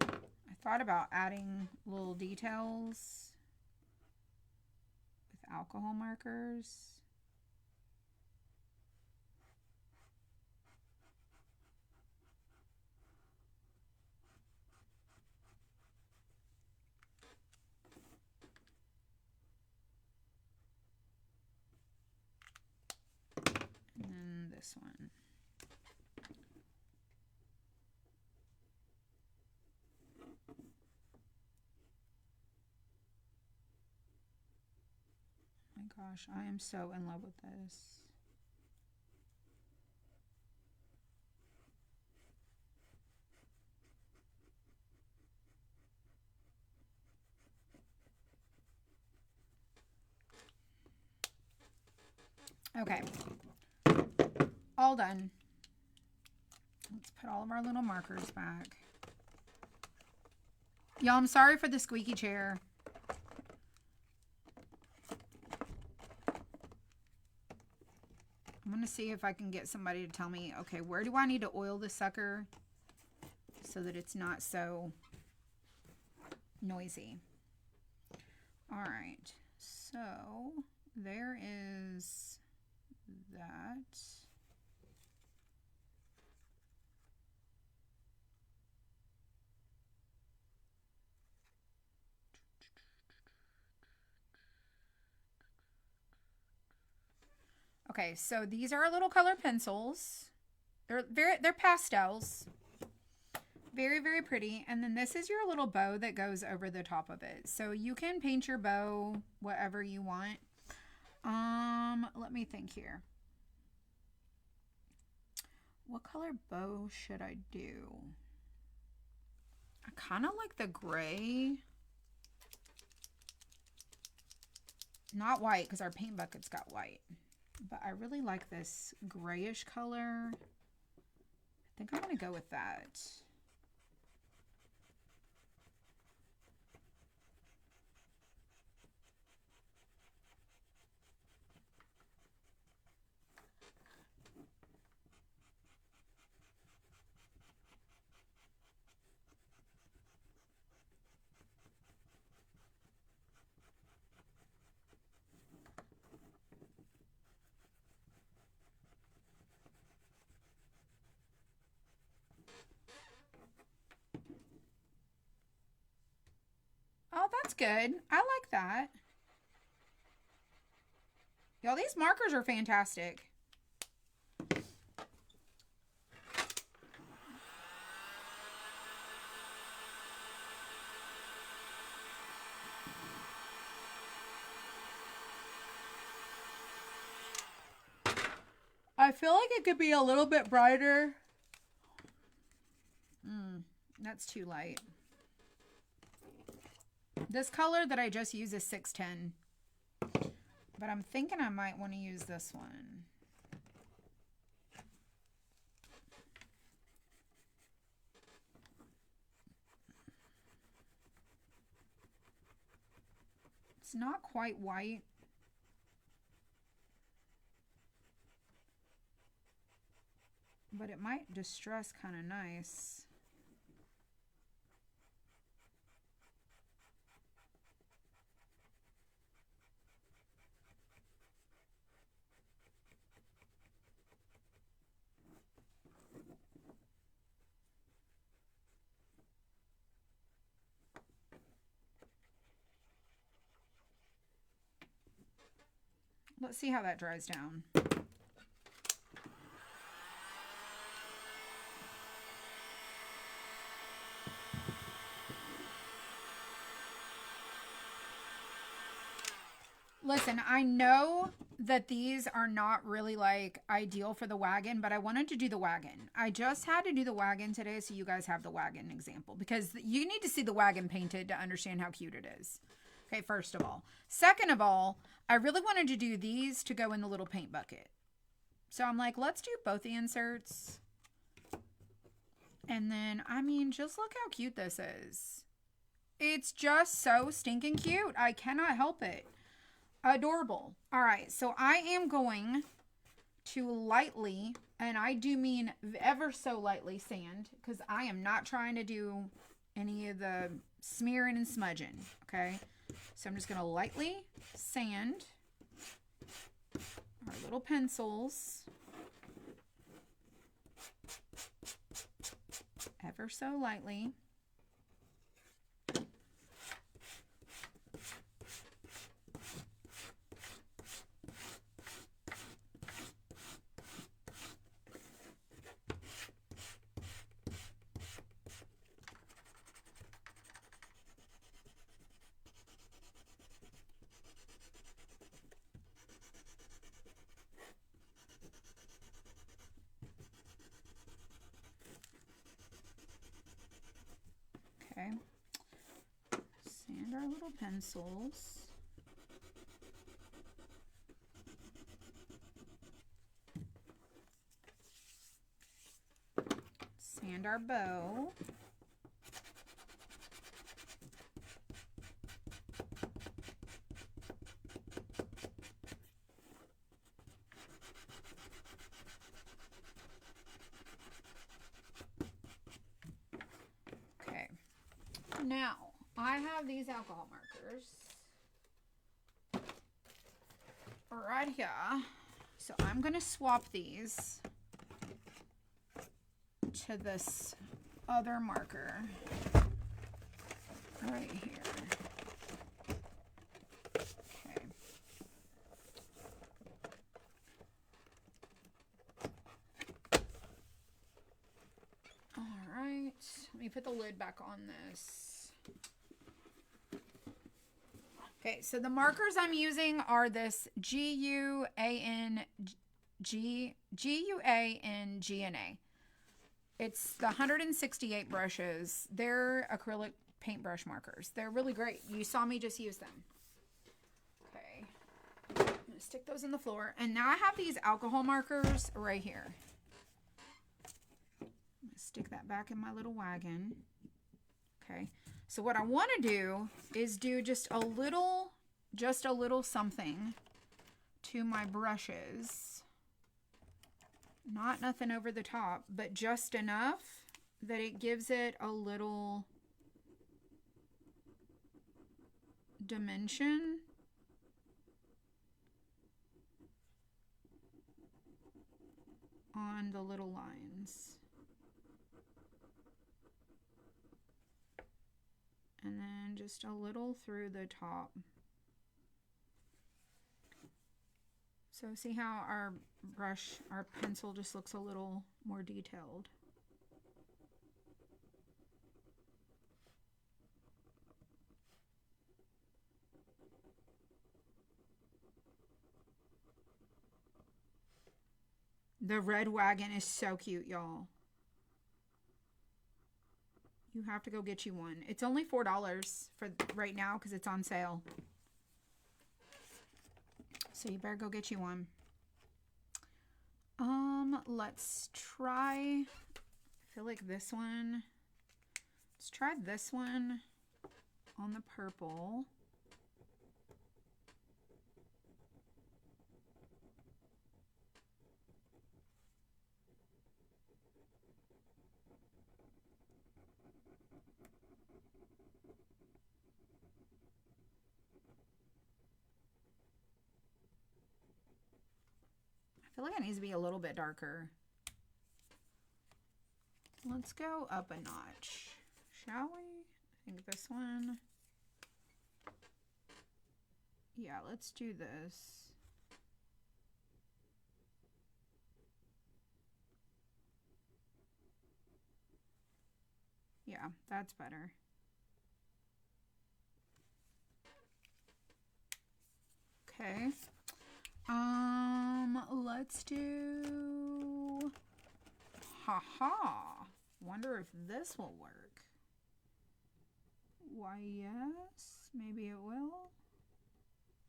I thought about adding little details with alcohol markers. And then this one. My gosh, I am so in love with this. Okay, all done. Let's put all of our little markers back. Y'all, I'm sorry for the squeaky chair. I'm going to see if I can get somebody to tell me, okay, where do I need to oil this sucker so that it's not so noisy? All right, so there is that. Okay, so these are our little color pencils. They're pastels. Very, very pretty. And then this is your little bow that goes over the top of it. So you can paint your bow whatever you want. Let me think here. What color bow should I do? I kind of like the gray. Not white, because our paint bucket's got white. But I really like this grayish color. I think I'm going to go with that. Oh, that's good. I like that. Y'all, these markers are fantastic. I feel like it could be a little bit brighter. That's too light. This color that I just used is 610. But I'm thinking I might want to use this one. It's not quite white. But it might distress kind of nice. Let's see how that dries down. Listen, I know that these are not really like ideal for the wagon, but I wanted to do the wagon. I just had to do the wagon today so you guys have the wagon example, because you need to see the wagon painted to understand how cute it is. Okay, first of all. Second of all, I really wanted to do these to go in the little paint bucket. So I'm like, let's do both the inserts. And then, I mean, just look how cute this is. It's just so stinking cute. I cannot help it. Adorable. All right, so I am going to lightly, and I do mean ever so lightly, sand, because I am not trying to do any of the smearing and smudging, okay? So I'm just going to lightly sand our little pencils ever so lightly. Okay, sand our little pencils. Sand our bow. Now, I have these alcohol markers right here. So I'm going to swap these to this other marker right here. Okay. All right. Let me put the lid back on this. Okay, so the markers I'm using are this GUAN, GUAN, GNA. It's the 168 brushes. They're acrylic paintbrush markers. They're really great. You saw me just use them. Okay. I'm going to stick those in the floor. And now I have these alcohol markers right here. I'm going to stick that back in my little wagon. Okay. So what I want to do is do just a little something to my brushes. Not nothing over the top, but just enough that it gives it a little dimension. On the little lines. And then just a little through the top. So see how our pencil just looks a little more detailed. The red wagon is so cute, y'all. You have to go get you one. It's only $4 for right now because it's on sale. So you better go get you one. Let's try, I feel like this one. Let's try this one on the purple. I feel like it needs to be a little bit darker. Let's go up a notch, shall we? I think this one. Yeah, let's do this. Yeah, that's better. Okay. Let's do, haha. Wonder if this will work. Why, yes, maybe it will.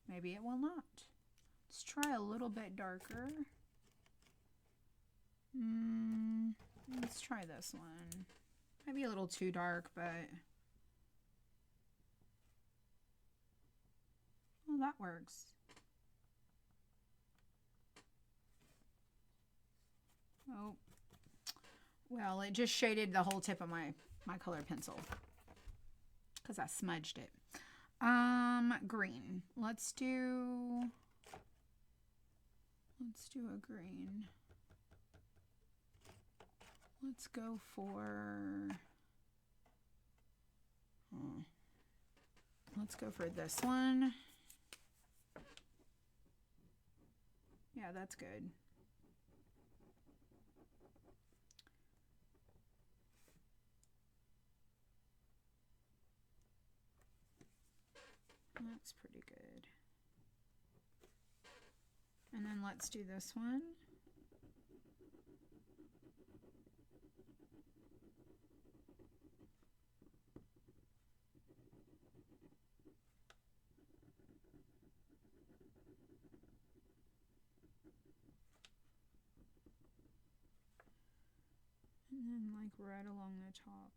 Maybe it will not. Let's try a little bit darker. Let's try this one. Maybe a little too dark, but well, that works. Oh, well, it just shaded the whole tip of my colored pencil because I smudged it. Green. Let's do a green. Let's go for, let's go for this one. Yeah, that's good. That's pretty good. And then let's do this one. And then like right along the top.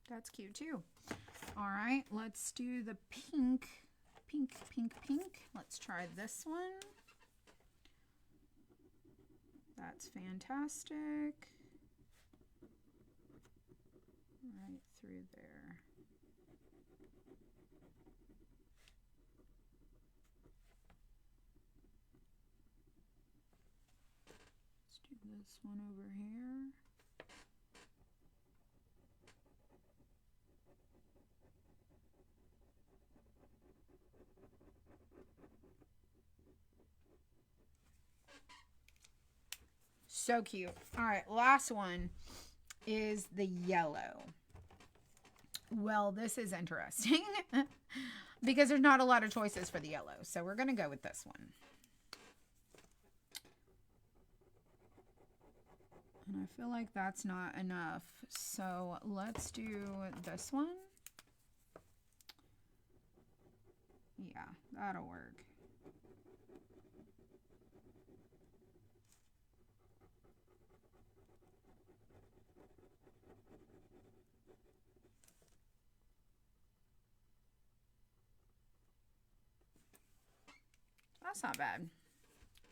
That's cute too. All right, let's do the pink. Let's try this one. That's fantastic. Right through there. Let's do this one over here. So cute. All right, last one is the yellow. Well, this is interesting because there's not a lot of choices for the yellow. So we're going to go with this one. And I feel like that's not enough. So let's do this one. Yeah, that'll work. That's not bad.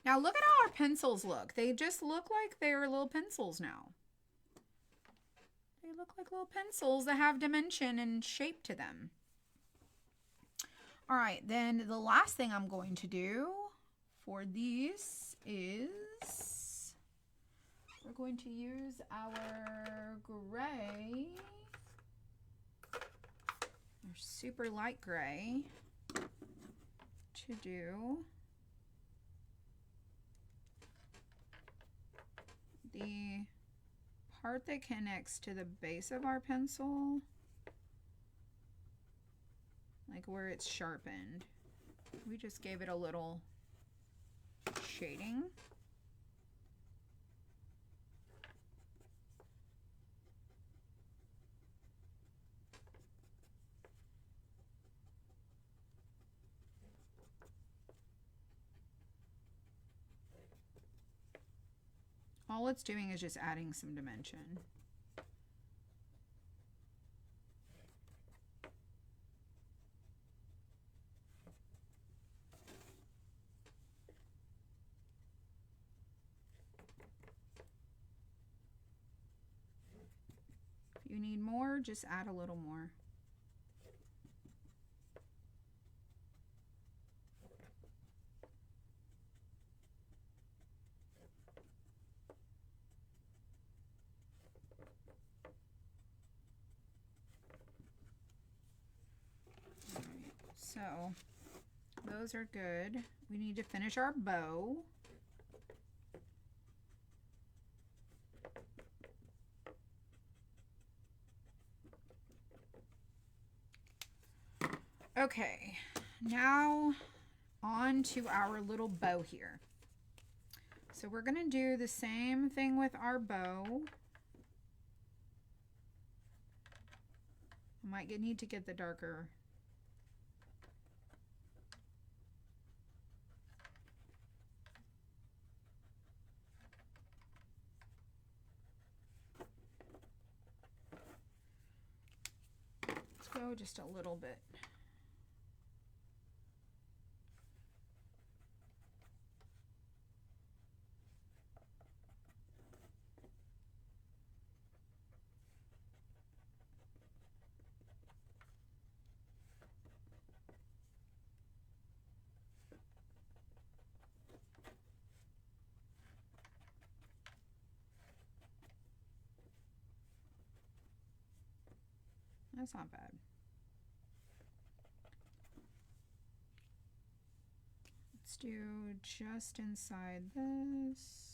Now look at how our pencils look. They just look like they're little pencils now. They look like little pencils that have dimension and shape to them. All right, then the last thing I'm going to do for these is we're going to use our gray, our super light gray, to do the part that connects to the base of our pencil, like where it's sharpened. We just gave it a little shading. All it's doing is just adding some dimension. If you need more, just add a little more. So those are good. We need to finish our bow. Okay, now on to our little bow here. So we're gonna do the same thing with our bow. I might need to get the darker. Let's go just a little bit. That's not bad. Let's do just inside this.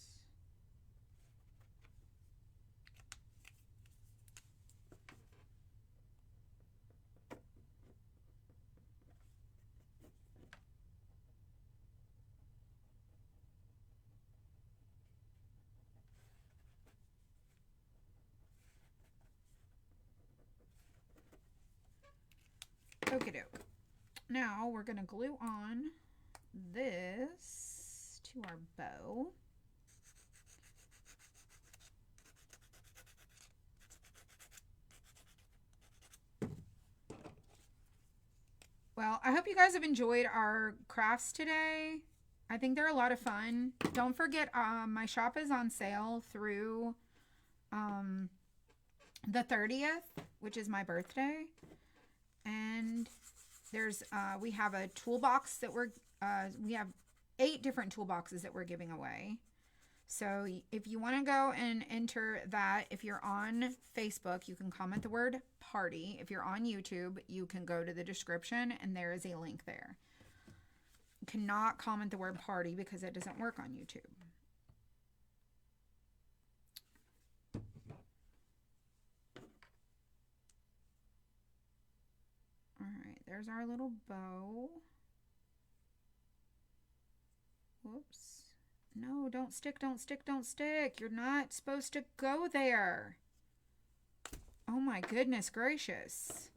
Okie doke. Now we're going to glue on this to our bow. Well, I hope you guys have enjoyed our crafts today. I think they're a lot of fun. Don't forget, my shop is on sale through the 30th, which is my birthday. And there's we have a toolbox that we have 8 different toolboxes that we're giving away. So if you want to go and enter that, if you're on Facebook, you can comment the word party. If you're on YouTube, you can go to the description and there is a link there. You cannot comment the word party because it doesn't work on YouTube. All right, there's our little bow. Whoops. No, don't stick, don't stick, don't stick. You're not supposed to go there. Oh my goodness gracious.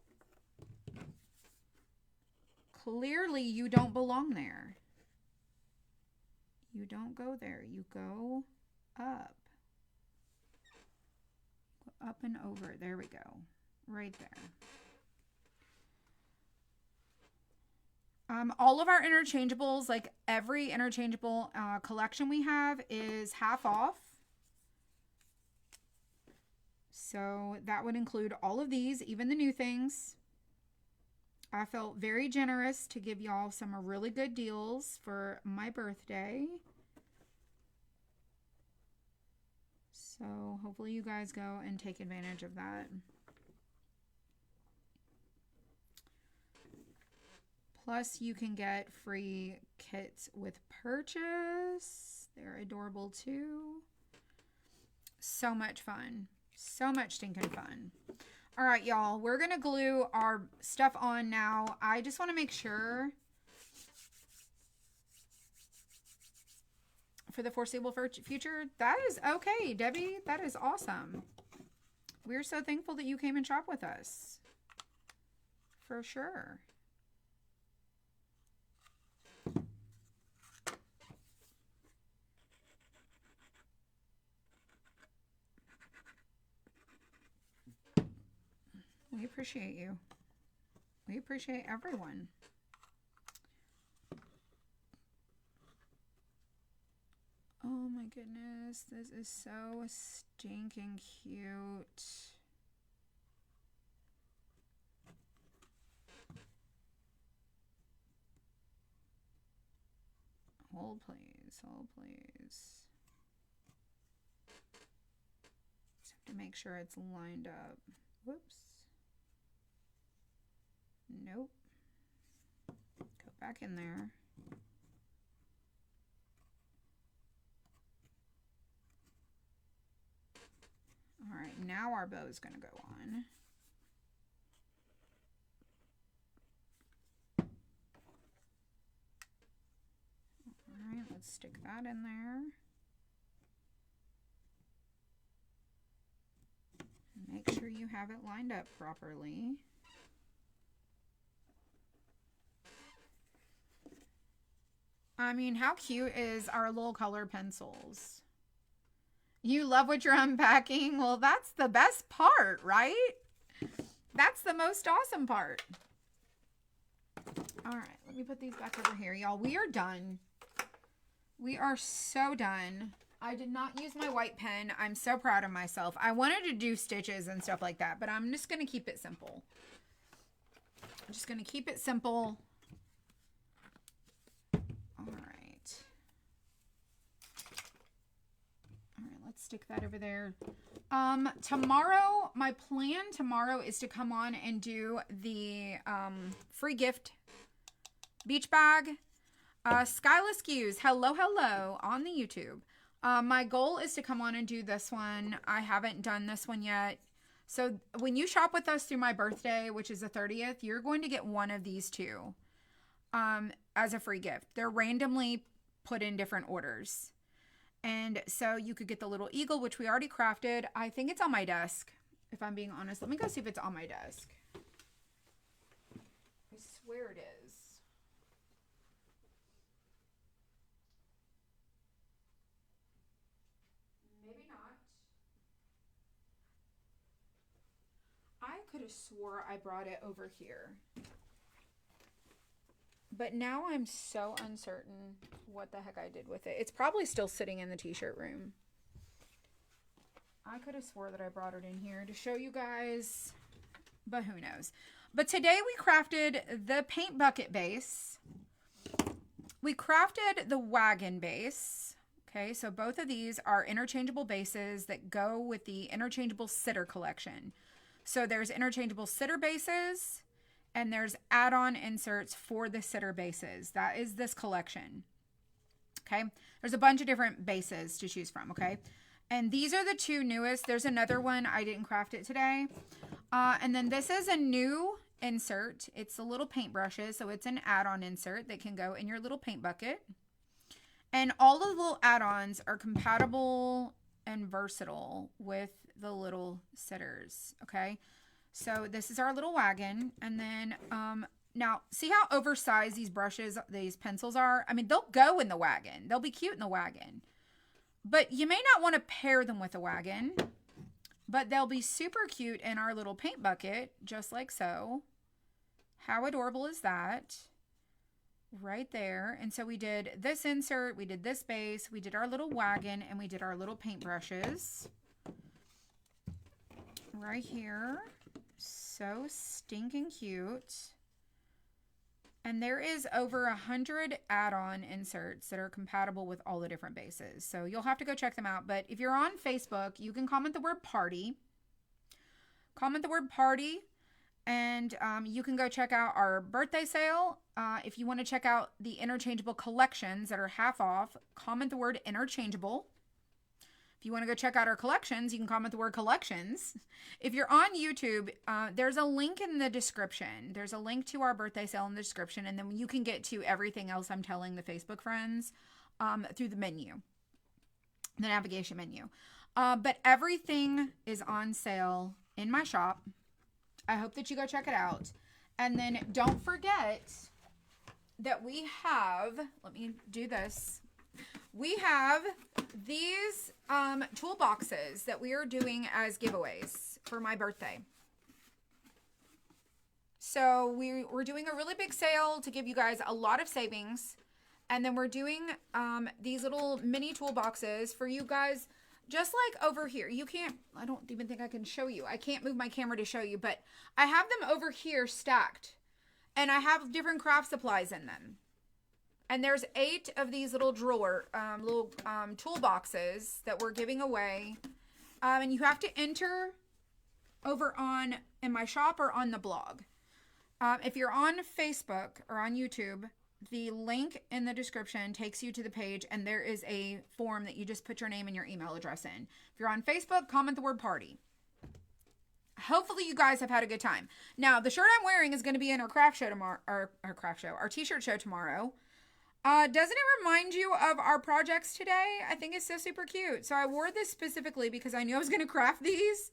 Clearly you don't belong there. You don't go there. You go up. Go up and over. There we go. Right there. All of our interchangeables, like every interchangeable collection we have, is half off. So that would include all of these, even the new things. I felt very generous to give y'all some really good deals for my birthday. So hopefully you guys go and take advantage of that. Plus you can get free kits with purchase. They're adorable too. So much fun. So much stinking fun. All right, y'all, we're going to glue our stuff on now. I just want to make sure for the foreseeable future, that is okay, Debbie. That is awesome. We're so thankful that you came and shopped with us. For sure. We appreciate you. We appreciate everyone. Oh my goodness, this is so stinking cute. Hold please, hold please. Just have to make sure it's lined up. Whoops. Nope. Go back in there. All right, now our bow is going to go on. All right, let's stick that in there. Make sure you have it lined up properly. I mean, how cute is our little color pencils? You love what you're unpacking? Well, that's the best part, right? That's the most awesome part. All right, let me put these back over here, y'all. We are done. We are so done. I did not use my white pen. I'm so proud of myself. I wanted to do stitches and stuff like that, but I'm just going to keep it simple. I'm just going to keep it simple. All right. All right, let's stick that over there. Tomorrow, my plan tomorrow is to come on and do the free gift beach bag. Skyla Skews, hello, hello on the YouTube. My goal is to come on and do this one. I haven't done this one yet. So when you shop with us through my birthday, which is the 30th, you're going to get one of these two as a free gift. They're randomly put in different orders. And so you could get the little eagle, which we already crafted. I think it's on my desk, if I'm being honest. Let me go see if it's on my desk. I swear it is. Maybe not. I could have swore I brought it over here. But now I'm so uncertain what the heck I did with it. It's probably still sitting in the t-shirt room. I could have swore that I brought it in here to show you guys, but who knows. But today we crafted the paint bucket base. We crafted the wagon base. Okay, so both of these are interchangeable bases that go with the interchangeable sitter collection. So there's interchangeable sitter bases, and there's add-on inserts for the sitter bases. That is this collection. Okay, there's a bunch of different bases to choose from. Okay, and these are the two newest. There's another one, I didn't craft it today. And then this is a new insert. It's a little paintbrushes, so it's an add-on insert that can go in your little paint bucket. And all of the little add-ons are compatible and versatile with the little sitters, okay? So this is our little wagon. And then, now see how oversized these brushes, these pencils are? I mean, they'll go in the wagon. They'll be cute in the wagon. But you may not want to pair them with a wagon. But they'll be super cute in our little paint bucket, just like so. How adorable is that? Right there. And so we did this insert, we did this base, we did our little wagon, and we did our little paintbrushes. Right here. So stinking cute. And there is over 100 add-on inserts that are compatible with all the different bases. So you'll have to go check them out. But if you're on Facebook, you can comment the word party. Comment the word party. And you can go check out our birthday sale. If you want to check out the interchangeable collections that are half off, comment the word interchangeable. If you want to go check out our collections, you can comment the word collections. If you're on YouTube, there's a link in the description. There's a link to our birthday sale in the description, and then you can get to everything else I'm telling the Facebook friends through the menu, the navigation menu. But everything is on sale in my shop. I hope that you go check it out. And then don't forget that we have, let me do this. We have these toolboxes that we are doing as giveaways for my birthday. So we're doing a really big sale to give you guys a lot of savings. And then we're doing these little mini toolboxes for you guys, just like over here. You can't, I don't even think I can show you. I can't move my camera to show you, but I have them over here stacked. And I have different craft supplies in them. And there's 8 of these little toolboxes that we're giving away. And you have to enter over on in my shop or on the blog. If you're on Facebook or on YouTube, the link in the description takes you to the page, and there is a form that you just put your name and your email address in. If you're on Facebook, comment the word party. Hopefully you guys have had a good time. Now, the shirt I'm wearing is going to be in our craft show tomorrow, our t-shirt show tomorrow. Doesn't it remind you of our projects today? I think it's so super cute. So I wore this specifically because I knew I was going to craft these.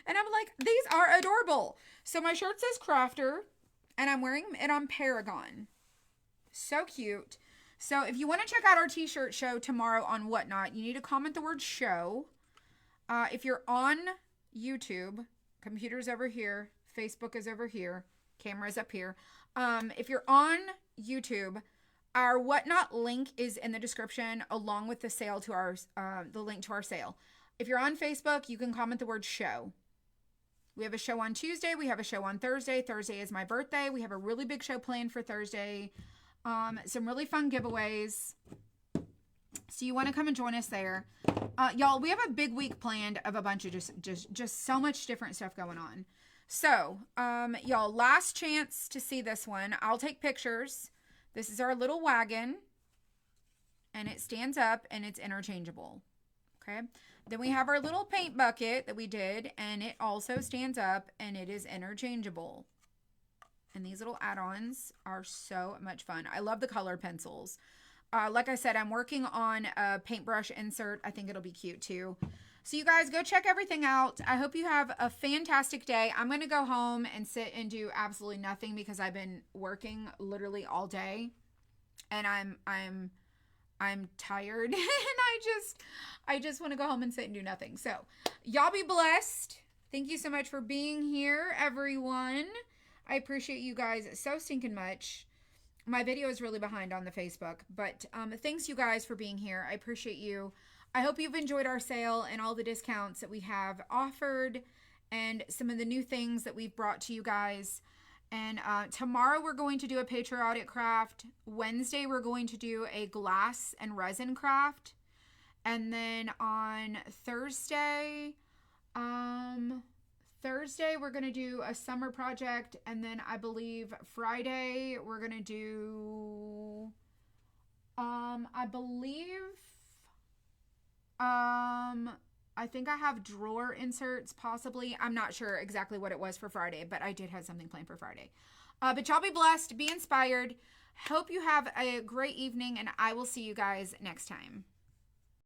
And I'm like, these are adorable. So my shirt says crafter, and I'm wearing it on Paragon. So cute. So if you want to check out our t-shirt show tomorrow on Whatnot, you need to comment the word show. If you're on YouTube, computer's over here, Facebook is over here, camera's up here. If you're on YouTube, our Whatnot link is in the description, along with the sale to our the link to our sale. If you're on Facebook, you can comment the word show. We have a show on Tuesday. We have a show on Thursday. Thursday is my birthday. We have a really big show planned for Thursday. Some really fun giveaways. So you want to come and join us there. Y'all, we have a big week planned of a bunch of just so much different stuff going on. So, y'all, last chance to see this one. I'll take pictures. This is our little wagon, and it stands up, and it's interchangeable. Okay. Then we have our little paint bucket that we did, and it also stands up, and it is interchangeable. And these little add-ons are so much fun. I love the color pencils. Like I said, I'm working on a paintbrush insert. I think it'll be cute too. So you guys go check everything out. I hope you have a fantastic day. I'm going to go home and sit and do absolutely nothing because I've been working literally all day, and I'm tired and I just want to go home and sit and do nothing. So y'all be blessed. Thank you so much for being here, everyone. I appreciate you guys so stinking much. My video is really behind on the Facebook, but thanks you guys for being here. I appreciate you. I hope you've enjoyed our sale and all the discounts that we have offered and some of the new things that we've brought to you guys. And tomorrow we're going to do a patriotic craft. Wednesday we're going to do a glass and resin craft. And then on Thursday, we're going to do a summer project. And then I believe Friday we're going to do, I think I have drawer inserts possibly. I'm not sure exactly what it was for Friday, but I did have something planned for Friday. But y'all be blessed, be inspired, Hope you have a great evening, and I will see you guys next time.